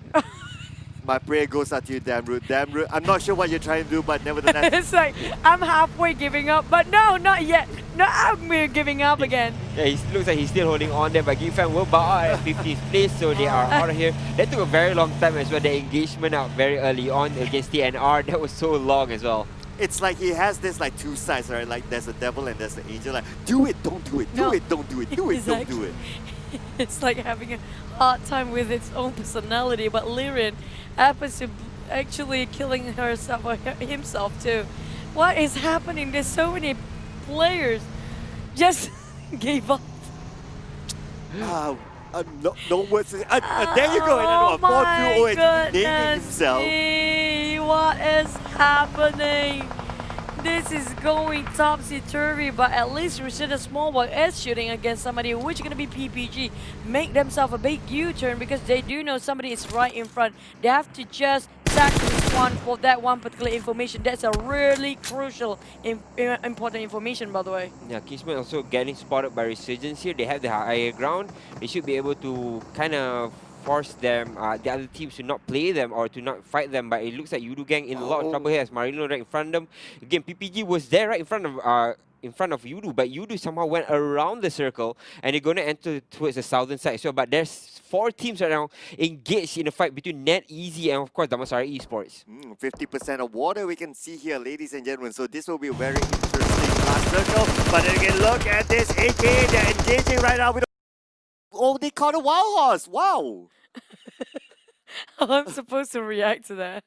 My prayer goes out to you, damn rude, damn rude. I'm not sure what you're trying to do, but nevertheless. It's like, I'm halfway giving up, but no, not yet. No, I'm giving up again. Yeah, he looks like he's still holding on there, but Geek Fam will bow out at 50th place, so they are out of here. That took a very long time as well. The engagement out very early on against TNR, that was so long as well. It's like he has this like two sides, right? Like there's a devil and there's an angel. Like, do it, don't do it, do it, don't do it, do it, don't do it. It's like having a hard time with its own personality, but Liren happens to actually killing herself or himself too. What is happening? There's so many players just gave up. No words. There you go. Oh my 4-2-0 naming himself. me. What is happening? This is going topsy-turvy, but at least Rashida Smallboy is shooting against somebody which is going to be PPG. Make themselves a big U-turn because they do know somebody is right in front. They have to just sack this one for that one particular information. That's a really crucial, important information, by the way. Yeah, Kingsman also getting spotted by Resurgence here. They have the higher ground. They should be able to kind of force them, the other teams to not play them or to not fight them, but it looks like Yudu Gang in a lot of trouble here as Marino right in front of them. Again, PPG was there right in front of Yudu, but Yudu somehow went around the circle and they're going to enter towards the southern side as well. But there's 4 teams right now engaged in a fight between Net Easy and of course Damansara Esports. 50% of water we can see here, ladies and gentlemen. So this will be a very interesting last circle. But then again, look at this. AK, they're engaging right now with they caught a wild horse. Wow. I'm supposed to react to that.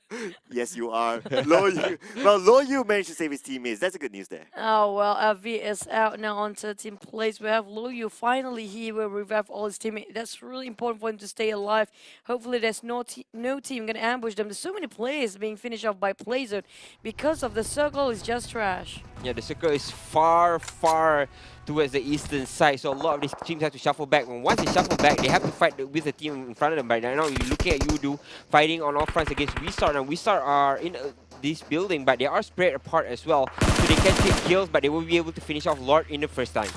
Yes, you are. Lo Yu managed to save his teammates. That's a good news there. Oh, well, V is out now on 13th place. We have Lo Yu. Finally, he will revive all his teammates. That's really important for him to stay alive. Hopefully, there's no team going to ambush them. There's so many players being finished off by Playzone because of the circle is just trash. Yeah, the circle is far towards the eastern side, so a lot of these teams have to shuffle back. And once they shuffle back, they have to fight with the team in front of them. But right now, you're looking at Yudu fighting on all fronts against Restart, and Restart are in this building, but they are spread apart as well, so they can take kills, but they will be able to finish off Lord in the first time.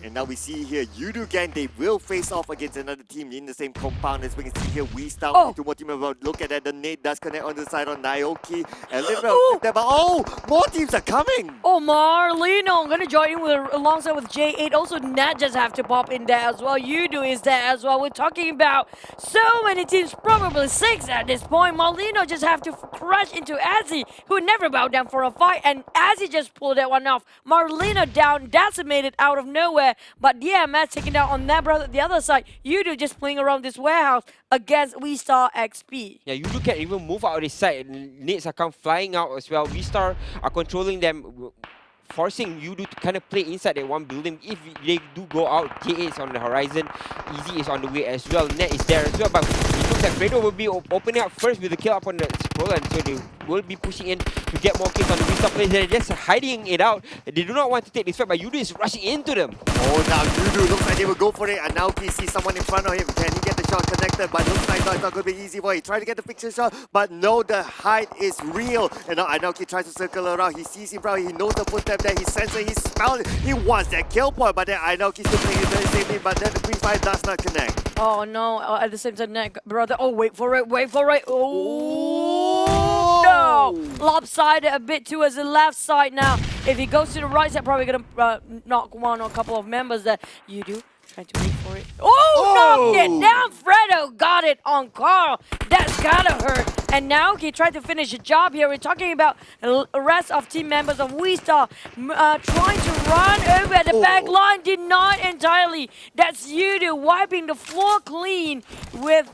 And now we see here, Yudu gang, they will face off against another team in the same compound. As we can see here, we start Oh. two more team about. Look at that, the nade does connect on the side on Naoki. And Oh. more teams are coming. Oh, Marlino gonna join in with alongside with J8. Also, Nat just have to pop in there as well. Yudu is there as well. We're talking about so many teams, probably 6 at this point. Marlino just have to crush into Azzy, who never bowed down for a fight, and Azzy just pulled that one off. Marlino down, decimated out of nowhere. But yeah, Matt's taking down on that brother. The other side, Yudu just playing around this warehouse against We Star XP. Yeah, Yudu can't even move out of this side. Nades are come flying out as well. V-Star are controlling them, forcing Yudu to kind of play inside that one building. If they do go out, J8 is on the horizon. Easy is on the way as well. Net is there as well. But it looks like Fredo will be opening up first with the kill up on the scroll. And so they will be pushing in to get more kills on the V-Star players. They're just hiding it out. They do not want to take this fight, but Yudu is rushing into them. Oh, now Yudu looks like they will go for it. And now he sees someone in front of him. Can he get the shot connected? But looks like it's not going to be easy for him. Trying to get the picture shot, but no, the height is real. And now Inoki tries to circle around. He sees him probably. He knows the footstep there. He senses, he smells it. He wants that kill point, but then Inoki still playing it very safely. But then the pre-fire does not connect. Oh no, at the same time, brother. Oh, wait for it, wait for it. Oh, no! Lopsided a bit towards the left side now. If he goes to the right side, probably gonna knock one or a couple of members there. You do. Trying to wait for it. Oh, knocked it down. Fredo got it on Carl. That's gotta hurt. And now he tried to finish the job here. We're talking about the rest of team members of We Star trying to run over the back line. Did not entirely. That's Yudu wiping the floor clean with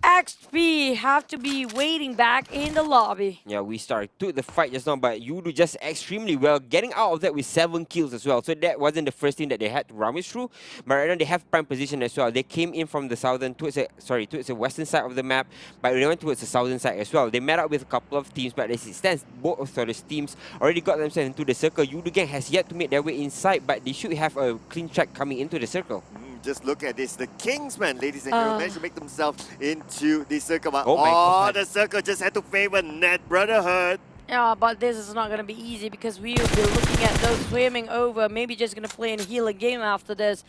XP have to be waiting back in the lobby. Yeah, we took the fight just now, but Yudu just extremely well, getting out of that with 7 kills as well. So that wasn't the first thing that they had to rummage through. But right now they have prime position as well. They came in from the towards the western side of the map, but they went towards the southern side as well. They met up with a couple of teams, but as it stands, both of those teams already got themselves into the circle. Yudu gang has yet to make their way inside, but they should have a clean track coming into the circle. Just look at this. The Kingsmen, ladies and gentlemen, managed to make themselves into the circle. But Oh my God. the circle just had to favor Net Brotherhood. Yeah, but this is not going to be easy because we will be looking at those swimming over. Maybe just going to play and heal a game after this.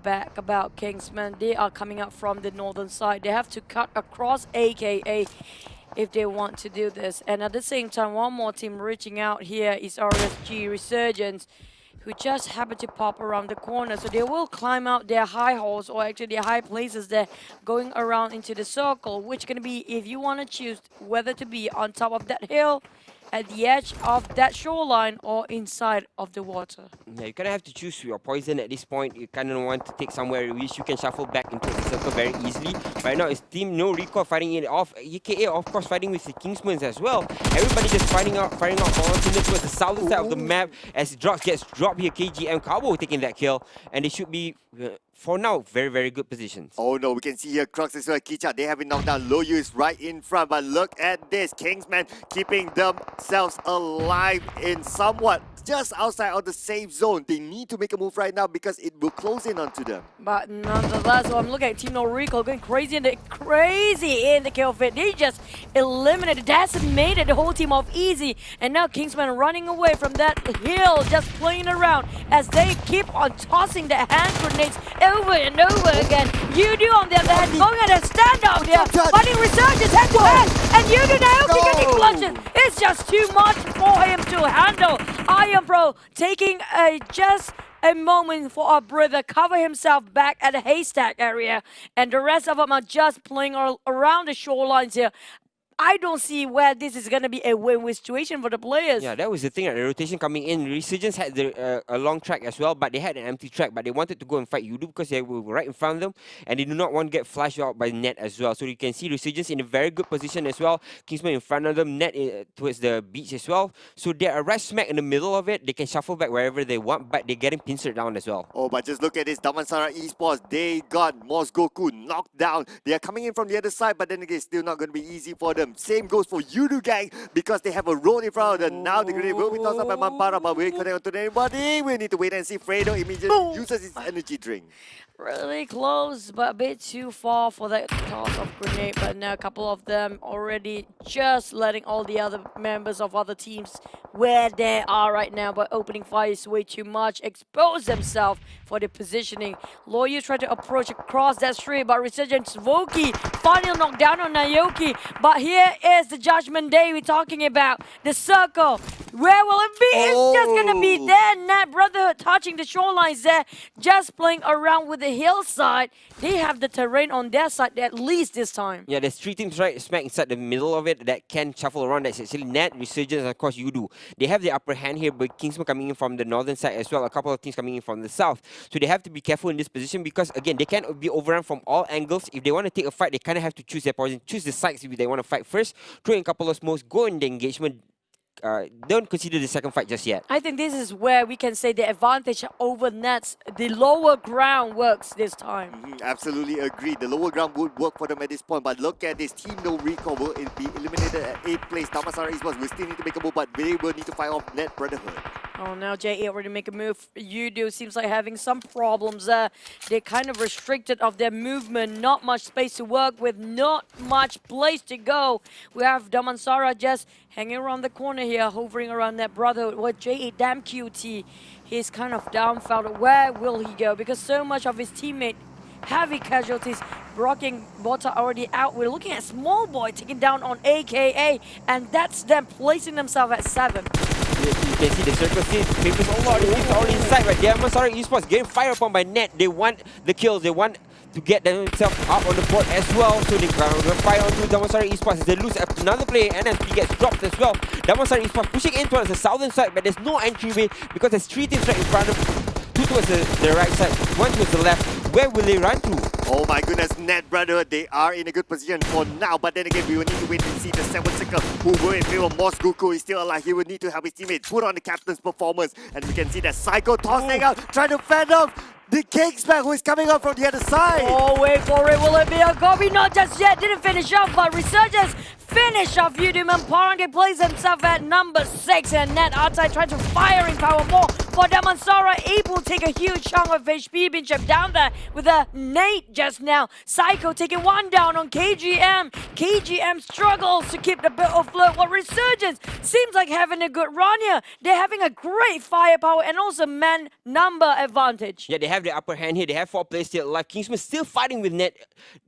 Back about Kingsmen. They are coming up from the northern side. They have to cut across AKA if they want to do this. And at the same time, one more team reaching out here is RSG Resurgence, who just happen to pop around the corner. So they will climb out their high halls, or actually their high places there, going around into the circle, which going to be, if you want to choose whether to be on top of that hill, at the edge of that shoreline, or inside of the water. Yeah, you kind of have to choose your poison at this point. You kind of want to take somewhere which you can shuffle back into the circle very easily. Right now, it's Team No Recall fighting it off. EKA, of course, fighting with the Kingsmen as well. Everybody just firing out balls towards the southern side of the map. As drops gets dropped here, KGM Cabo taking that kill. And they should be, for now, very, very good positions. Oh no, we can see here Crux as well. Kicha, they have been knocked down. Loyu is right in front, but look at this. Kingsmen keeping themselves alive in somewhat just outside of the safe zone. They need to make a move right now because it will close in onto them. But nonetheless, I'm looking at Team No Recall going crazy in the kill fit. They just eliminated, decimated the whole team of Easy. And now Kingsman running away from that hill, just playing around as they keep on tossing the hand grenades over and over again. Yudu on the other hand, going at a standoff here, fighting Resurgence head to head. And Yudu now getting clutches. It's just too much for him to handle. Iron Pro taking just a moment for our brother, cover himself back at the haystack area, and the rest of them are just playing around the shorelines here. I don't see where this is going to be a win-win situation for the players. Yeah, that was the thing. The rotation coming in. Resurgence had a long track as well, but they had an empty track. But they wanted to go and fight Yudu because they were right in front of them, and they do not want to get flashed out by Net as well. So you can see Resurgence in a very good position as well. Kingsman in front of them, Net towards the beach as well. So they are right smack in the middle of it. They can shuffle back wherever they want, but they're getting pincered down as well. Oh, but just look at this. Damansara Esports, they got Mos Goku knocked down. They are coming in from the other side, but then again, it's still not going to be easy for them. them. Same goes for Yudu gang because they have a roll in front of them. Now the grenade will be tossed up by Mampara, but will it connect onto anybody? We need to wait and see. Fredo immediately uses his energy drink. Really close, but a bit too far for that toss of grenade. But now a couple of them already just letting all the other members of other teams where they are right now. But opening fire is way too much. Expose themselves for the positioning. Lawyer tried to approach across that street, but Resurgence Voki final knockdown on Naoki. But here is the Judgment Day we're talking about. The circle. Where will it be? It's just gonna be there. Nat Brotherhood touching the shorelines there. Just playing around with the hillside. They have the terrain on their side at least this time. Yeah, there's three teams right smack inside the middle of it that can shuffle around. That's actually Nat, Resurgence, and of course Yudu. They have the upper hand here, but Kingsman coming in from the northern side as well. A couple of teams coming in from the south. So they have to be careful in this position because, again, they can't be overrun from all angles. If they want to take a fight, they kind of have to choose their poison, choose the sides if they want to fight first, throw in a couple of smokes, go in the engagement. Don't consider the second fight just yet. I think this is where we can say the advantage over Nets. The lower ground works this time. Absolutely agreed. The lower ground would work for them at this point, but look at this. Team No Recall will be eliminated at 8th place. Damansara Esports will still need to make a move, but they will need to fight off Net Brotherhood. Oh, now J8 already make a move. Yudu seems like having some problems there. They're kind of restricted of their movement. Not much space to work with. Not much place to go. We have Damansara just hanging around the corner here, hovering around that Brotherhood. With J8, damn QT. He's kind of dumbfounded. Where will he go? Because so much of his teammate heavy casualties. Rocking Bota already out. We're looking at Small Boy taking down on AKA, and that's them placing themselves at 7. You can see the circle still favors a lot of teams all inside, but Damansara Esports getting fired upon by Net. They want the kills, they want to get themselves up on the board as well, so they can fire onto Damansara Esports. They lose another player and then he gets dropped as well. Damansara Esports pushing in towards the southern side, but there's no entryway because there's three teams right in front of them. Two towards the right side, one towards the left. Where will they run to? Oh my goodness, Net Brotherhood, they are in a good position for now, but then again, we will need to wait and see the 7th circle who will in favor of Mosguku is still alive. He will need to help his teammate put on the captain's performance, and we can see that Psycho tossing out, trying to fend off the Kingsman who is coming up from the other side. Oh, wait for it. Will it be a Gobi? Not just yet. Didn't finish off, but Resurgence finish off Yudu. Parange plays himself at number 6, and Net outside trying to firing power more for Damansara. Able to take a huge chunk of HP, being chipped down there with a nade just now. Psycho taking one down on KGM. KGM struggles to keep the bit afloat. Well, Resurgence seems like having a good run here. They're having a great firepower and also man number advantage. Yeah, they have the upper hand here. They have 4 players still alive. Kingsman still fighting with Net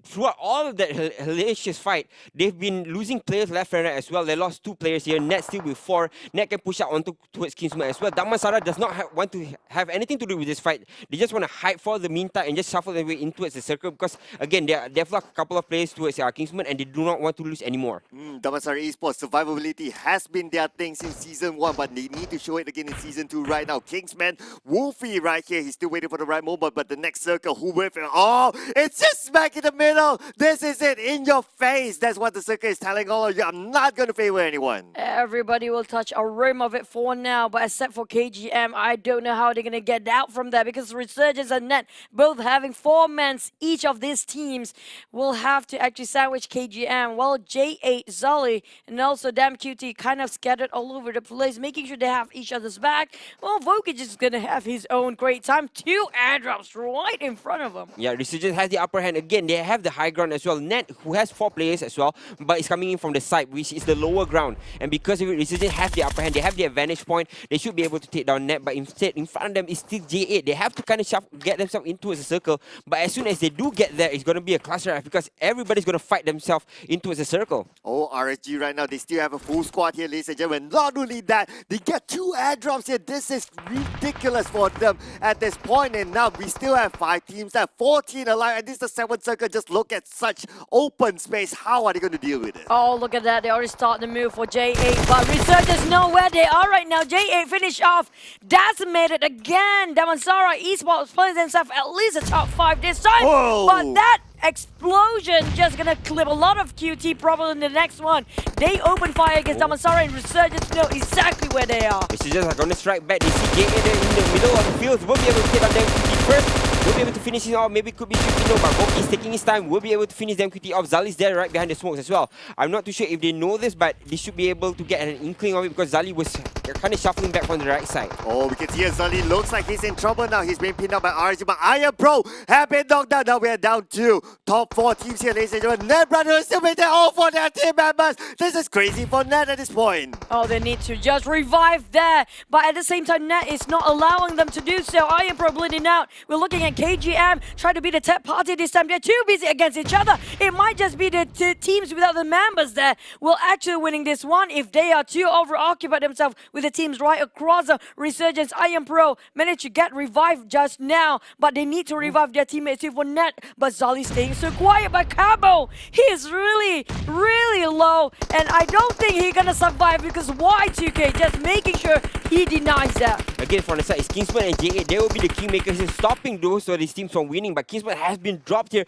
throughout all of that hellacious fight. They've been losing players left and right as well. They lost 2 players here. Net still with 4. Net can push out towards Kingsman as well. Damansara does not want to have anything to do with this fight. They just want to hide for the meantime and just shuffle their way in towards the circle because, again, they've lost a couple of players towards Kingsman and they do not want to lose anymore. Damansara Esports survivability has been their thing since Season 1, but they need to show it again in Season 2 right now. Kingsman, Wolfie right here. He's still waiting for the right moment, but the next circle, who will it? Oh, it's just smack in the middle. This is it, in your face. That's what the circle is telling all of you. I'm not going to favor anyone. Everybody will touch a rim of it for now, but except for KGM, I don't know how they're going to get out from there because Resurgence and Net both having 4 men. Each of these teams will have to actually sandwich KGM. Well, J8, Zully, and also Damn QT kind of scattered all over the place, making sure they have each other's back. Well, Vokic is going to have his own great time. 2 airdrops right in front of him. Yeah, Resurgence has the upper hand. Again, they have the high ground as well. Net, who has 4 players as well, but is coming in from the side, which is the lower ground. And because of it, Resurgence have the upper hand. They have the advantage point. They should be able to take down Net, but instead, in front of them is still J8. They have to kind of get themselves into a circle. But as soon as they do get there, it's going to be a cluster F because everybody's going to fight themselves into a circle. Oh, RSG right now, they still have a full squad here, ladies and gentlemen. Not only that, they get 2 airdrops here. This is ridiculous for them at this point. And now we still have 5 teams, that 14 alive. And this is the 7th circle. Just look at such open space. How are they going to deal with it? Oh, look at that. They already started the move for J8, but Resurgence know where they are right now. J8 finish off. Decimated again. Damansara Esports plays themselves at least a top 5 this time. Whoa. But that explosion just gonna clip a lot of QT probably in the next one. They open fire against Damansara and Resurgence know exactly where they are. Resurgence are going to strike back. They see J8 in the middle of the field. Won't be able to hit on them QT first. will be able to finish it off. Maybe it could be 50 but Hope is taking his time. Will be able to finish the Ikuti off. Zali's there right behind the smokes as well. I'm not too sure if they know this, but they should be able to get an inkling of it because Zali was kind of shuffling back from the right side. Oh, we can see here Zali looks like he's in trouble now. He's being pinned up by RSG, but Iron Pro have been knocked down. Now we're down to top 4 teams here, ladies and gentlemen. Net Brothers still waiting all for their team members. This is crazy for Net at this point. Oh, they need to just revive there. But at the same time, Net is not allowing them to do so. Iron Pro bleeding out. We're looking at KGM trying to be the tech party this time. They're too busy against each other. It might just be the teams without the members there will actually winning this one if they are too over-occupied themselves with the teams right across the Resurgence. Iron Pro managed to get revived just now, but they need to revive their teammates too for Net. But Zali staying so quiet, but Cabo, he is really, really low, and I don't think he's gonna survive because Y2K just making sure he denies that. Again, from the side, it's Kingsman and J8. They will be the kingmakers in stopping those of these teams from winning. But Kingsman has been dropped here,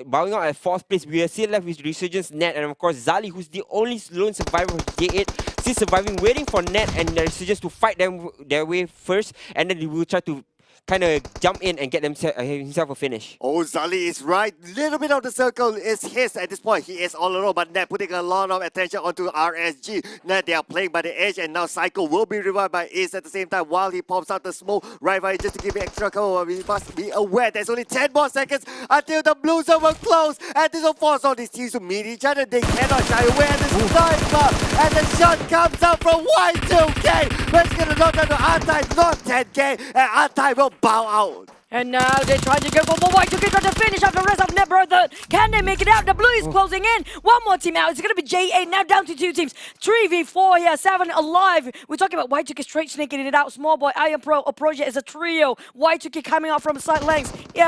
bowing out at 4th place. We are still left with Resurgence, Net, and of course Zali, who's the only lone survivor of J8, still surviving, waiting for Net and the Resurgence to fight them their way first, and then they will try to kind of jump in and get himself a finish. Oh, Zali is right. Little bit of the circle is his at this point. He is all alone, but Net putting a lot of attention onto RSG. Net, they are playing by the edge, and now Psycho will be revived by Ace at the same time while he pops out the smoke right by just to give it extra cover. We must be aware there's only 10 more seconds until the blue zone will close, and this will force all these teams to meet each other. They cannot shy away at the sniper, and the shot comes out from Y2K, but it's gonna knock down to R-Type, not 10K, and R-Type will bow out. And now they're trying to go for Y2K trying to finish off the rest of Net Brother. Can they make it out? The blue is closing in. One more team out. It's going to be J8 now down to 2 teams. 3v4 here. 7 alive. We're talking about Y2K straight snaking it out. Small Boy, Iron Pro, Aproja is a trio. Y2K coming out from the side lanes. They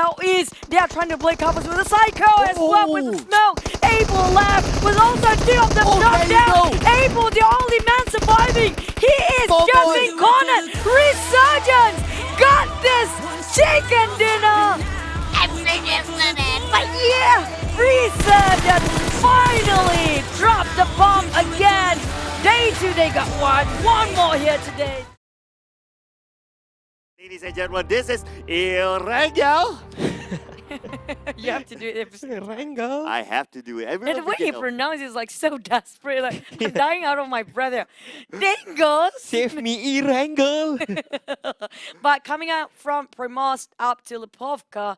are trying to play covers with a Psycho as well with the smoke. Abel left with also 2 of them knocked down. Abel, the only man surviving. He is just being cornered. Resurgence got this chicken dinner. But yeah, Resurgence finally dropped the bomb again. Day 2 they got one more here today. Ladies and gentlemen, this is Irangel. You have to do it. Rango. I have to do it. Everyone And the way freaking he knows. pronounces is like so desperate. Like I'm dying out of my breath. Dingos. Save me, Rango. But coming out from Primoz up to Lipovka,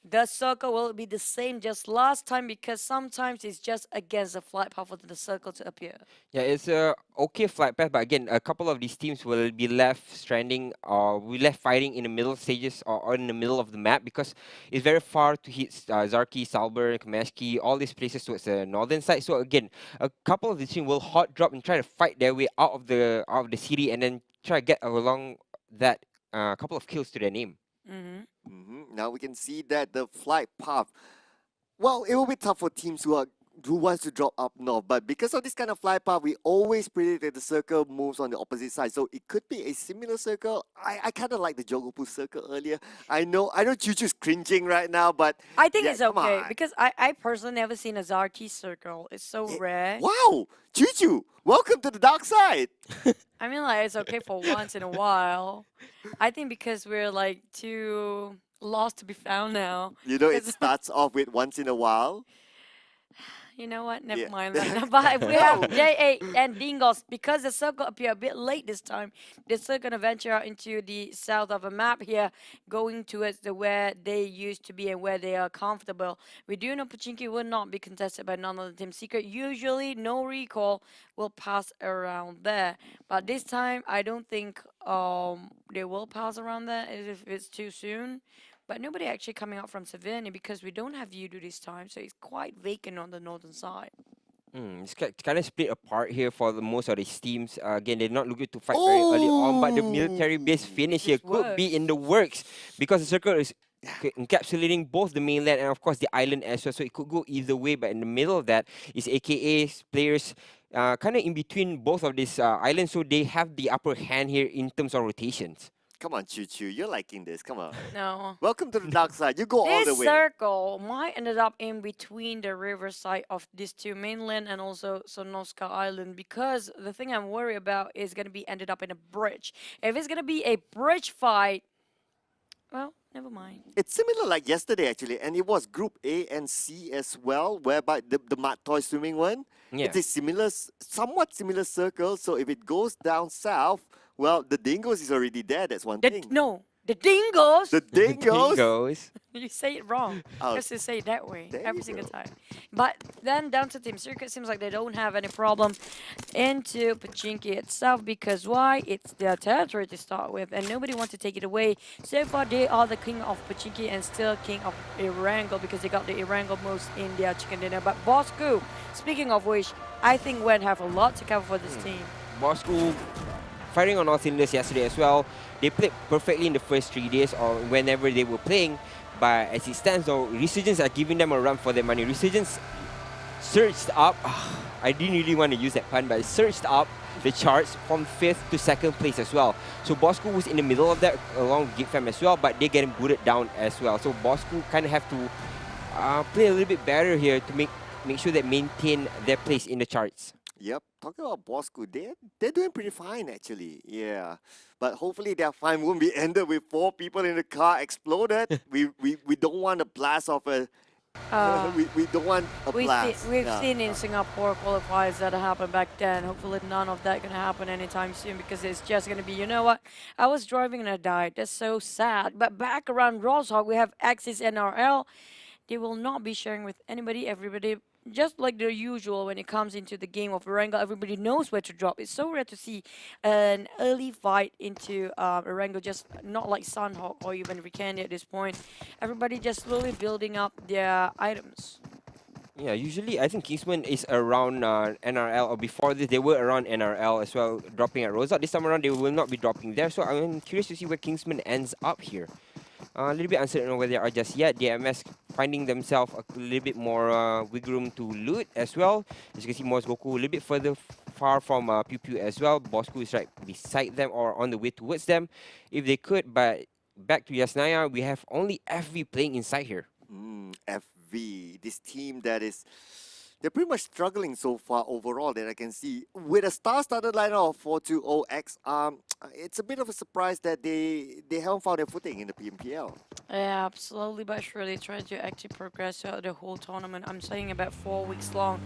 the circle will be the same just last time because sometimes it's just against the flight path for the circle to appear. Yeah, it's a okay flight path, but again, a couple of these teams will be left stranding or we left fighting in the middle stages or in the middle of the map because it's very far to hit Zarki, Salber, Kameshki, all these places towards the northern side. So again, a couple of these teams will hot drop and try to fight their way out of the city and then try to get along that couple of kills to their name. Now we can see that the flight path, well, it will be tough for teams who wants to drop up north, but because of this kind of flight path, we always predict that the circle moves on the opposite side, so it could be a similar circle. I kind of like the Jogopu circle earlier. I know Chuchu's cringing right now, but I think yeah, it's come okay on. because I personally never seen a Zarki circle. It's so rare. Wow, Chuchu, welcome to the dark side. I mean, like, it's okay for once in a while. I think because we're like too lost to be found now. You know, it It's- starts off with once in a while. You know what? Never Yeah. mind right now. But we have J8 and Dingos. Because the circle appear a bit late this time, they're still going to venture out into the south of a map here, going towards where they used to be and where they are comfortable. We do know Pachinki will not be contested by none of the Team Secret. Usually, no recall will pass around there. But this time, I don't think they will pass around there if it's too soon. But nobody actually coming out from Savannah because we don't have Yudu this time, so it's quite vacant on the northern side. It's kind of split apart here for the most of these teams. Again, they're not looking to fight very early on, but the military base finish here This could be in the works because the circle is encapsulating both the mainland and of course the island as well. So it could go either way, but in the middle of that is AKA's players kind of in between both of these islands, so they have the upper hand here in terms of rotations. Come on, Choo-Choo, you're liking this. Come on. No. Welcome to the dark side. You go all the This way. circle might ended up in between the riverside of these two mainland and also Sonoska Island because the thing I'm worried about is going to be ended up in a bridge. If it's going to be a bridge fight, Well, never mind. It's similar like yesterday actually, and it was Group A and C as well, whereby the Mud Toy swimming one. Yeah. It's a similar, somewhat similar circle. So if it goes down south, well, the Dingoes is already there. That's one thing. No, the dingoes. The Dingoes. Dingoes. You say it wrong. Oh, Just to say it that way there every you single go. time. But then down to Team Circuit, seems like they don't have any problem into Pachinki itself because why? It's their territory to start with, and nobody wants to take it away. So far, they are the king of Pachinki and still king of Erangel because they got the Erangel moves in their chicken dinner. But Bosku, speaking of which, I think Wen have a lot to cover for this team. Bosco firing on all cylinders yesterday as well. They played perfectly in the first 3 days or whenever they were playing. But as it stands now, Resurgence are giving them a run for their money. Resurgence surged up. I didn't really want to use that pun, but it surged up the charts from 5th to 2nd place as well. So Bosco was in the middle of that along with GigFam as well, but they're getting booted down as well. So Bosco kind of have to play a little bit better here to make sure they maintain their place in the charts. Yep, talking about Bosco, they're doing pretty fine actually. Yeah, but hopefully their fine won't be ended with 4 people in the car exploded. we don't want a blast of a. We don't want a blast. We've Yeah. seen in Singapore qualifiers that happened back then. Hopefully none of that gonna happen anytime soon because it's just gonna be, you know what? I was driving and I died. That's so sad. But back around Rosshog, we have Axis NRL. They will not be sharing with anybody. Everybody, just like the usual when it comes into the game of Erangel, everybody knows where to drop. It's so rare to see an early fight into Erangel, just not like Sunhawk or even Rikandi at this point. Everybody just slowly building up their items. Yeah, usually I think Kingsman is around NRL, or before this they were around NRL as well, dropping at Rosa. This time around they will not be dropping there, so I'm curious to see where Kingsman ends up here. A little bit uncertain on where they are just yet. DMS finding themselves a little bit more wiggle room to loot as well. As you can see, Morse Goku a little bit further far from Pew Pew as well. Bosku is right beside them or on the way towards them if they could. But back to Yasnaya, we have only FV playing inside here. FV, this team that is, they're pretty much struggling so far overall that I can see. With a star-studded lineup of 420X, it's a bit of a surprise that they haven't found their footing in the PMPL. Yeah, slowly but surely trying to actually progress throughout the whole tournament. I'm saying about 4 weeks long.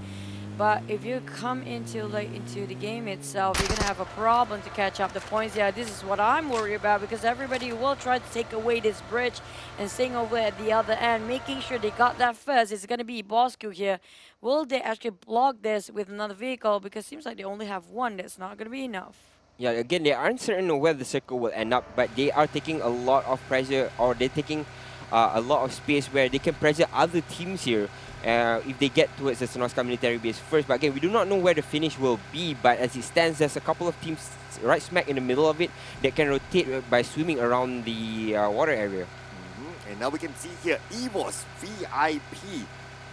But if you come into the game itself, you're gonna have a problem to catch up the points. Yeah, this is what I'm worried about because everybody will try to take away this bridge and staying over at the other end, making sure they got that first. It's gonna be Bosku here. Will they actually block this with another vehicle? Because it seems like they only have one. That's not gonna be enough. Yeah, again, they aren't certain of where the circle will end up, but they are taking a lot of pressure, or they're taking a lot of space where they can pressure other teams here if they get towards the Sonoska military base first. But again, we do not know where the finish will be, but as it stands, there's a couple of teams right smack in the middle of it that can rotate by swimming around the water area. And now we can see here, EVOS VIP.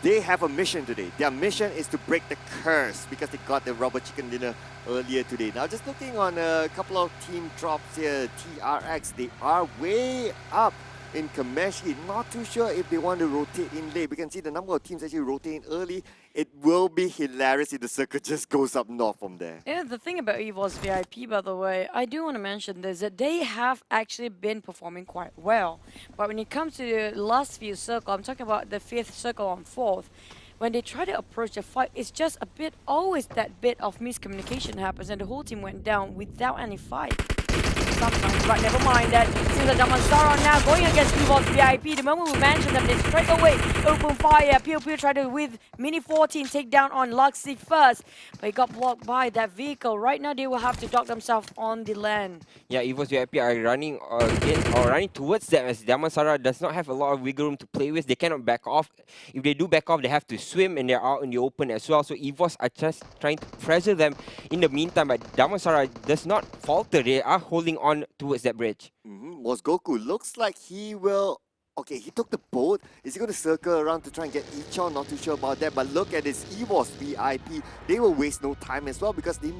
They have a mission today. Their mission is to break the curse because they got the rubber chicken dinner earlier today. Now just looking on a couple of team drops here, TRX, they are way up in Kameshi. Not too sure if they want to rotate in late. We can see the number of teams actually rotating early. It will be hilarious if the circuit just goes up north from there. Yeah, the thing about EVO's VIP, by the way, I do want to mention this, that they have actually been performing quite well. But when it comes to the last few circles, I'm talking about the 5th circle on 4th, when they try to approach the fight, it's just a bit, always that bit of miscommunication happens and the whole team went down without any fight. Sometimes, but never mind that. Seems like Damansara now going against EVO's VIP. The moment we mentioned them, they straight away open fire. Pew Pew tried to with Mini 14 take down on Luxy first, but he got blocked by that vehicle. Right now, they will have to dock themselves on the land. Yeah, EVO's VIP are running again or running towards them as Damansara does not have a lot of wiggle room to play with. They cannot back off. If they do back off, they have to swim and they're out in the open as well. So EVOS are just trying to pressure them in the meantime, but Damansara does not falter. They are holding on towards that bridge. Goku looks like he will. Okay, he took the boat. Is he going to circle around to try and get Ichon? Not too sure about that. But look at this EVOS VIP. They will waste no time as well because they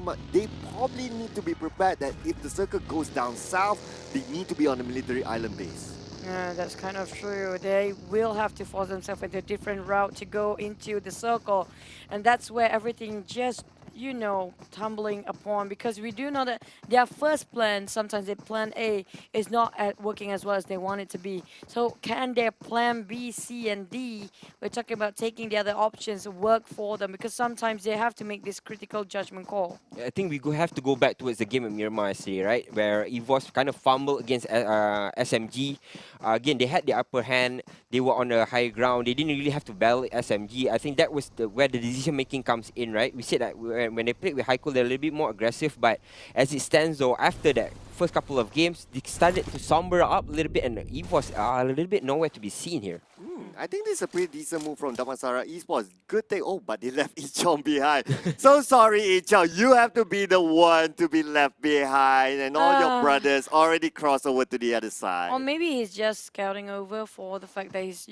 probably need to be prepared that if the circle goes down south, they need to be on the military island base. Yeah, that's kind of true. They will have to force themselves into a different route to go into the circle. And that's where everything just you know, tumbling upon, because we do know that their first plan, sometimes their plan A is not working as well as they want it to be. So can their plan B, C, and D, we're talking about taking the other options, work for them? Because sometimes they have to make this critical judgment call. I think have to go back towards the game of Myanmar yesterday, right? Where EVOS kind of fumbled against SMG. Again, they had the upper hand. They were on the high ground. They didn't really have to battle SMG. I think that was where the decision making comes in, right? We said that when they played with Haikul, they're a little bit more aggressive. But as it stands, though, after that first couple of games, they started to somber up a little bit, and EVOS are a little bit nowhere to be seen here. I think this is a pretty decent move from Damansara Esports. Good thing. Oh, but they left Ichong behind. So sorry, Ichong. You have to be the one to be left behind, and all your brothers already crossed over to the other side. Or maybe he's just scouting over for the fact that he's,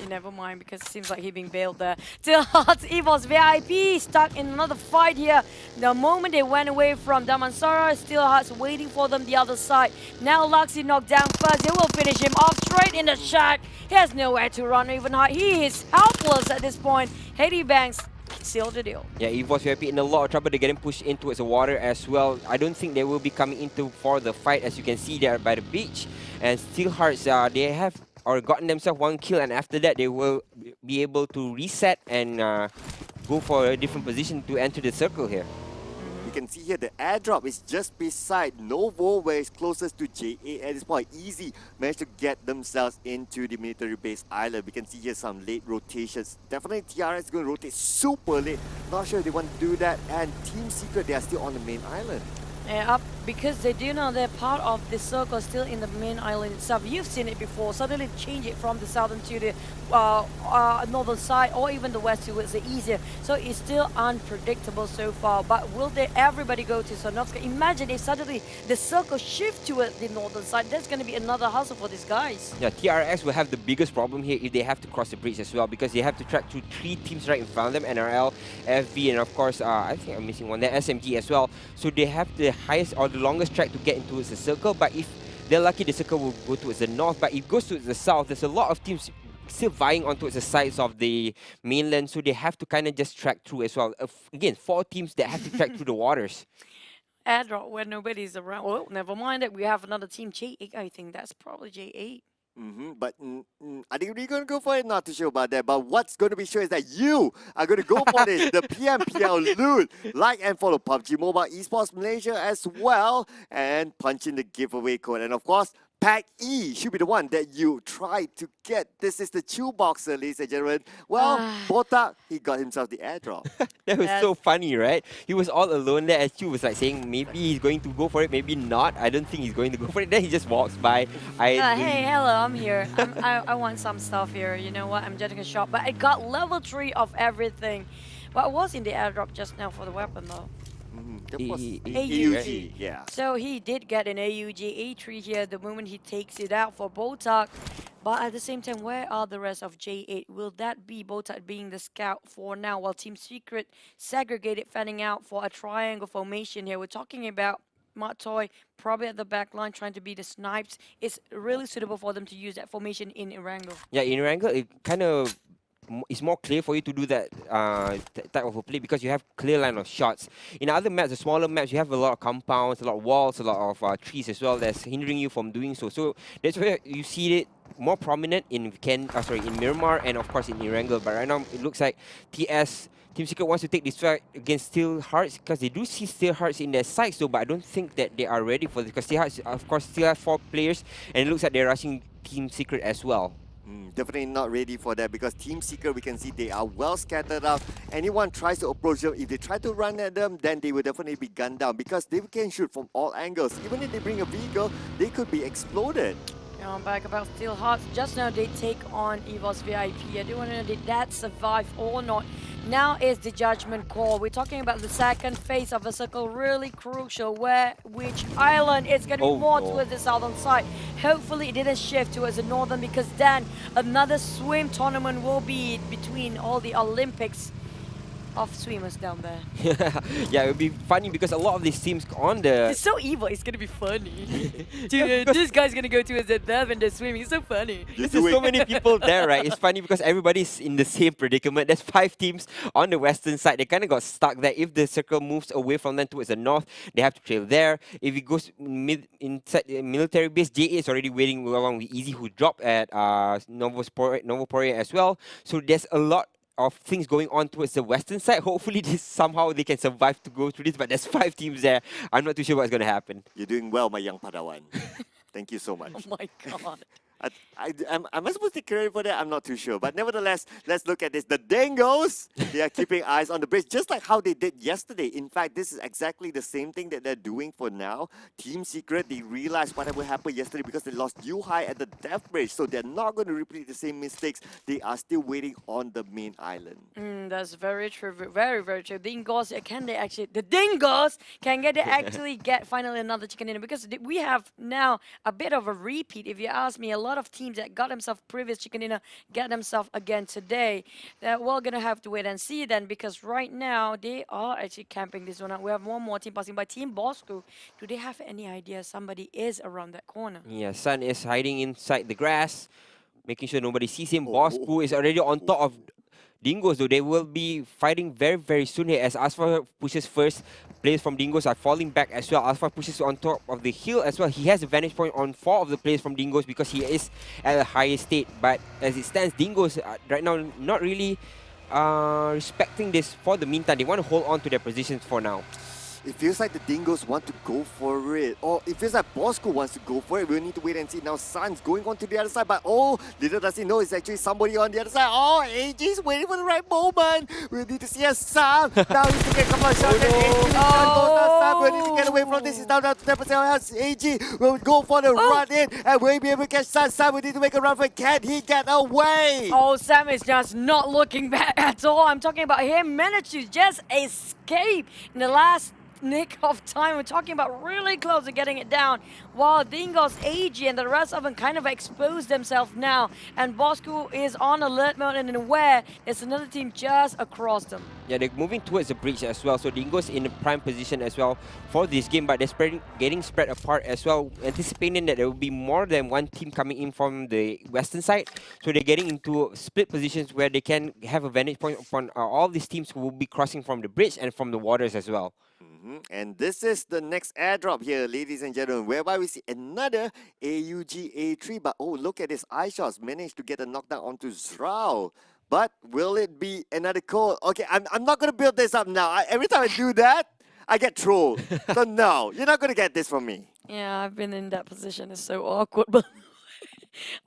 never mind, because it seems like he's being bailed there. Still Hearts EVOS VIP stuck in another fight here. The moment they went away from Damansara, Still Hearts waiting for them the other side. Now Luxy knocked down first. They will finish him off straight in the shack. He has nowhere to run even high. He is helpless at this point. Haiti Banks sealed the deal. Yeah, EVOS VIP in a lot of trouble. They're getting pushed in towards the water as well. I don't think they will be coming into for the fight, as you can see there by the beach. And Steel Hearts, they have gotten themselves one kill, and after that they will be able to reset and go for a different position to enter the circle here. You can see here the airdrop is just beside Novo, where it's closest to J8 at this point. Easy managed to get themselves into the military base island. We can see here some late rotations. Definitely TRS is going to rotate super late. Not sure if they want to do that. And Team Secret, they are still on the main island. Yeah, because they do know they're part of the circle still in the main island itself. You've seen it before. Suddenly change it from the southern to the northern side, or even the west towards the easier. So it's still unpredictable so far. But will everybody go to Sonovska? Imagine if suddenly the circle shift towards the northern side. That's going to be another hustle for these guys. Yeah, TRX will have the biggest problem here if they have to cross the bridge as well, because they have to track through 3 teams right in front of them: NRL, FV, and of course, I think I'm missing one there, SMG as well. So they have the highest or the longest track to get into the circle. But if they're lucky, the circle will go towards the north. But if it goes towards the south, there's a lot of teams still vying on towards the sides of the mainland, so they have to kind of just track through as well. Again, 4 teams that have to track through the waters. Airdrop where nobody's around. Well, never mind it. We have another team, J8. I think that's probably J8. But I think we're going to go for it. Not too sure about that. But what's going to be sure is that you are going to go for this. The PMPL loot. Like and follow PUBG Mobile Esports Malaysia as well. And punch in the giveaway code. And of course, Pack E should be the one that you try to get. This is the chew boxer, ladies and gentlemen. Well, Botak, he got himself the airdrop. That was so funny, right? He was all alone there, as Chu was like saying maybe he's going to go for it, maybe not. I don't think he's going to go for it. Then he just walks by. Hey, hello, I'm here. I want some stuff here. You know what? I'm getting a shot. But I got level 3 of everything. Well, I was in the airdrop just now for the weapon, though. That was AUG. Yeah. So he did get an AUG A3 here the moment he takes it out for Botak. But at the same time, where are the rest of J8? Will that be Botak being the scout for now, while Team Secret segregated, fanning out for a triangle formation here? We're talking about Matoy probably at the back line trying to be the snipes. It's really suitable for them to use that formation in Erangel. Yeah, in Erangel, it kind of it's more clear for you to do that type of a play, because you have clear line of shots. In other maps, the smaller maps, you have a lot of compounds, a lot of walls, a lot of trees as well that's hindering you from doing so. So that's where you see it more prominent in in Miramar and of course in Erangel. But right now it looks like Team Secret wants to take this fight against Steel Hearts, because they do see Steel Hearts in their sights though, but I don't think that they are ready for this, because Steel Hearts of course still have 4 players and it looks like they're rushing Team Secret as well. Definitely not ready for that, because Team Secret, we can see they are well scattered out. Anyone tries to approach them, if they try to run at them, then they will definitely be gunned down, because they can shoot from all angles. Even if they bring a vehicle, they could be exploded. Now I'm back about Steel Hearts. Just now they take on EVOS VIP. I do want to know, did that survive or not? Now is the judgment call. We're talking about the second phase of a circle, really crucial. Which island? It's going to be more towards the southern side. Hopefully it didn't shift towards the northern, because then another swim tournament will be between all the Olympics. of swimmers down there. Yeah, it would be funny because a lot of these teams on the It's so evil. It's gonna be funny. Yeah, Dude, because this guy's gonna go towards the death and they're swimming. It's so funny. You there's do so it. many people there, right? It's funny because everybody's in the same predicament. There's 5 teams on the western side. They kind of got stuck there. If the circle moves away from them towards the north, they have to trail there. If it goes inside the military base, JA is already waiting along with Easy, who dropped at Novoporia as well. So there's a lot of things going on towards the western side. Hopefully, this somehow they can survive to go through this. But there's 5 teams there. I'm not too sure what's going to happen. You're doing well, my young Padawan. Thank you so much. Oh my god. Am I supposed to take credit for that? I'm not too sure. But nevertheless, let's look at this. The Dingoes, they are keeping eyes on the bridge, just like how they did yesterday. In fact, this is exactly the same thing that they're doing for now. Team Secret, they realized whatever happened yesterday because they lost U-High at the Death Bridge. So they're not going to repeat the same mistakes. They are still waiting on the main island. That's very true. Very, very true. Dingoes, can they actually? The Dingoes can they actually get finally another chicken dinner? Because we have now a bit of a repeat. If you ask me, a lot of teams that got themselves previous chicken dinner get themselves again today. We're gonna have to wait and see then, because right now they are actually camping this one out. We have one more team passing by. Team Bosco. Do they have any idea somebody is around that corner? Yeah, Sun is hiding inside the grass, making sure nobody sees him. Oh, Boss oh, Poo is already on top of Dingoes, though. They will be fighting very, very soon here as Asfar pushes first. Players from Dingoes are falling back as well. Asfar pushes on top of the hill as well. He has a vantage point on 4 of the players from Dingoes because he is at a higher state. But as it stands, Dingoes right now not really respecting this for the meantime. They want to hold on to their positions for now. It feels like the Dingoes want to go for it. Or it feels like Bosco wants to go for it. We'll need to wait and see. Now Sun's going on to the other side. But oh, little does he know it's actually somebody on the other side. Oh, AG's waiting for the right moment. We'll need to see a Sam. Now he's to get a couple of shots. And AG goes outside. We'll need to get away from this. He's down to 10% health. AG will go for the run in. And will be able to catch Sun. Sun will need to make a run for it. Can he get away? Oh, Sam is just not looking back at all. I'm talking about him managed to just escape in the last nick of time. We're talking about really close to getting it down, while Dingo's AG and the rest of them kind of exposed themselves now, and Bosco is on alert mode and aware there's another team just across them. Yeah, they're moving towards the bridge as well. So Dingo's in a prime position as well for this game, but they're getting spread apart as well, anticipating that there will be more than one team coming in from the western side. So they're getting into split positions where they can have a vantage point upon all these teams who will be crossing from the bridge and from the waters as well. And this is the next airdrop here, ladies and gentlemen, whereby we see another AUG A3. But oh, look at this. iShots managed to get a knockdown onto Zrao. But will it be another call? Okay, I'm not going to build this up now. Every time I do that, I get trolled. So no, you're not going to get this from me. Yeah, I've been in that position. It's so awkward, but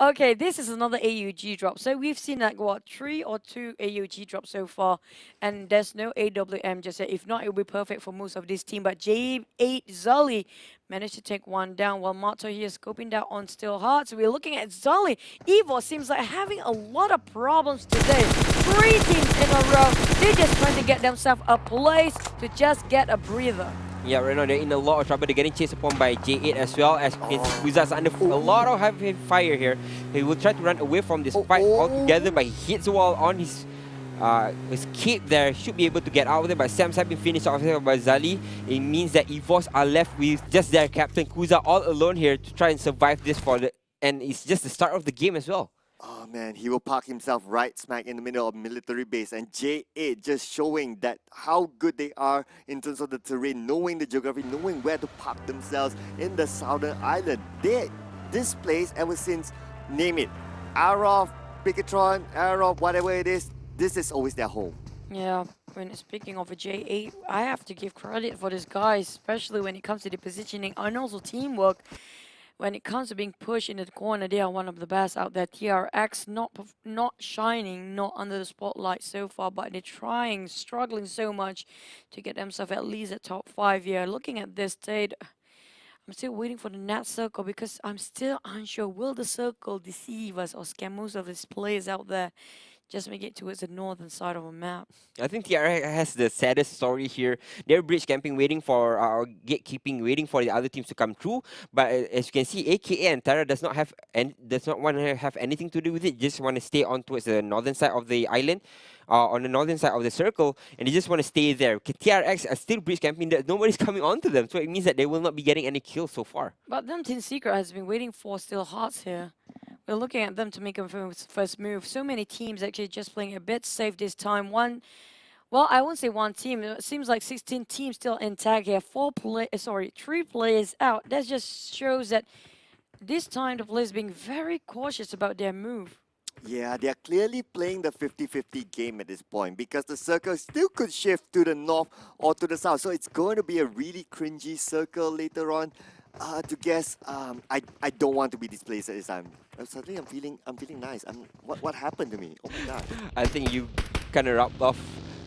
okay, this is another AUG drop. So we've seen like what, 3 or 2 AUG drops so far, and there's no AWM just yet. If not, it will be perfect for most of this team. But J8 Zully managed to take one down, while Mato here is scoping down on Still Hard. So we're looking at Zully. Evo seems like having a lot of problems today. 3 teams in a row. They're just trying to get themselves a place to just get a breather. Yeah, right now they're in a lot of trouble. They're getting chased upon by J8 as well, as Kuza's under a lot of heavy fire here. He will try to run away from this fight altogether, but he hits the wall on his cape there. Should be able to get out of there, but Sam's have been finished off by Zali. It means that EVOS are left with just their captain Kuza all alone here to try and survive this and it's just the start of the game as well. Oh man, he will park himself right smack in the middle of military base, and J8 just showing that how good they are in terms of the terrain, knowing the geography, knowing where to park themselves in the southern island. This place ever since, name it, Arov, Picatron, Arov, whatever it is, this is always their home. Yeah, when speaking of a J8, I have to give credit for this guy, especially when it comes to the positioning and also teamwork. When it comes to being pushed into the corner, they are one of the best out there. TRX not shining, not under the spotlight so far, but they're trying, struggling so much to get themselves at least at top 5 here. Looking at this state, I'm still waiting for the net circle because I'm still unsure. Will the circle deceive us or scam most of these players out there just make it towards the northern side of a map. I think TRX has the saddest story here. They're bridge camping, waiting for gatekeeping, waiting for the other teams to come through. But as you can see, AKA and Tara does not want to have anything to do with it. Just want to stay on towards the northern side of the island, on the northern side of the circle, and they just want to stay there. Okay, TRX are still bridge camping. Nobody's coming onto them, so it means that they will not be getting any kills so far. But them Team Secret has been waiting for Still Hearts here. We're looking at them to make a first move. So many teams actually just playing a bit safe this time. Well, I won't say one team. It seems like 16 teams still intact here. 3 players out. That just shows that this time the players being very cautious about their move. Yeah, they are clearly playing the 50-50 game at this point because the circle still could shift to the north or to the south. So it's going to be a really cringy circle later on. To guess, I don't want to be displaced at this time. Suddenly I'm feeling nice. What happened to me? Oh my god. I think you kind of rubbed off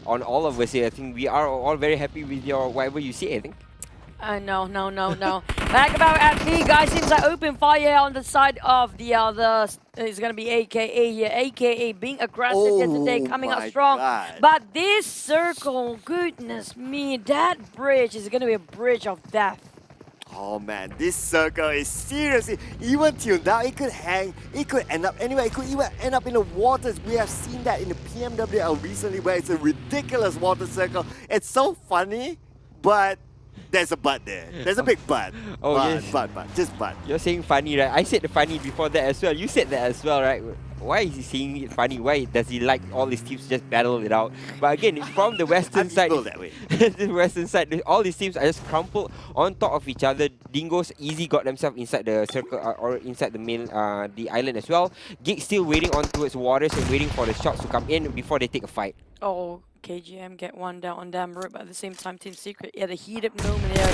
on all of us here. I think we are all very happy with your whatever you say, I think. No. Back about at B, guys. Seems like open fire on the side of the other. It's gonna be AKA here. AKA being aggressive here today, coming up strong. God. But this circle, goodness me, that bridge is gonna be a bridge of death. Oh man, this circle is seriously, even till now, it could hang, it could end up anywhere, it could even end up in the waters. We have seen that in the PMWL recently where it's a ridiculous water circle. It's so funny, but there's a but there. There's a big but. Oh, but, yes. but, just but. You're saying funny, right? I said the funny before that as well. You said that as well, right? Why is he saying it funny? Why does he like all his teams to just battle it out? But again, from the western side, that way. the western side, all these teams are just crumpled on top of each other. Dingoes easy got themselves inside the circle or inside the main the island as well. Gig still waiting on towards waters and waiting for the shots to come in before they take a fight. Oh, KGM get one down on Damroot, but at the same time, Team Secret, yeah, the heated moment here.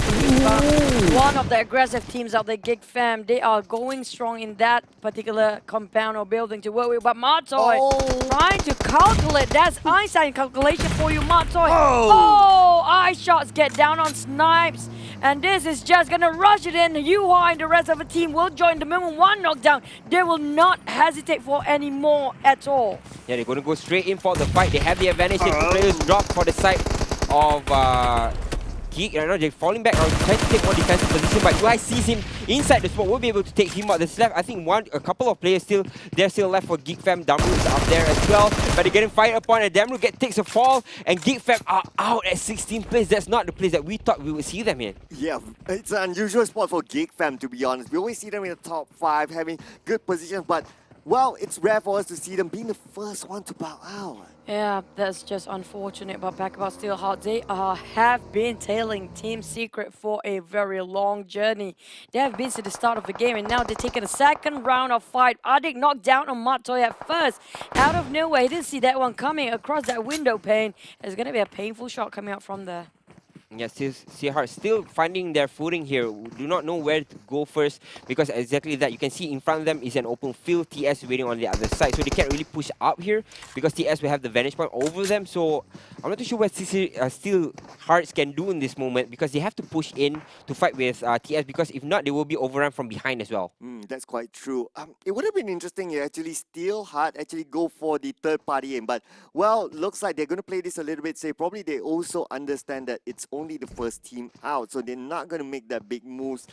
One of the aggressive teams out there, Gig Fam, they are going strong in that particular compound or building to work with. But Martoy trying to calculate. That's Einstein calculation for you, Martoy. Oh, eye shots get down on Snipes. And this is just going to rush it in. Yuhua and the rest of the team will join the moment. One knockdown. They will not hesitate for any more at all. Yeah, they're going to go straight in for the fight. They have the advantage here. Two players drop for the side of Geek. Right now, they're falling back or trying to take more defensive position. But UI sees him inside the spot. Will be able to take him out. There's left, I think, a couple of players still. They're still left for Geek Fam. Damru is up there as well. But they're getting fired upon, and Damru takes a fall. And Geek Fam are out at 16th place. That's not the place that we thought we would see them in. Yeah, it's an unusual spot for Gig Fam, to be honest. We always see them in the top 5, having good positions, but, well, it's rare for us to see them being the first one to bow out. Yeah, that's just unfortunate, but back about Steelheart, they have been tailing Team Secret for a very long journey. They have been to the start of the game, and now they're taking a second round of fight. Adik knocked down on Martoy at first. Out of nowhere, he didn't see that one coming across that window pane. There's going to be a painful shot coming out from there. Yeah, Steelheart still finding their footing here. Do not know where to go first because exactly that. You can see in front of them is an open field. TS waiting on the other side. So they can't really push up here because TS will have the vantage point over them. So I'm not too sure what Steelhearts can do in this moment because they have to push in to fight with TS because if not, they will be overrun from behind as well. That's quite true. It would have been interesting if actually Steelheart actually go for the third party aim. But, well, looks like they're going to play this a little bit safe. Probably they also understand that it's only the first team out, so they're not going to make that big moves.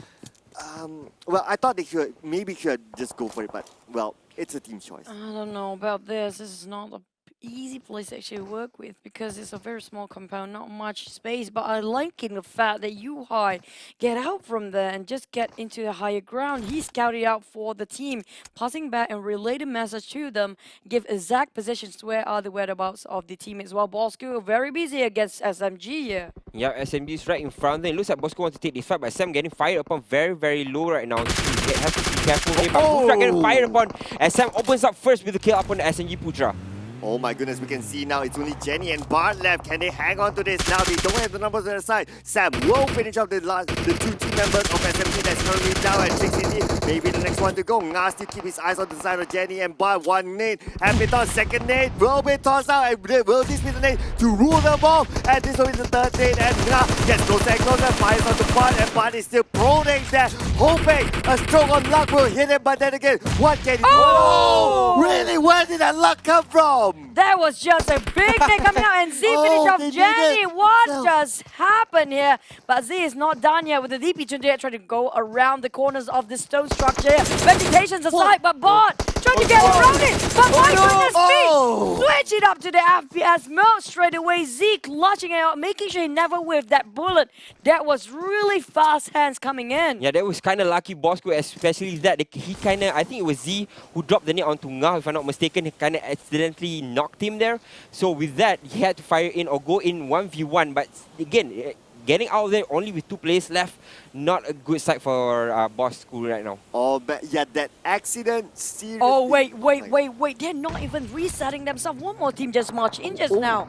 Well, I thought they maybe should just go for it, but, well, it's a team choice. I don't know about this. This is not a easy place to actually work with because it's a very small compound, not much space, but I like in the fact that Yuhai get out from there and just get into the higher ground. He scouted out for the team, passing back and relay the message to them, give exact positions to where are the whereabouts of the teammates. While Bosco very busy against SMG here. Yeah, SMG is right in front of them. It looks like Bosco wants to take this fight, but Sam getting fired upon very, very low right now. He has to be careful here, but Putra getting fired upon as Sam opens up first with the kill upon the SMG Putra. Oh my goodness, we can see now it's only Jenny and Bart left. Can they hang on to this? Now they don't have the numbers on their side. Sam will finish off the two team members of SMG that's currently down at 60. Maybe the next one to go. Nga still keep his eyes on the side of Jenny and Bart. One nade. Hamilton, second nade. Will be tossed out. And will this be the nade to rule them off? And this will be the third nade. And Nga gets closer and closer. Fires on the Bart. And Bart is still proning there. Hoping a stroke on luck will hit him. But then again, what can he do? Oh! Really? Where did that luck come from? bomb. That was just a big thing coming out, and Z Oh, finished off they did Jenny. it. What So- just happened here? But Z is not done yet with the DP Chunde trying to go around the corners of this stone structure here. Vegetation's aside, but Bot trying to get around it. But my goodness Oh. me! Switch it up to the FPS mode straight away. Z clutching it out, making sure he never whiffed that bullet. That was really fast hands coming in. Yeah, that was kind of lucky, Bosco, especially that. He kind of, I think it was Z who dropped the net onto Nga, if I'm not mistaken. He kind of accidentally knocked him there. So with that, he had to fire in or go in 1v1. But again, getting out of there only with 2 players left, not a good sight for Bosco right now. Oh, but yeah, that accident seriously. Oh, wait. They're not even resetting themselves. One more team just marched in just now.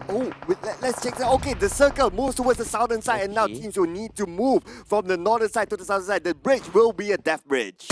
Oh, let's check that. Okay, the circle moves towards the southern side, and now Okay. teams will need to move from the northern side to the southern side. The bridge will be a death bridge.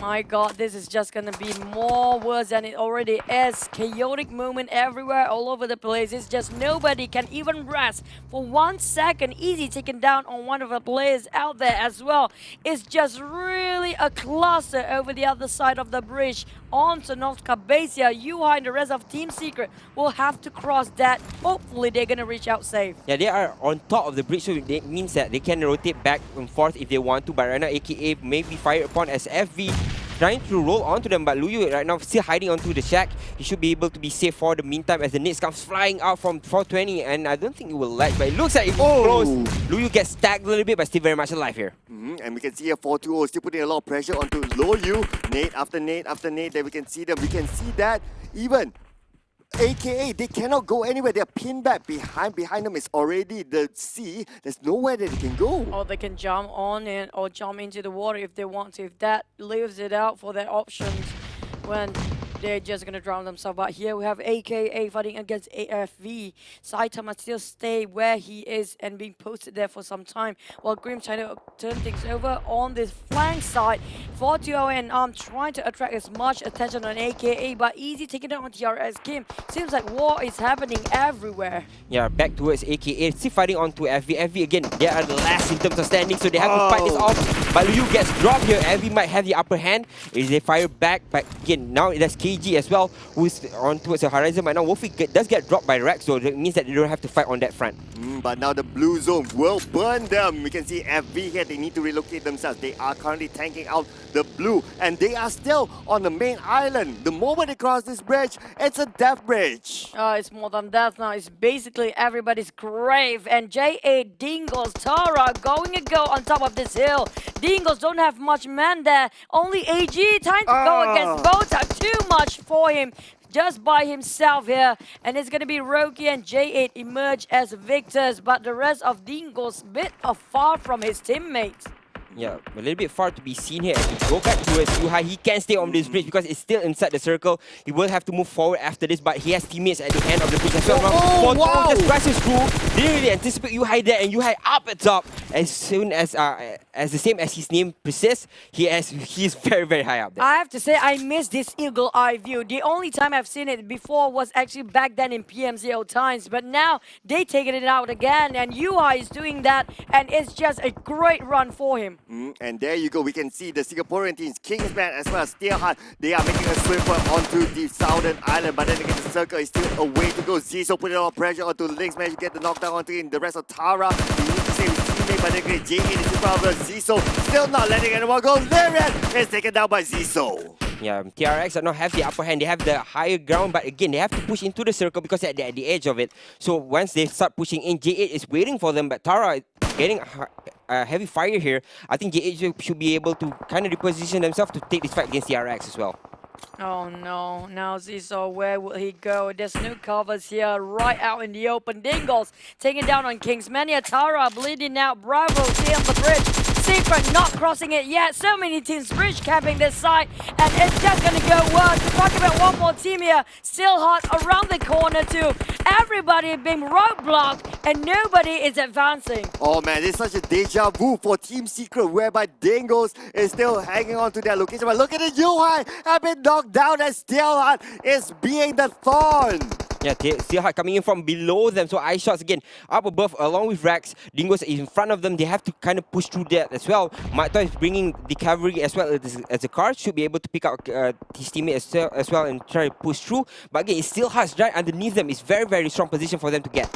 My God, this is just gonna be more worse than it already is. Chaotic moment everywhere, all over the place. It's just nobody can even rest for 1 second. Easy taken down on one of the players out there as well. It's just really a cluster over the other side of the bridge onto North Cabasia. Yuha and the rest of Team Secret will have to cross that. Hopefully, they're gonna reach out safe. Yeah, they are on top of the bridge, so it means that they can rotate back and forth if they want to. But right now, AKA may be fired upon as FV trying to roll onto them. But Luyu right now still hiding onto the shack. He should be able to be safe for the meantime as the nades comes flying out from 420. And I don't think it will latch, but it looks like it will close. Luyu gets stacked a little bit, but still very much alive here. And we can see here 4-2-0 still putting a lot of pressure onto Loyu. Nade after nade after nade. There we can see them. We can see that even AKA, they cannot go anywhere. They're pinned back. Behind them is already the sea. There's nowhere that they can go. Or they can jump on in or jump into the water if they want to. If that leaves it out for their options when they're just gonna drown themselves. But here we have AKA fighting against AFV. Saitama still stay where he is and being posted there for some time, while Grim trying to turn things over on this flank side. 4-2-0 and trying to attract as much attention on AKA, but easy taking down on TRS Kim. Seems like war is happening everywhere. Yeah, back towards AKA. Still fighting on to FV. FV again, they are the last in terms of standing, so they have to fight this off. But Liu gets dropped here. FV might have the upper hand. Is they fire back, but again, now that's KG as well, who's on towards the horizon. But now Wolfie does get dropped by Rex, so that means that they don't have to fight on that front. But now the blue zone will burn them. We can see FV here. They need to relocate themselves. They are currently tanking out the blue, and they are still on the main island. The moment they cross this bridge, it's a death bridge. It's more than that now. It's basically everybody's grave. And J8, Dingles, Tara going a go on top of this hill. Dingles don't have much men there. Only AG time to go against Botak. Too much for him. Just by himself here. And it's going to be Roki and J8 emerge as victors. But the rest of Dingles bit far from his teammates. Yeah, a little bit far to be seen here. As we go back towards Yuhai, he can't stay on this bridge because it's still inside the circle. He will have to move forward after this, but he has teammates at the end of the bridge as well. Now, just crashes through. Didn't really anticipate Yuhai there, and Yuhai up at top. As soon as the same as his name persists, he's very, very high up there. I have to say, I miss this eagle eye view. The only time I've seen it before was actually back then in PMZO times, but now they taking it out again, and UI is doing that, and it's just a great run for him. And there you go. We can see the Singaporean teams, Kingsman as well as Steelheart. They are making a swim onto the southern island, but then again, the circle is still a way to go. Ziso putting a lot of pressure onto Lynx, managed to get the knockdown onto him. The rest of Tara, he needs to save his teammate, but then again, J8 is in front of Ziso, still not letting anyone go. Lyrian is taken down by Ziso. Yeah, TRX do not have the upper hand. They have the higher ground, but again, they have to push into the circle because they're at the edge of it. So once they start pushing in, J8 is waiting for them, but Tara getting a heavy fire here. I think J8 should be able to kind of reposition themselves to take this fight against TRX as well. Oh no, now Ziso, where will he go? There's no covers here, right out in the open. Dingles taking down on Kingsmania. Tara bleeding out. Bravo, stay on the bridge. Secret not crossing it yet. So many teams bridge camping this side, and it's just gonna go worse. We're talking about one more team here. Still hot around the corner too. Everybody being roadblocked, and nobody is advancing. Oh man, it's such a deja vu for Team Secret, whereby Dingles is still hanging on to their location. But look at it, Yuhai have been knocked down, and Steelheart is being the thorn. Yeah, Steel Heart coming in from below them. So Ice Shots again up above along with Rex. Dingoes is in front of them. They have to kind of push through that as well. Maito is bringing the cavalry as well as a car. Should be able to pick out his teammate as well and try to push through. But again, it's Steel Hearts right underneath them. It's very, very strong position for them to get.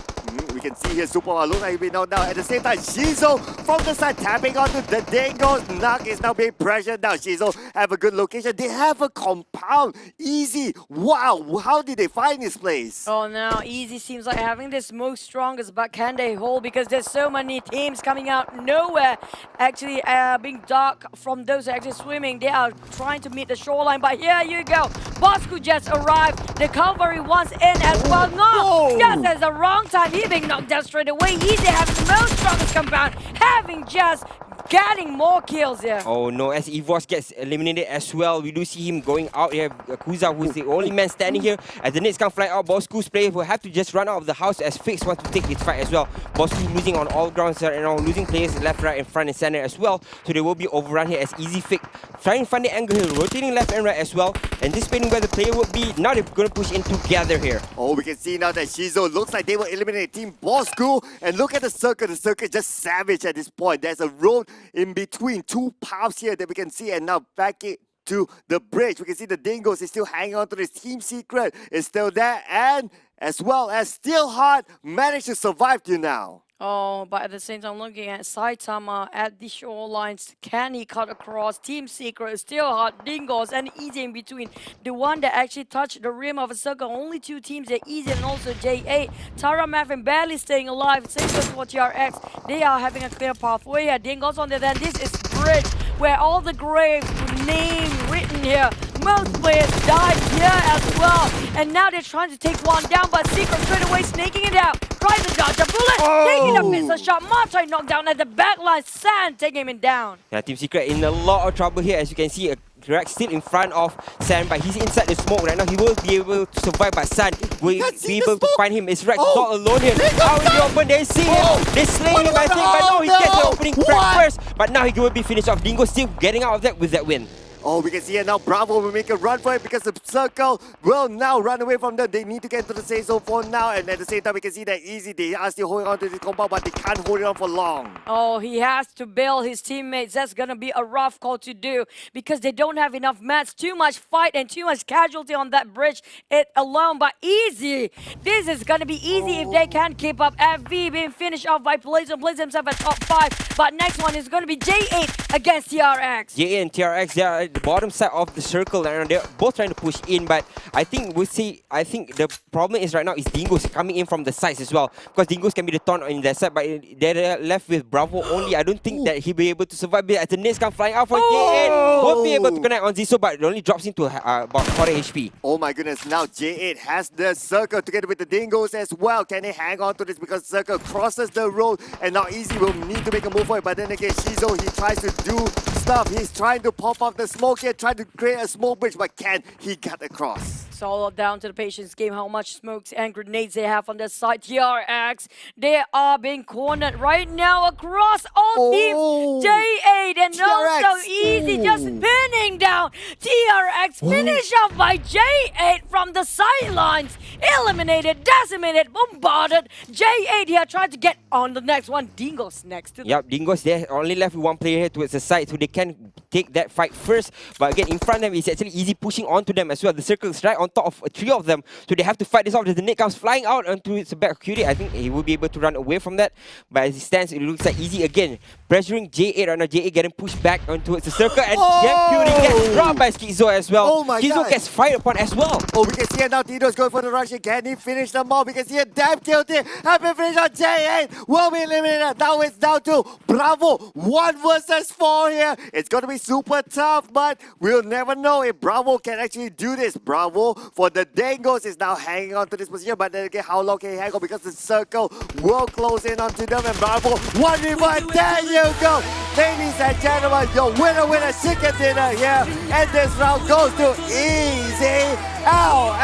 We can see here Super look like we know now. At the same time, Shizo from the side tapping onto the Dingoes. Nug is now being pressured now. Shizo have a good location. They have a compound. Easy. Wow, how did they find this place? Oh, now Easy seems like having this most strongest, but can they hold? Because there's so many teams coming out nowhere. Actually, being dark from those who are actually swimming. They are trying to meet the shoreline, but here you go. Bosku just arrived. The cavalry wants in as well. No, just at the wrong time. He being knocked down straight away. Easy having the most strongest compound, having just getting more kills here. Oh no, as Evos gets eliminated as well, we do see him going out here. Kuza, who's the only man standing here. As the nades come flying out, Bosku's players will have to just run out of the house as Fix wants to take this fight as well. Bosku losing on all grounds here and now losing players left, right, and front and center as well. So they will be overrun here as Easy Fix trying to find the angle here, rotating left and right as well, anticipating where the player would be. Now they're going to push in together here. Oh, we can see now that Shizo looks like they will eliminate Team Bosku. And look at the circle. The circle is just savage at this point. There's a road in between two paths here that we can see, and now back it to the bridge. We can see the Dingoes is still hanging on to this team secret. It's still there, and as well as Steelheart managed to survive till now. Oh, but at the same time, looking at Saitama at the shorelines, can he cut across? Team Secret, Steelheart, Dingoes, and Easy in between. The one that actually touched the rim of a circle. Only two teams there, Easy and also J8. Tara Maffin barely staying alive. Same goes for TRX. They are having a clear pathway here. Dingoes on there. Then this is Bridge, where all the graves name written here. Most players died here as well. And now they're trying to take one down, but Secret straight away snaking it out. Trying to dodge a bullet, taking a missile shot. Martai knocked down at the back line. Sand taking him down. Yeah, Team Secret in a lot of trouble here. As you can see, Rex still in front of San, but he's inside the smoke right now. He will be able to survive, but San will be able to find him. It's Rex not alone here. Out in the open, they see him. They slay him, I think, but no, he gets the opening crack first. But now he will be finished off. Dingo still getting out of that with that win. Oh, we can see it now. Bravo will make a run for it because the circle will now run away from them. They need to get to the safe zone for now. And at the same time, we can see that Easy, they are still holding on to this compound, but they can't hold it on for long. Oh, he has to bail his teammates. That's going to be a rough call to do because they don't have enough mats. Too much fight and too much casualty on that bridge it alone. But Easy, this is going to be easy if they can keep up. FV being finished off by Blazer. Blazer himself at top 5. But next one is going to be J8 against TRX. J8 and TRX, they are at the bottom side of the circle and they're both trying to push in, but I think the problem is right now is Dingoes coming in from the sides as well, because Dingoes can be the taunt in that side, but they're left with Bravo only. I don't think that he'll be able to survive as the nades come flying out for J8. Won't be able to connect on Ziso, but it only drops into about 40 HP. Oh my goodness, now J8 has the circle together with the Dingoes as well. Can they hang on to this because circle crosses the road and now Easy will need to make a move for it, but then again Shizo, he tries to do stuff. He's trying to pop off the smoke here, trying to create a smoke bridge, but can he get across? It's all down to the patience game, how much smokes and grenades they have on their side. TRX, they are being cornered right now across all teams. J8 and TRX. also Easy just pinning down. TRX finished off by J8 from the sidelines. Eliminated, decimated, bombarded. J8 here trying to get on the next one. Dingoes next to them. Yep, Dingoes, they're only left with one player here towards the side, so they can take that fight first. But again, in front of them, it's actually Easy pushing onto them as well. The circle is right on top of three of them, so they have to fight this off. The nade comes flying out onto its back of Ikuti. I think he will be able to run away from that. But as he stands, it looks like Easy again pressuring J8 right now. J8 getting pushed back onto the circle, and Ikuti gets dropped by Skizo as well. Oh my Skizo God. gets fired upon as well. Oh, we can see it now. Tito's going for the rush. Can he finish them all? We can see a damn guilty. Have been finished on J8. Will be eliminated. Now it's down to Bravo. 1 versus 4 here. It's going to be super tough, but we'll never know if Bravo can actually do this. Bravo for the Dingoes is now hanging on to this position, but then again, how long can he hang on? Because the circle will close in onto them, and Bravo 1v1. There you go. Ladies and gentlemen, your winner chicken dinner here. And this round goes to Easy LX.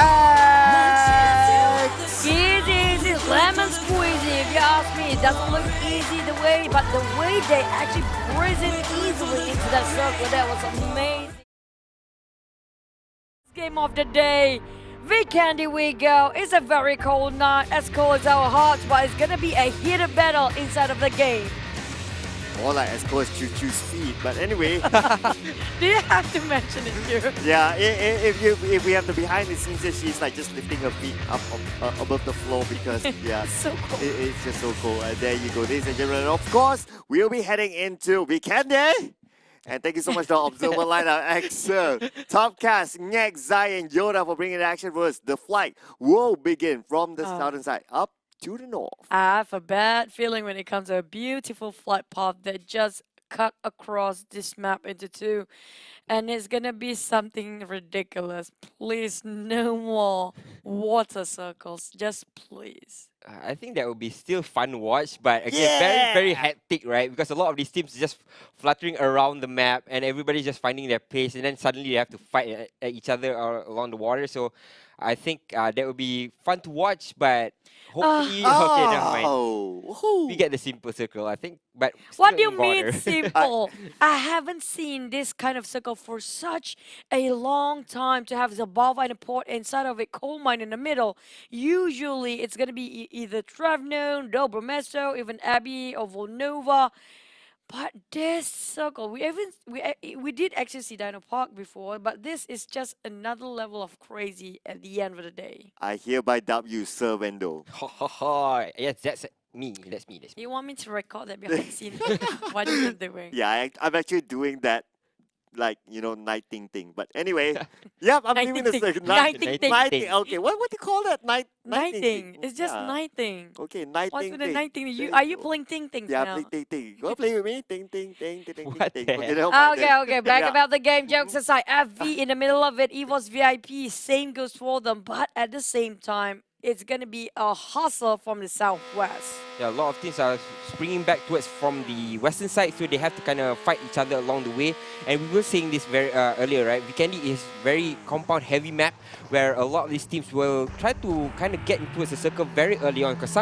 Easy, lemon squeezy. If you ask me, it doesn't look easy the way, but the way they actually prison easily into that circle, that was amazing. Game of the day. Weekendy we go. It's a very cold night, as cold as our hearts, but it's gonna be a heated battle inside of the game. Or like as close as Choo Choo's feet. But anyway, Do you have to mention it here? yeah, if we have the behind the scenes, she's like just lifting her feet up above the floor because yeah, So cold. it's just so cool. And there you go, ladies and gentlemen. Of course, we'll be heading into Weekend. And thank you so much to our Observer lineup, Axel, Topcast, Ngek, Zai, and Yoda for bringing the action for us. The flight will begin from the southern side up to the north. I have a bad feeling when it comes to a beautiful flight path that just cut across this map into two. And it's gonna be something ridiculous. Please, no more water circles. Just please. I think that would be still fun to watch, but again, Yeah! very hectic, right? Because a lot of these teams just fluttering around the map, and everybody's just finding their pace, and then suddenly they have to fight at each other along the water. So I think that would be fun to watch, but hopefully, okay, never mind. Oh, We get the simple circle, I think, but What still do you in mean water. simple? I haven't seen this kind of circle for such a long time to have Zabava and a port inside of it, coal mine in the middle. Usually it's gonna be either Trevno, Dobromesto, even Abbey or Volnova. But this circle, we did actually see Dino Park before, but this is just another level of crazy at the end of the day. I hereby dub you Sir Vendo. Ha ha ha! Yes, that's me. That's me. That's me. You want me to record that behind the scene? What are you doing? Yeah, I'm actually doing that, like, nighting thing. But anyway, yep, I'm Nighting doing the thing. circle. Nighting thing. Nighting. Okay, what do you call that? Nighting. Nighting. It's just Yeah. nighting. Okay, nighting. What's with the thing. nighting? There Are you you go. playing ting tings Yeah, now? play ting ting. You wanna play with me? Ting ting ting ting ting What ting. the Okay, heck? never mind Okay, then. okay, back Yeah. about the game. Jokes aside, FV in the middle of it, EVOS VIP, same goes for them, but at the same time, it's gonna be a hustle from the southwest. Yeah, a lot of teams are springing back towards from the western side, so they have to kind of fight each other along the way. And we were saying this very earlier, right? Vikendi is very compound heavy map where a lot of these teams will try to kind of get into a circle very early on. Because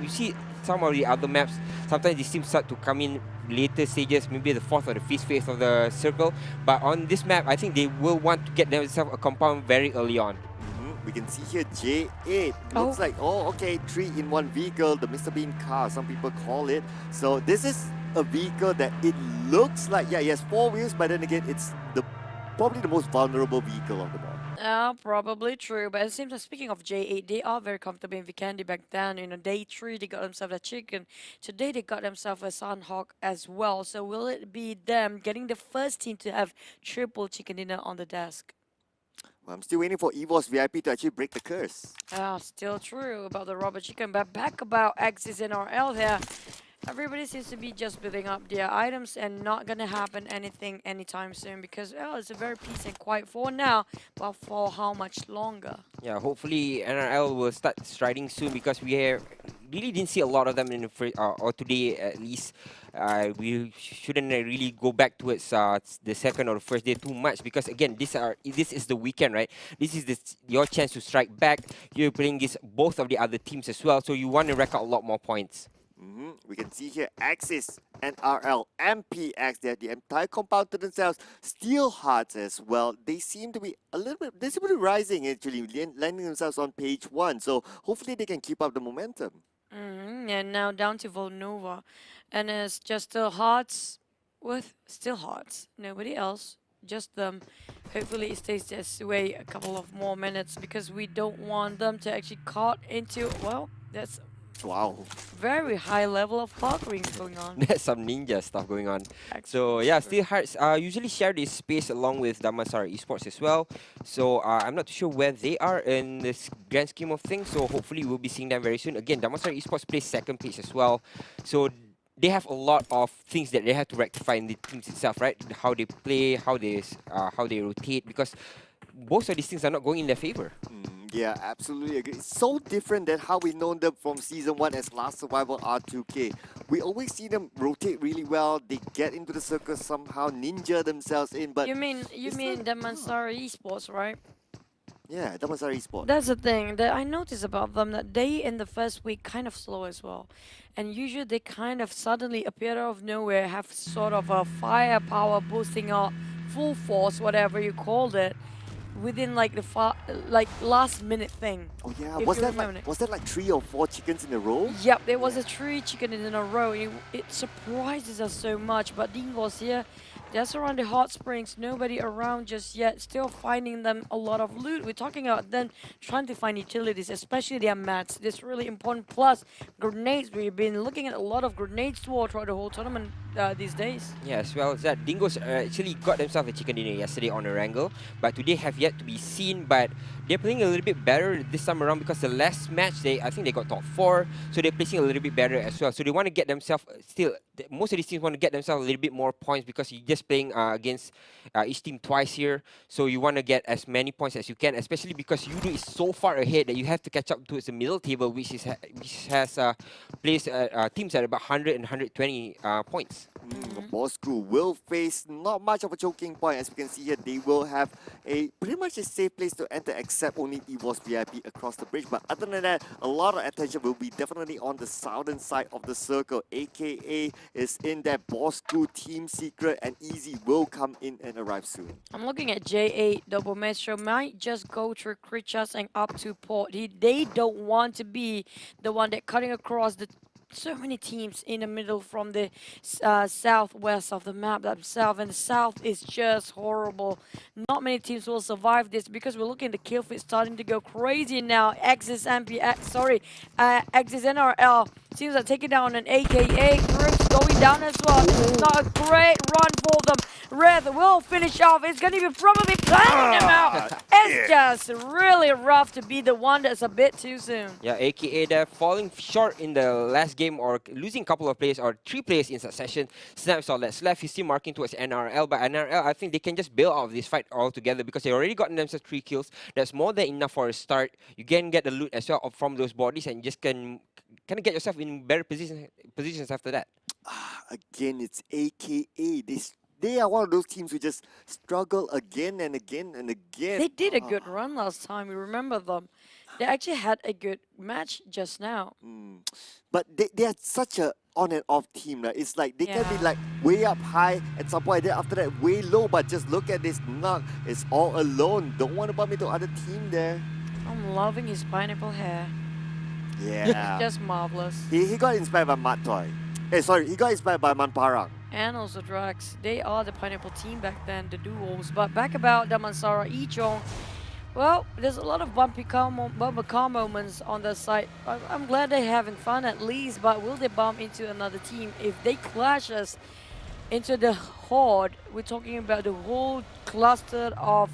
you see some of the other maps, sometimes these teams start to come in later stages, maybe the fourth or the fifth phase of the circle. But on this map, I think they will want to get themselves a compound very early on. We can see here J8. Looks Oh. like, okay, 3-in-1 vehicle, the Mr. Bean car, some people call it. So this is a vehicle that it looks like, yeah, it has 4 wheels, but then again, it's probably the most vulnerable vehicle of them all. Probably true, but it seems like speaking of J8, they are very comfortable in Vikendi back then. Day 3, they got themselves a chicken. Today, they got themselves a Sunhawk as well. So will it be them getting the first team to have triple chicken dinner on the desk? Well, I'm still waiting for EVOS VIP to actually break the curse. Still true about the Robert Chicken, but back about Axis and RL here. Everybody seems to be just building up their items and not gonna happen anything anytime soon because it's a very peace and quiet for now, but for how much longer? Yeah, hopefully NRL will start striding soon because really didn't see a lot of them in the first, or today at least. We shouldn't really go back towards the second or the first day too much because again, this is the weekend, right? This is your chance to strike back. You're playing against both of the other teams as well, so you want to rack up a lot more points. We can see here Axis, NRL, MPX, they have the entire compound to themselves. Steel Hearts as well. They seem to be they seem to be rising actually, landing themselves on page 1. So hopefully they can keep up the momentum. And now down to Volnova. And it's just Still Hearts with Still Hearts. Nobody else, just them. Hopefully it stays this way a couple of more minutes because we don't want them to actually caught into, well, that's Wow. very high level of conquering going on. There's some ninja stuff going on. So yeah, Steel Hearts usually share this space along with Damansara Esports as well. So I'm not too sure where they are in this grand scheme of things. So hopefully we'll be seeing them very soon. Again, Damansara Esports plays second place as well. So they have a lot of things that they have to rectify in the teams itself, right? How they play, how they rotate, because most of these things are not going in their favor. Yeah, absolutely agree. It's so different than how we known them from Season 1 as Last Survivor R2K. We always see them rotate really well, they get into the circle somehow, ninja themselves in, but... You mean it's like, Damansara Esports, right? Yeah, that was our esport. That's the thing that I noticed about them, that they in the first week kind of slow as well. And usually they kind of suddenly appear out of nowhere, have sort of a firepower boosting up, full force, whatever you called it. within like the last minute thing. Oh yeah, If was you that remember like it. was that like 3 or 4 chickens in a row? Yep, there was a 3 chicken in a row. It surprises us so much. But Dingos here, just around the hot springs, nobody around just yet. Still finding them a lot of loot. We're talking about them trying to find utilities, especially their mats. This really important. Plus grenades. We've been looking at a lot of grenades throughout the whole tournament these days. Yeah, as well as that, Dingoes actually got themselves a chicken dinner yesterday on a wrangle, but today have yet to be seen. But they're playing a little bit better this time around because the last match I think they got top 4, so they're placing a little bit better as well. So they want to get themselves most of these teams want to get themselves a little bit more points because you're just playing against each team twice here. So you want to get as many points as you can, especially because Yudu is so far ahead that you have to catch up towards the middle table, which has placed teams at about 100 and 120 points. Bosco will face not much of a choking point. As we can see here, they will have a pretty much a safe place to enter except only EVOS VIP across the bridge. But other than that, a lot of attention will be definitely on the southern side of the circle. AKA is in that Bosco team secret, and Easy will come in and arrive soon. I'm looking at J8. Double Metro might just go through Krichas and up to Port. They don't want to be the one that cutting across the so many teams in the middle from the southwest of the map themselves, and the south is just horrible. Not many teams will survive this because we're looking at the kill feed starting to go crazy now. Axis Axis NRL seems like taking down an AKA. Groups going down as well. This is not a great run for them. Red will finish off. It's going to be probably planning them out. It's just really rough to be the one that's a bit too soon. Yeah, AKA they're falling short in the last game or losing a couple of players or 3 players in succession. Snaps all that's left. He's still marking towards NRL, but NRL, I think they can just bail out of this fight altogether because they already gotten themselves 3 kills. That's more than enough for a start. You can get the loot as well from those bodies and just can kind of get yourself in better positions after that. Again, it's AKA. They are one of those teams who just struggle again and again and again. They did a good run last time. We remember them. They actually had a good match just now. But they are such a on and off team. Right? It's like they can be Yeah. like way up high at some point, and then after that way low. But just look at this Nug. It's all alone. Don't want to bump into other team there. I'm loving his pineapple hair. Yeah. Just marvelous. He got inspired by Mat Toy. Sorry, he got inspired by Man Parang. And also Drax. They are the pineapple team back then, the duos. But back about Damansara, Ichong. Well, there's a lot of bumper car moments on the side. I'm glad they're having fun at least, but will they bump into another team? If they clash us into the horde, we're talking about the whole cluster of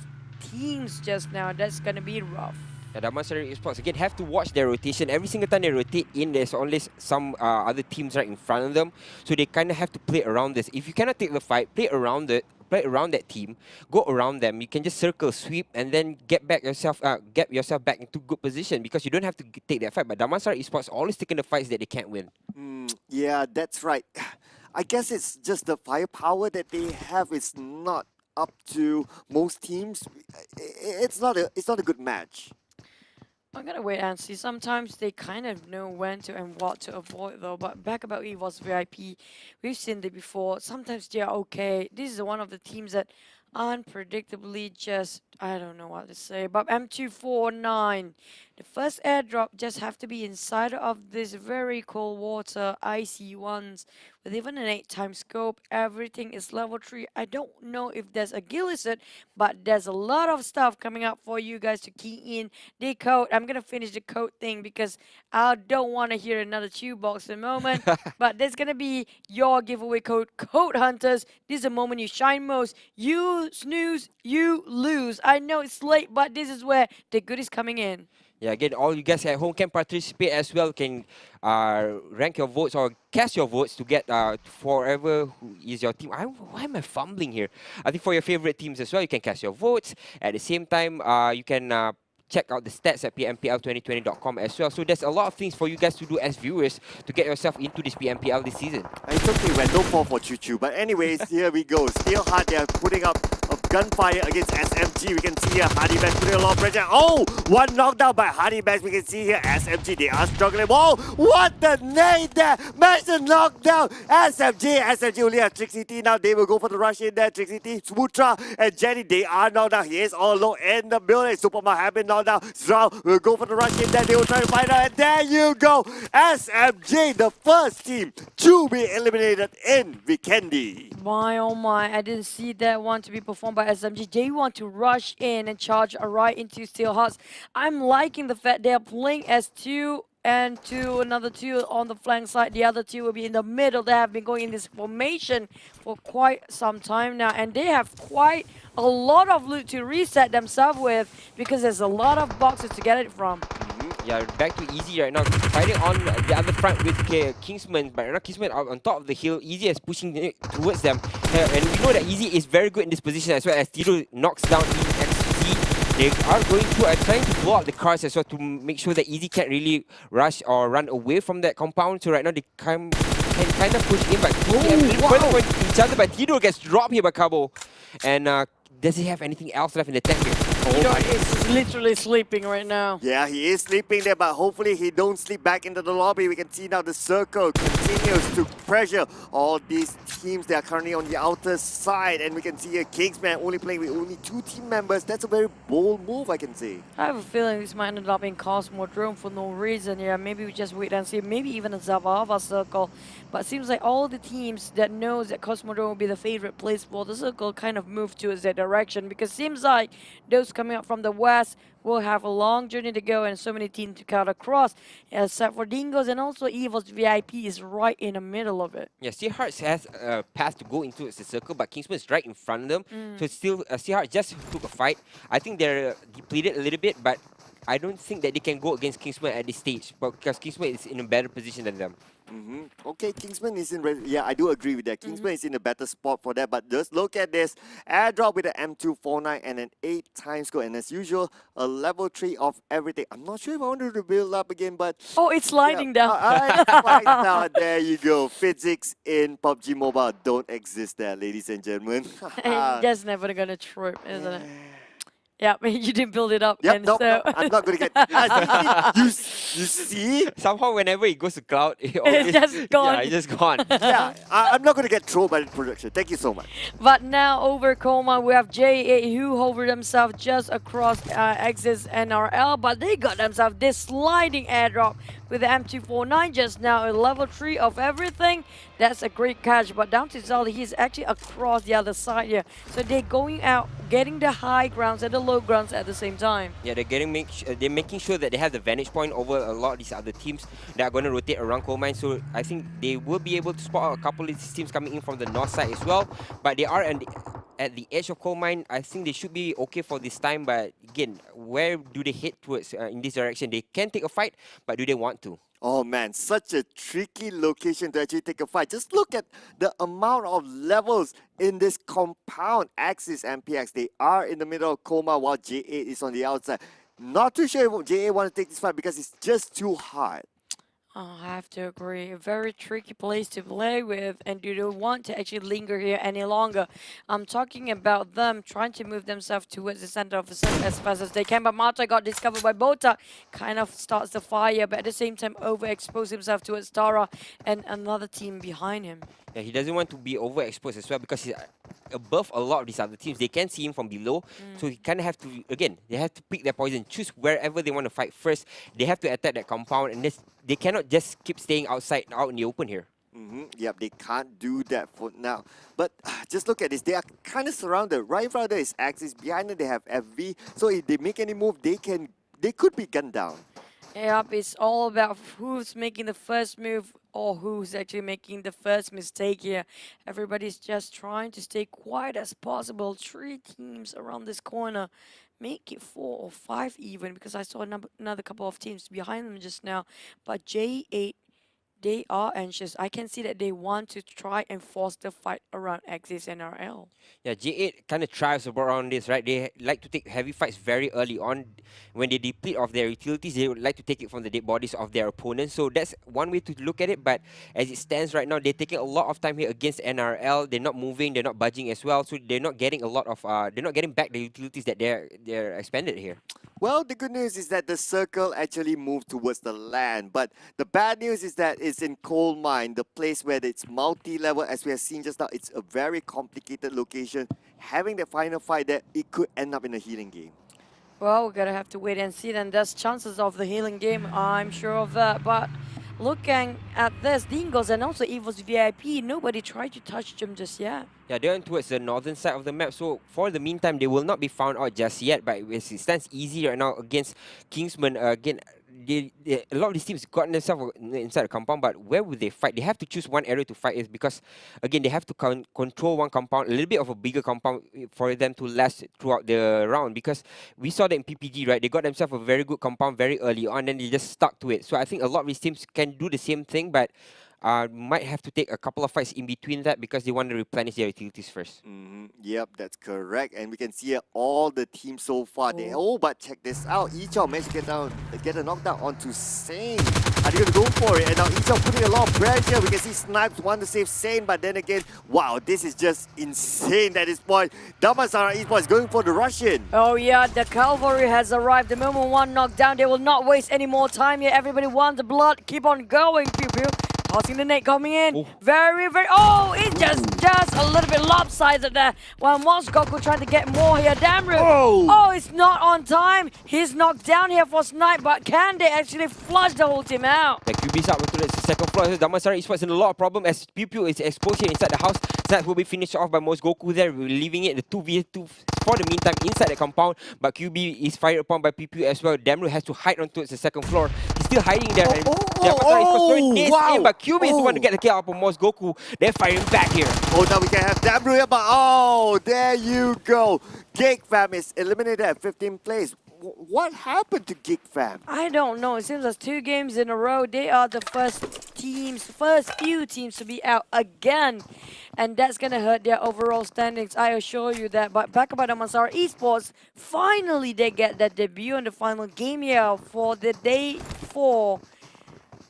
teams just now. That's gonna be rough. Damansara Esports again have to watch their rotation. Every single time they rotate in, there's always some other teams right in front of them. So they kind of have to play around this. If you cannot take the fight, play around that team, go around them. You can just circle, sweep, and then get yourself back into good position because you don't have to take that fight. But Damansara Esports always taking the fights that they can't win. Yeah, that's right. I guess it's just the firepower that they have is not up to most teams. It's not a good match. I'm gonna wait and see. Sometimes they kind of know when to and what to avoid though. But back about EVOS VIP, we've seen it before. Sometimes they're okay. This is one of the teams that unpredictably just, I don't know what to say. But M249, the first airdrop just have to be inside of this very cold water, icy ones, with even an 8x scope. Everything is level 3. I don't know if there's a Gilliset, but there's a lot of stuff coming up for you guys to key in. The code, I'm gonna finish the code thing because I don't want to hear another chew box in a moment. But there's gonna be your giveaway code, Code Hunters. This is the moment you shine most. You snooze, you lose. I know it's late, but this is where the goodies coming in. Yeah, again, all you guys at home can participate as well. Can rank your votes or cast your votes to get forever who is your team. Why am I fumbling here? I think for your favorite teams as well, you can cast your votes. At the same time, you can check out the stats at PMPL2020.com as well. So there's a lot of things for you guys to do as viewers to get yourself into this PMPL this season. It's okay when don't fall for Choo Choo. But anyways, here we go. Still hard. They are putting up a gunfire against SMG. We can see here Hardy Bags putting a lot of pressure. Oh, one knockdown by Hardy Bags. We can see here SMG. They are struggling. Whoa, what the nade there? Massive knockdown. SMG only has Trixie T now. They will go for the rush in there. Trixie T, Smutra, and Jenny. They are knocked down. He is all alone in the building. Superman have been knocked down. Zrao will go for the rush in there. They will try to find out. And there you go. SMG, the first team to be eliminated in Vikendi. My oh my, I didn't see that one to be performed by SMG. They want to rush in and charge right into Steel Hearts. I'm liking the fact they are playing as two and another two on the flank side. The other two will be in the middle. They have been going in this formation for quite some time now, and they have quite a lot of loot to reset themselves with because there's a lot of boxes to get it from. Yeah, back to Easy right now, fighting on the other front with Kingsman, but right now Kingsman out on top of the hill. Easy is pushing it towards them, and we know that Easy is very good in this position as well as Tiro knocks down EXC. They are going through trying to blow up the cars as well to make sure that Easy can't really rush or run away from that compound. So right now they can kind of push in, but further from each other, but Tiro gets dropped here by Cabo. And does he have anything else left in the tank here? Tiro is literally sleeping right now. Yeah, he is sleeping there, but hopefully he don't sleep back into the lobby. We can see now the circle continues to pressure all these teams that are currently on the outer side. And we can see here Kingsman only playing with only 2 team members. That's a very bold move, I can say. I have a feeling this might end up in Cosmodrome for no reason. Yeah, maybe we just wait and see. Maybe even a Zavava circle. But it seems like all the teams that knows that Cosmodrome will be the favorite place for the circle kind of move towards that direction. Because it seems like those coming up from the west will have a long journey to go and so many teams to cut across. Except for Dingoes and also Evil's VIP is right in the middle of it. Yeah, Seahawks has a path to go into the circle, but Kingsman is right in front of them. So still, Seahawks just took a fight. I think they're depleted a little bit, but I don't think that they can go against Kingsman at this stage, because Kingsman is in a better position than them. Okay, Kingsman is in. Yeah, I do agree with that. Kingsman is in a better spot for that. But just look at this airdrop with an M249 and an 8 times score, and as usual, a level 3 of everything. I'm not sure if I wanted to build up again, but Oh, it's sliding down. right now, there you go. Physics in PUBG Mobile don't exist there, ladies and gentlemen. And that's never gonna trip, isn't it? Yeah, you didn't build it up. Yep, and nope, so nope, I'm not gonna get. You see? Somehow, whenever it goes to cloud, It's just gone. Yeah, it's just gone. Yeah, I'm not gonna get trolled by the production. Thank you so much. But now over Coma, we have J8 who hovered themselves just across Exis NRL, but they got themselves this sliding airdrop with the M249 just now, a level 3 of everything. That's a great catch, but down to Zelda, he's actually across the other side here. So they're going out, getting the high grounds and the low grounds at the same time. Yeah, they're making sure that they have the vantage point over a lot of these other teams that are going to rotate around coal mine. So I think they will be able to spot out a couple of these teams coming in from the north side as well. But they are at the edge of coal mine. I think they should be okay for this time. But again, where do they head towards in this direction? They can take a fight, but do they want to? Oh man, such a tricky location to actually take a fight. Just look at the amount of levels in this compound. Axis and PX, they are in the middle of coma while J8 is on the outside. Not too sure if J8 want to take this fight because it's just too hard. Oh, I have to agree. A very tricky place to play with, and you don't want to actually linger here any longer. I'm talking about them trying to move themselves towards the center of the circle as fast as they can, but Mata got discovered by Bota. Kind of starts the fire, but at the same time overexposed himself towards Tara and another team behind him. Yeah, he doesn't want to be overexposed as well because he's above a lot of these other teams. They can see him from below, so he kind of have to, again, they have to pick their poison, choose wherever they want to fight first. They have to attack that compound, and they cannot just keep staying outside, out in the open here. Yep, they can't do that for now. But just look at this. They are kind of surrounded. Right in front of them is Axis. Behind them they have FV. So if they make any move, they could be gunned down. Yep, it's all about who's making the first move or who's actually making the first mistake here. Everybody's just trying to stay quiet as possible. 3 teams around this corner. Make it 4 or 5 even, because I saw another couple of teams behind them just now. But J8 they are anxious. I can see that they want to try and force the fight around Axis and RL. Yeah, J8 kind of thrives around this, right? They like to take heavy fights very early on. When they deplete of their utilities, they would like to take it from the dead bodies of their opponents. So that's one way to look at it. But as it stands right now, they're taking a lot of time here against NRL. They're not moving, they're not budging as well. So they're not getting a lot of, they're not getting back the utilities that they're expended here. Well, the good news is that the circle actually moved towards the land, but the bad news is that it's in coal mine, the place where it's multi-level, as we have seen just now. It's a very complicated location. Having the final fight there, it could end up in a healing game. Well, we're gonna have to wait and see then. There's chances of the healing game, I'm sure of that. But looking at this, Dingos and also Evo's VIP, nobody tried to touch them just yet. Yeah, they're on towards the northern side of the map. So for the meantime, they will not be found out just yet. But it stands easy right now against Kingsman. Again, a lot of these teams got themselves inside the compound. But where would they fight? They have to choose one area to fight is because, again, they have to control one compound, a little bit of a bigger compound for them to last throughout the round. Because we saw that in PPG, right? They got themselves a very good compound very early on, and they just stuck to it. So I think a lot of these teams can do the same thing, but might have to take a couple of fights in between that because they want to replenish their utilities first. Yep, that's correct. And we can see all the teams so far. But check this out. Ichao managed to get a knockdown onto Sane. Are they going to go for it? And now Ichao putting a lot of pressure. We can see Snipes want to save Sane, but then again, wow, this is just insane at this point. Damansara Esports going for the Russian. Oh yeah, the cavalry has arrived. The moment one knockdown, they will not waste any more time here. Everybody wants the blood. Keep on going, pew pew. Tossing the nade coming in. Ooh. Very, oh, it's just a little bit lopsided there. While Mosgoku trying to get more here. Damru. Oh, it's not on time. He's knocked down here for Snipe, but can they actually flush the whole team out? The QB's up to the second floor. Damansara Esports in a lot of problem as Pew Pew is exposed here inside the house. That will be finished off by Mosgoku there, leaving it the 2v2 for the meantime inside the compound. But QB is fired upon by Pew Pew as well. Damru has to hide onto the second floor. He's still hiding there. Damansara Esports throwing this in, but QB is the one to get the kill out of Mosgoku. They're firing back here. Oh, now we can have Damru here, but oh, there you go. Geek Fam is eliminated at 15th place. What happened to Geek Fam? I don't know. It seems like 2 games in a row. They are the first few teams to be out again. And that's going to hurt their overall standings, I assure you that. But back about Damansara Esports, finally they get that debut in the final game here for the day 4.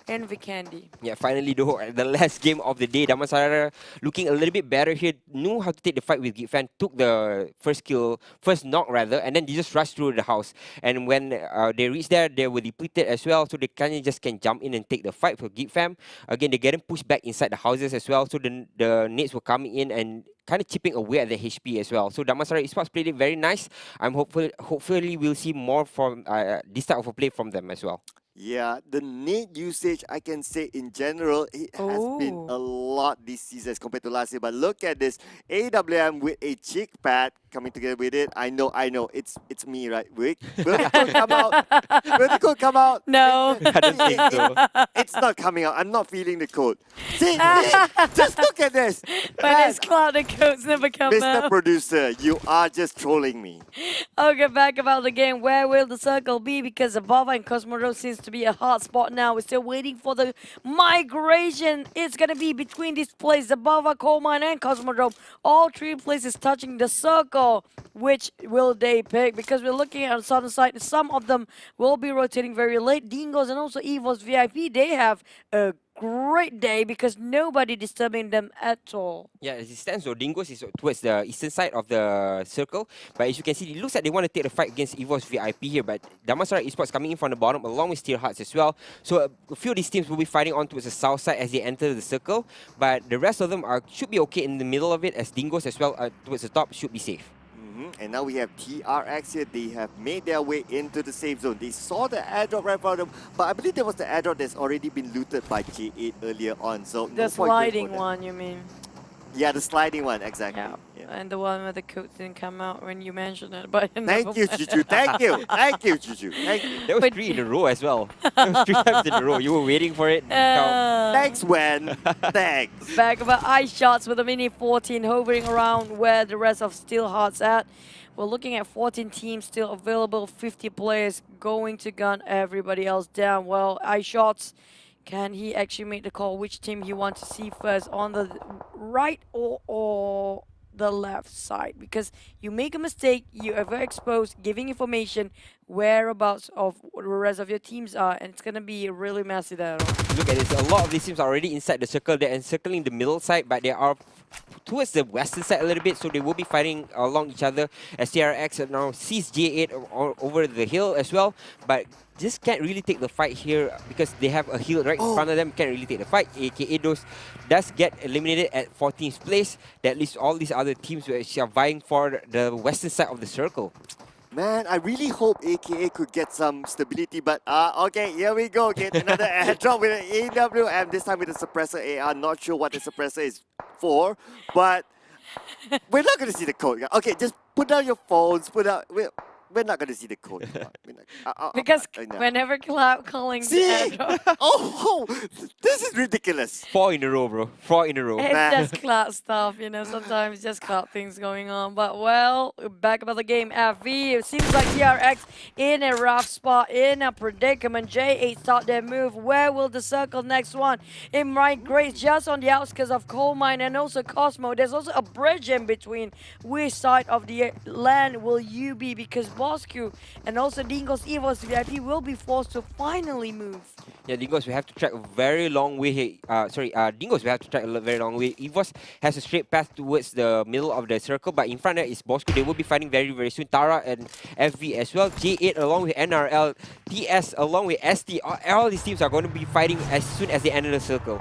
Envy Candy. Yeah, finally the last game of the day. Damansara looking a little bit better here. Knew how to take the fight with Gitfan. Took the first knock rather, and then they just rushed through the house. And when they reached there, they were depleted as well. So they kind of just can jump in and take the fight for Gitfam. Again, they're getting pushed back inside the houses as well. So the nades were coming in and kind of chipping away at the HP as well. So Damansara Esports played it very nice. Hopefully we'll see more from this type of a play from them as well. Yeah, the nade usage, I can say in general, it has been a lot this season as compared to last year. But look at this, AWM with a cheek pad coming together with it. I know, it's me, right? Will the code come out? Will the code come out? No. I don't think so. It's not coming out. I'm not feeling the code. See, just look at this. When it's cloud, the codes never come Mr. out. Producer, you are just trolling me. Okay, back about the game. Where will the circle be? Because Abava and Cosmodrome seems to be a hot spot now. We're still waiting for the migration. It's going to be between these places, Abava, Coal Mine, and Cosmodrome. All 3 places touching the circle. Which will they pick? Because we're looking at the southern side. Some of them will be rotating very late. Dingos and also Evo's VIP, they have a great day because nobody disturbing them at all. Yeah, as it stands though, Dingos is towards the eastern side of the circle. But as you can see, it looks like they want to take the fight against Evo's VIP here. But Damansara Esports coming in from the bottom along with Steel Hearts as well. So a few of these teams will be fighting on towards the south side as they enter the circle. But the rest of them should be okay in the middle of it, as Dingos as well towards the top should be safe. And now we have TRX here. They have made their way into the safe zone. They saw the airdrop right in front of them, but I believe there was the airdrop that's already been looted by J8 earlier on. So The sliding one, you mean? Yeah, the sliding one, exactly. Yeah. And the one where the codes didn't come out when you mentioned it. But Thank you, Juju. Thank you. Thank you, Juju. Thank you. That was 3 in a row as well. That was 3 times in a row. You were waiting for it. Thanks, Wen. Thanks. Back about ice shots with a mini 14 hovering around where the rest of Steel Hearts at. We're looking at 14 teams still available, 50 players going to gun everybody else down. Well, ice shots Can he actually make the call which team he wants to see first on the right or the left side? Because you make a mistake, you are very exposed, giving information whereabouts of the rest of your teams are, and it's gonna be really messy there. Look at this. A lot of these teams are already inside the circle. They're encircling the middle side, but they are towards the western side a little bit, so they will be fighting along each other as TRX now sees J8 over the hill as well, but just can't really take the fight here because they have a hill right in front of them, can't really take the fight, aka those does get eliminated at 14th place. That leaves all these other teams which are vying for the western side of the circle. Man, I really hope AKA could get some stability, but okay, here we go. Get another airdrop with an AWM, this time with a suppressor AR. Not sure what the suppressor is for, but we're not going to see the code. Okay, just put down your phones, we're not going to see the code. Because no. whenever Cloud calling the See? airdrop, Oh, this is ridiculous. 4 in a row, bro. 4 in a row. it's just Cloud stuff, you know, sometimes just Cloud things going on. But well, back about the game, FV, it seems like TRX in a rough spot, in a predicament. J8 start their move. Where will the circle next one? It migrates just on the outskirts of Coal Mine and also Cosmo. There's also a bridge in between. Which side of the land will you be? Because Bosku and also Dingo's Evo's VIP will be forced to finally move. Yeah, Dingos will have to track a very long way here. Dingos will have to track a very long way. Evos has a straight path towards the middle of the circle, but in front there is Bosco. They will be fighting very, very soon. Tara and FV as well. J8 along with NRL. TS along with ST. All these teams are going to be fighting as soon as they enter the circle.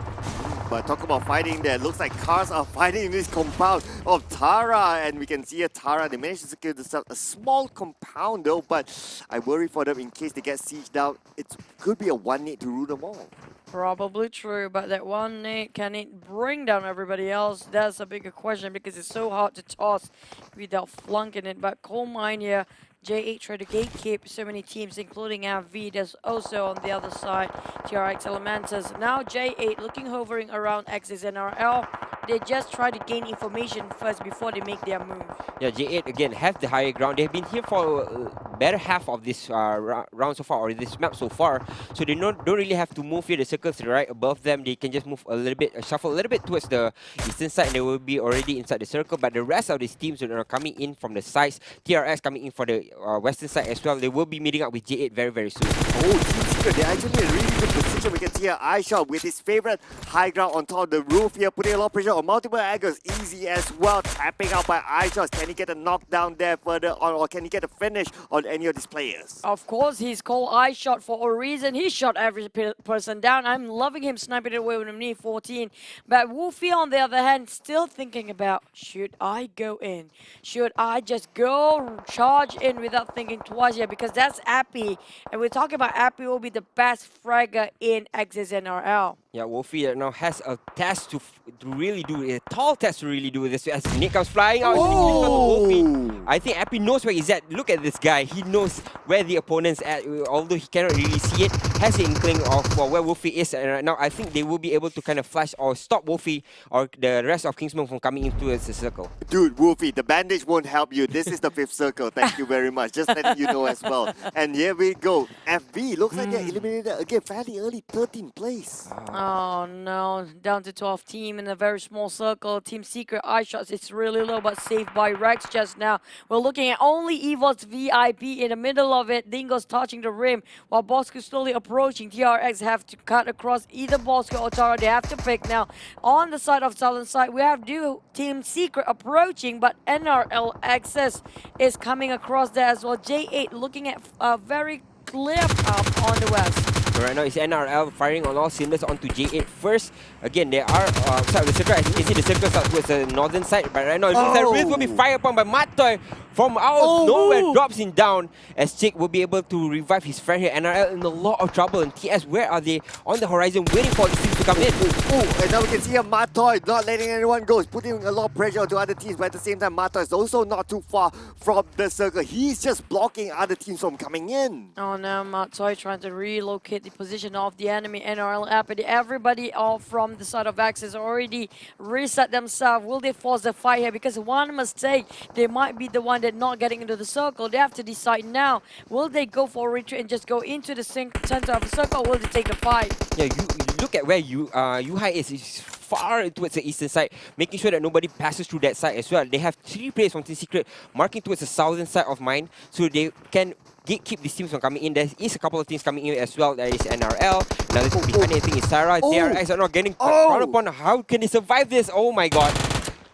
But talk about fighting there, looks like cars are fighting in this compound of Tara, and we can see Tara, they managed to secure themselves a small compound though, but I worry for them in case they get sieged out. It could be a 1-8 to rule them all. Probably true, but that 1-8, can it bring down everybody else? That's a bigger question because it's so hard to toss without flunking it. But Coal Mine here, J8 try to gatekeep so many teams, including FV. There's also on the other side, TRX Elementus. Now J8 looking hovering around X's NRL. They just try to gain information first before they make their move. Yeah, J8 again have the higher ground. They've been here for better half of this round so far, or this map so far. So they don't really have to move here. The circles to the right above them, they can just move a little bit, shuffle a little bit towards the eastern side, and they will be already inside the circle. But the rest of these teams that are coming in from the sides, TRX coming in for the western side as well, they will be meeting up with J8 very, very soon. Oh, Team Secret, they're actually in a really good position. We can see here iShot with his favorite high ground on top of the roof here, putting a lot of pressure on multiple angles. Easy as well, tapping out by iShot. Can he get a knockdown there further on, or can he get a finish on any of these players? Of course, he's called iShot for a reason. He shot every person down. I'm loving him sniping it away with a knee 14. But Wolfie, on the other hand, still thinking about, should I go in? Should I just go charge in without thinking twice here? Because that's Appy. And we're talking about Appy will be the best fragger in X's NRL. Yeah, Wolfie now has a test to really do, a tall test to really do this. As Nick comes flying out, Wolfie. I think Appy knows where he's at. Look at this guy. He knows where the opponent's at, although he cannot really see it. Has an inkling of where Wolfie is, and right now I think they will be able to kind of flash or stop Wolfie or the rest of Kingsman from coming into the circle. Dude, Wolfie, the bandage won't help you. This is the 5th circle. Thank you very much. Just letting you know as well. And here we go. FV looks like they're eliminated again fairly early, 13th place. Oh no, down to 12 team in a very small circle. Team Secret iShots, it's really low, but saved by Rex just now. We're looking at only Evil's VIP in the middle of it. Dingo's touching the rim while Bosco slowly approaching. TRX have to cut across either Bosco or Tara. They have to pick now. On the side of southern side, we have Team Secret approaching, but NRL Access is coming across there as well. J8 looking at a very clear path on the west. Right now it's NRL firing on all cylinders onto J8 first. Again, they are outside of the circle. As you can see, the circle starts towards the northern side, but right now it looks like Riz will be fired upon by Matoy from out of nowhere, drops him down as Jake will be able to revive his friend here. NRL in a lot of trouble, and TS, where are they? On the horizon, waiting for these teams to come in. And now we can see here Matoy not letting anyone go. He's putting a lot of pressure onto other teams, but at the same time, Matoy is also not too far from the circle. He's just blocking other teams from coming in. Oh no, Matoy trying to relocate the position of the enemy NRL app. Everybody all from the side of Axis already reset themselves. Will they force the fight here? Because one mistake, they might be the one that not getting into the circle. They have to decide now. Will they go for a retreat and just go into the center of the circle, or will they take the fight? Yeah, you look at where Yuhai is. It's far towards the eastern side, making sure that nobody passes through that side as well. They have 3 players from Team Secret marking towards the southern side of mine, so they can keep these teams from coming in. There is a couple of teams coming in as well. There is NRL. Now the team behind it, I think is Sarah. DRX are not getting caught upon. How can they survive this? Oh my god.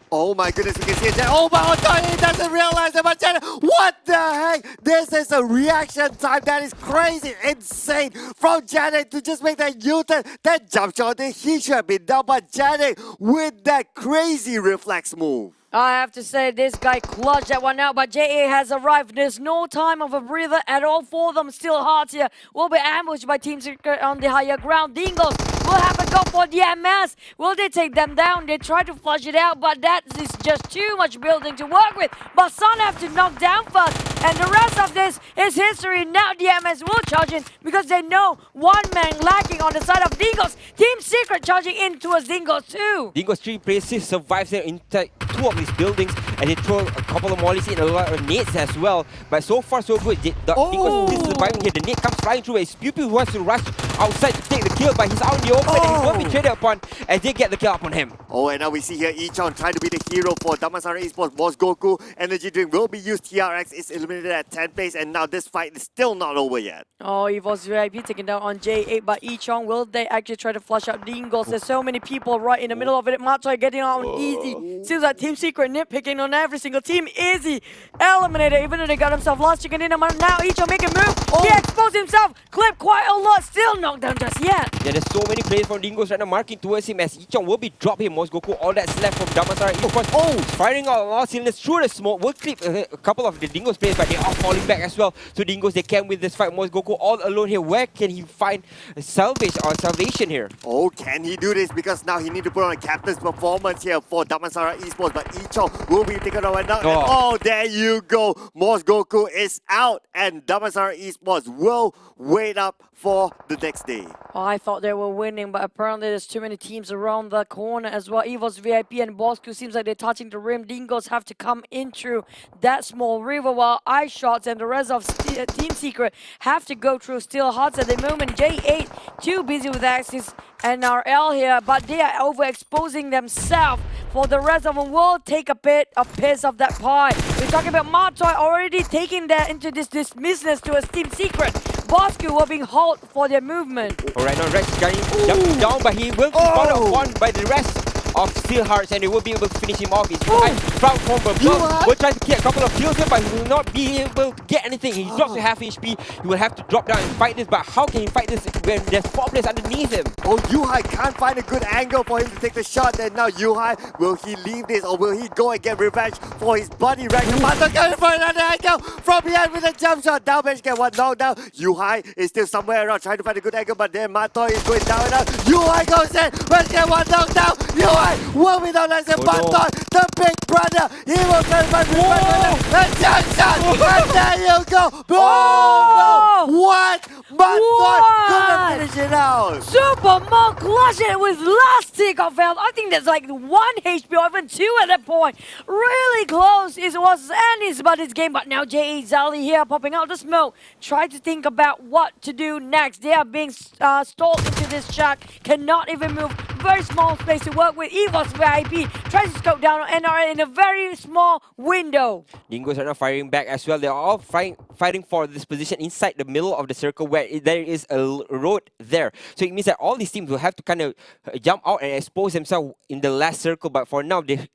Oh my goodness, we can see it. Oh my god, he doesn't realize it, but what the heck? This is a reaction time that is crazy, insane. From Janet to just make that U-turn, that jump shot that he should have been done, but Janet with that crazy reflex move. I have to say, this guy clutched that one out, but JA has arrived. There's no time of a breather at all for them. Still Hearts here will be ambushed by Team Secret on the higher ground. Dingles will have a go for the MS. Will they take them down? They try to flush it out, but that is just too much building to work with. But Sun have to knock down first, and the rest of this is history. Now the MS will charge in because they know one man lacking on the side of Dingles. Team Secret charging in towards Dingles too. Dingles 3 places survives there inside 2 of these buildings, and they throw a couple of mollies in, a lot of nades as well. But so far so good. Dingles is surviving here. The nade comes flying through. It's Pew Pew who wants to rush outside to take the kill, but he's out in the open and he won't be traded upon as they get the kill upon him. Oh, and now we see here Ichon trying to be the hero for Damansara Esports. Boss Goku energy drink will be used. TRX is eliminated at 10th place, and now this fight is still not over yet. Oh, Evo's VIP taken down on J8 by Ichong. Will they actually try to flush out Dingles? There's so many people right in the middle of it. Matoy getting out on easy. Seems like Team Secret nitpicking on every single team. Easy eliminated, even though they got himself lost chicken in him. Now Ichong make a move. He exposed himself. Clip quite a lot. Still knocked down just yet. Yeah, there's so many players from Dingles right now marking towards him as Ichong will be dropping Mos Goku. All that's left from Damansara Esports. Firing out a lot of cylinders through the smoke. Will clip a couple of the Dingles players, but they are falling back as well. So Dingles, they can win this fight. Mos Goku all alone here. Where can he find salvation here? Oh, can he do this? Because now he need to put on a captain's performance here for Damansara Esports, but Ichong will be taken over now. Oh, there you go. Mos Goku is out, and Damansara Esports will wait up for the next day. Oh, I thought they were winning, but apparently there's too many teams around the corner as well. Evo's VIP and Bosco seems like they're touching the rim. Dingles have to come in through that small river, while Ice Shots and the rest of Team Secret have to go through Steel Hearts at the moment. J8 too busy with Axis and RL here, but they are overexposing themselves. For the rest of them will take a piece of that pie. We're talking about Matoy already taking that into this business to a Team Secret. Bosco were being halt for their movement. Alright, now Rex is jumping down, but he will be caught upon by the rest of Steel Hearts, and they will be able to finish him off. He's proud from above. Will try to get a couple of kills here, but he will not be able to get anything. He drops to half HP. He will have to drop down and fight this, but how can he fight this when there's 4 players underneath him? Oh, Yuhai can't find a good angle for him to take the shot. Then now Yuhai, will he leave this or will he go and get revenge for his buddy Ragnar? Mato going for another angle from behind with a jump shot. Down bench get one knockdown. Yuhai is still somewhere around trying to find a good angle, but then Mato is going down and out. Yuhai goes in, but get one knockdown. Yuhai will be known as the Mato, the big brother. He will try to find revenge and jump shot. And there you go. Oh, no. What? Mato couldn't finish it out. Super Monk clutched it with last tick of health. I think there's like 1 HP or even 2 at that point. Really close. It was anybody's game, but now J.E. Zali here popping out the smoke. Try to think about what to do next. They are being stalled into this shack. Cannot even move. Very small space to work with. Evo's VIP tries to scope down on NRL in a very small window. Dingos are now firing back as well. They are all fighting for this position inside the middle of the circle where there is a road there. So it means that all these teams will have to kind of jump out and expose themselves in the last circle. But for now, they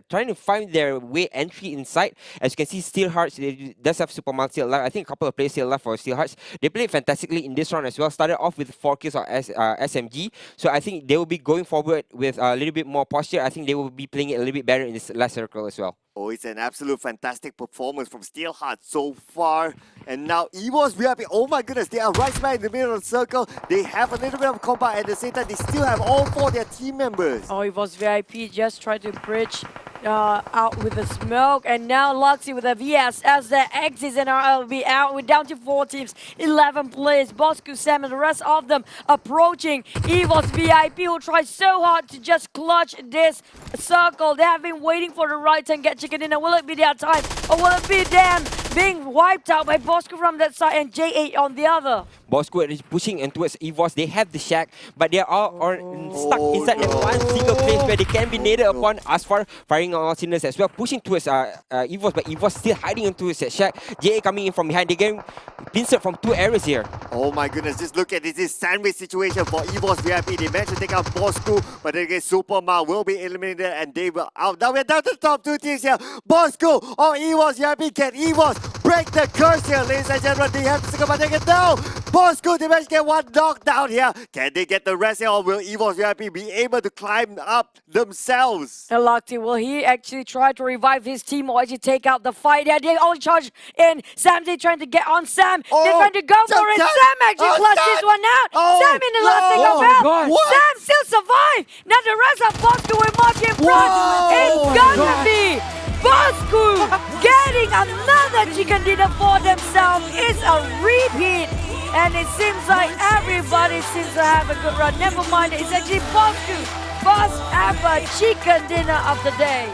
trying to find their way entry inside. As you can see, Steel Hearts, they does have Super Multi alive. I think a couple of players still alive for Steel Hearts. They played fantastically in this round as well. Started off with 4 kills on SMG. So I think they will be going forward with a little bit more posture. I think they will be playing it a little bit better in this last circle as well. Oh, it's an absolute fantastic performance from Steel Hearts so far. And now Evo's VIP, oh my goodness, they are right smack in the middle of the circle. They have a little bit of combat at the same time. They still have all 4 of their team members. Oh, it was VIP just tried to bridge out with the smoke, and now Luxy with a VS as the exits and RLB out. We're down to 4 teams, 11 players. Bosku, Sam, and the rest of them approaching. EVOS VIP will try so hard to just clutch this circle. They have been waiting for the right time, get chicken dinner. Will it be their time, or will it be them being wiped out by Bosku from that side and J8 on the other? Bosco is pushing in towards EVOS. They have the shack, but they are all stuck inside that one single place where they can be naded upon. Asfar firing on all cylinders as well, pushing towards EVOS, but EVOS still hiding into that shack. JA coming in from behind. They're getting pincered from 2 areas here. Oh my goodness, just look at this sandwich situation for EVOS VIP. They managed to take out Bosco, but then again, Superma will be eliminated and they will out. Now we're down to the top 2 teams here. Bosco or EVOS VIP. Can EVOS break the curse here, ladies and gentlemen? They have to stick up and now. Bosco, they managed to get one knockdown here. Can they get the rest here, or will EVOS VIP be able to climb up themselves? Luxy, will he actually try to revive his team or actually take out the fight? Yeah, they all charge in. Sam, they trying to get on Sam. They're trying to go for it. Sam actually clutched this one out. Sam in the last thing of health. Sam still survived. Now the rest of Bosco will march in front. It's gonna be Bosco getting another chicken dinner for themselves. It's a repeat. And it seems like everybody seems to have a good run. Never mind, it's actually Bosco. First ever chicken dinner of the day.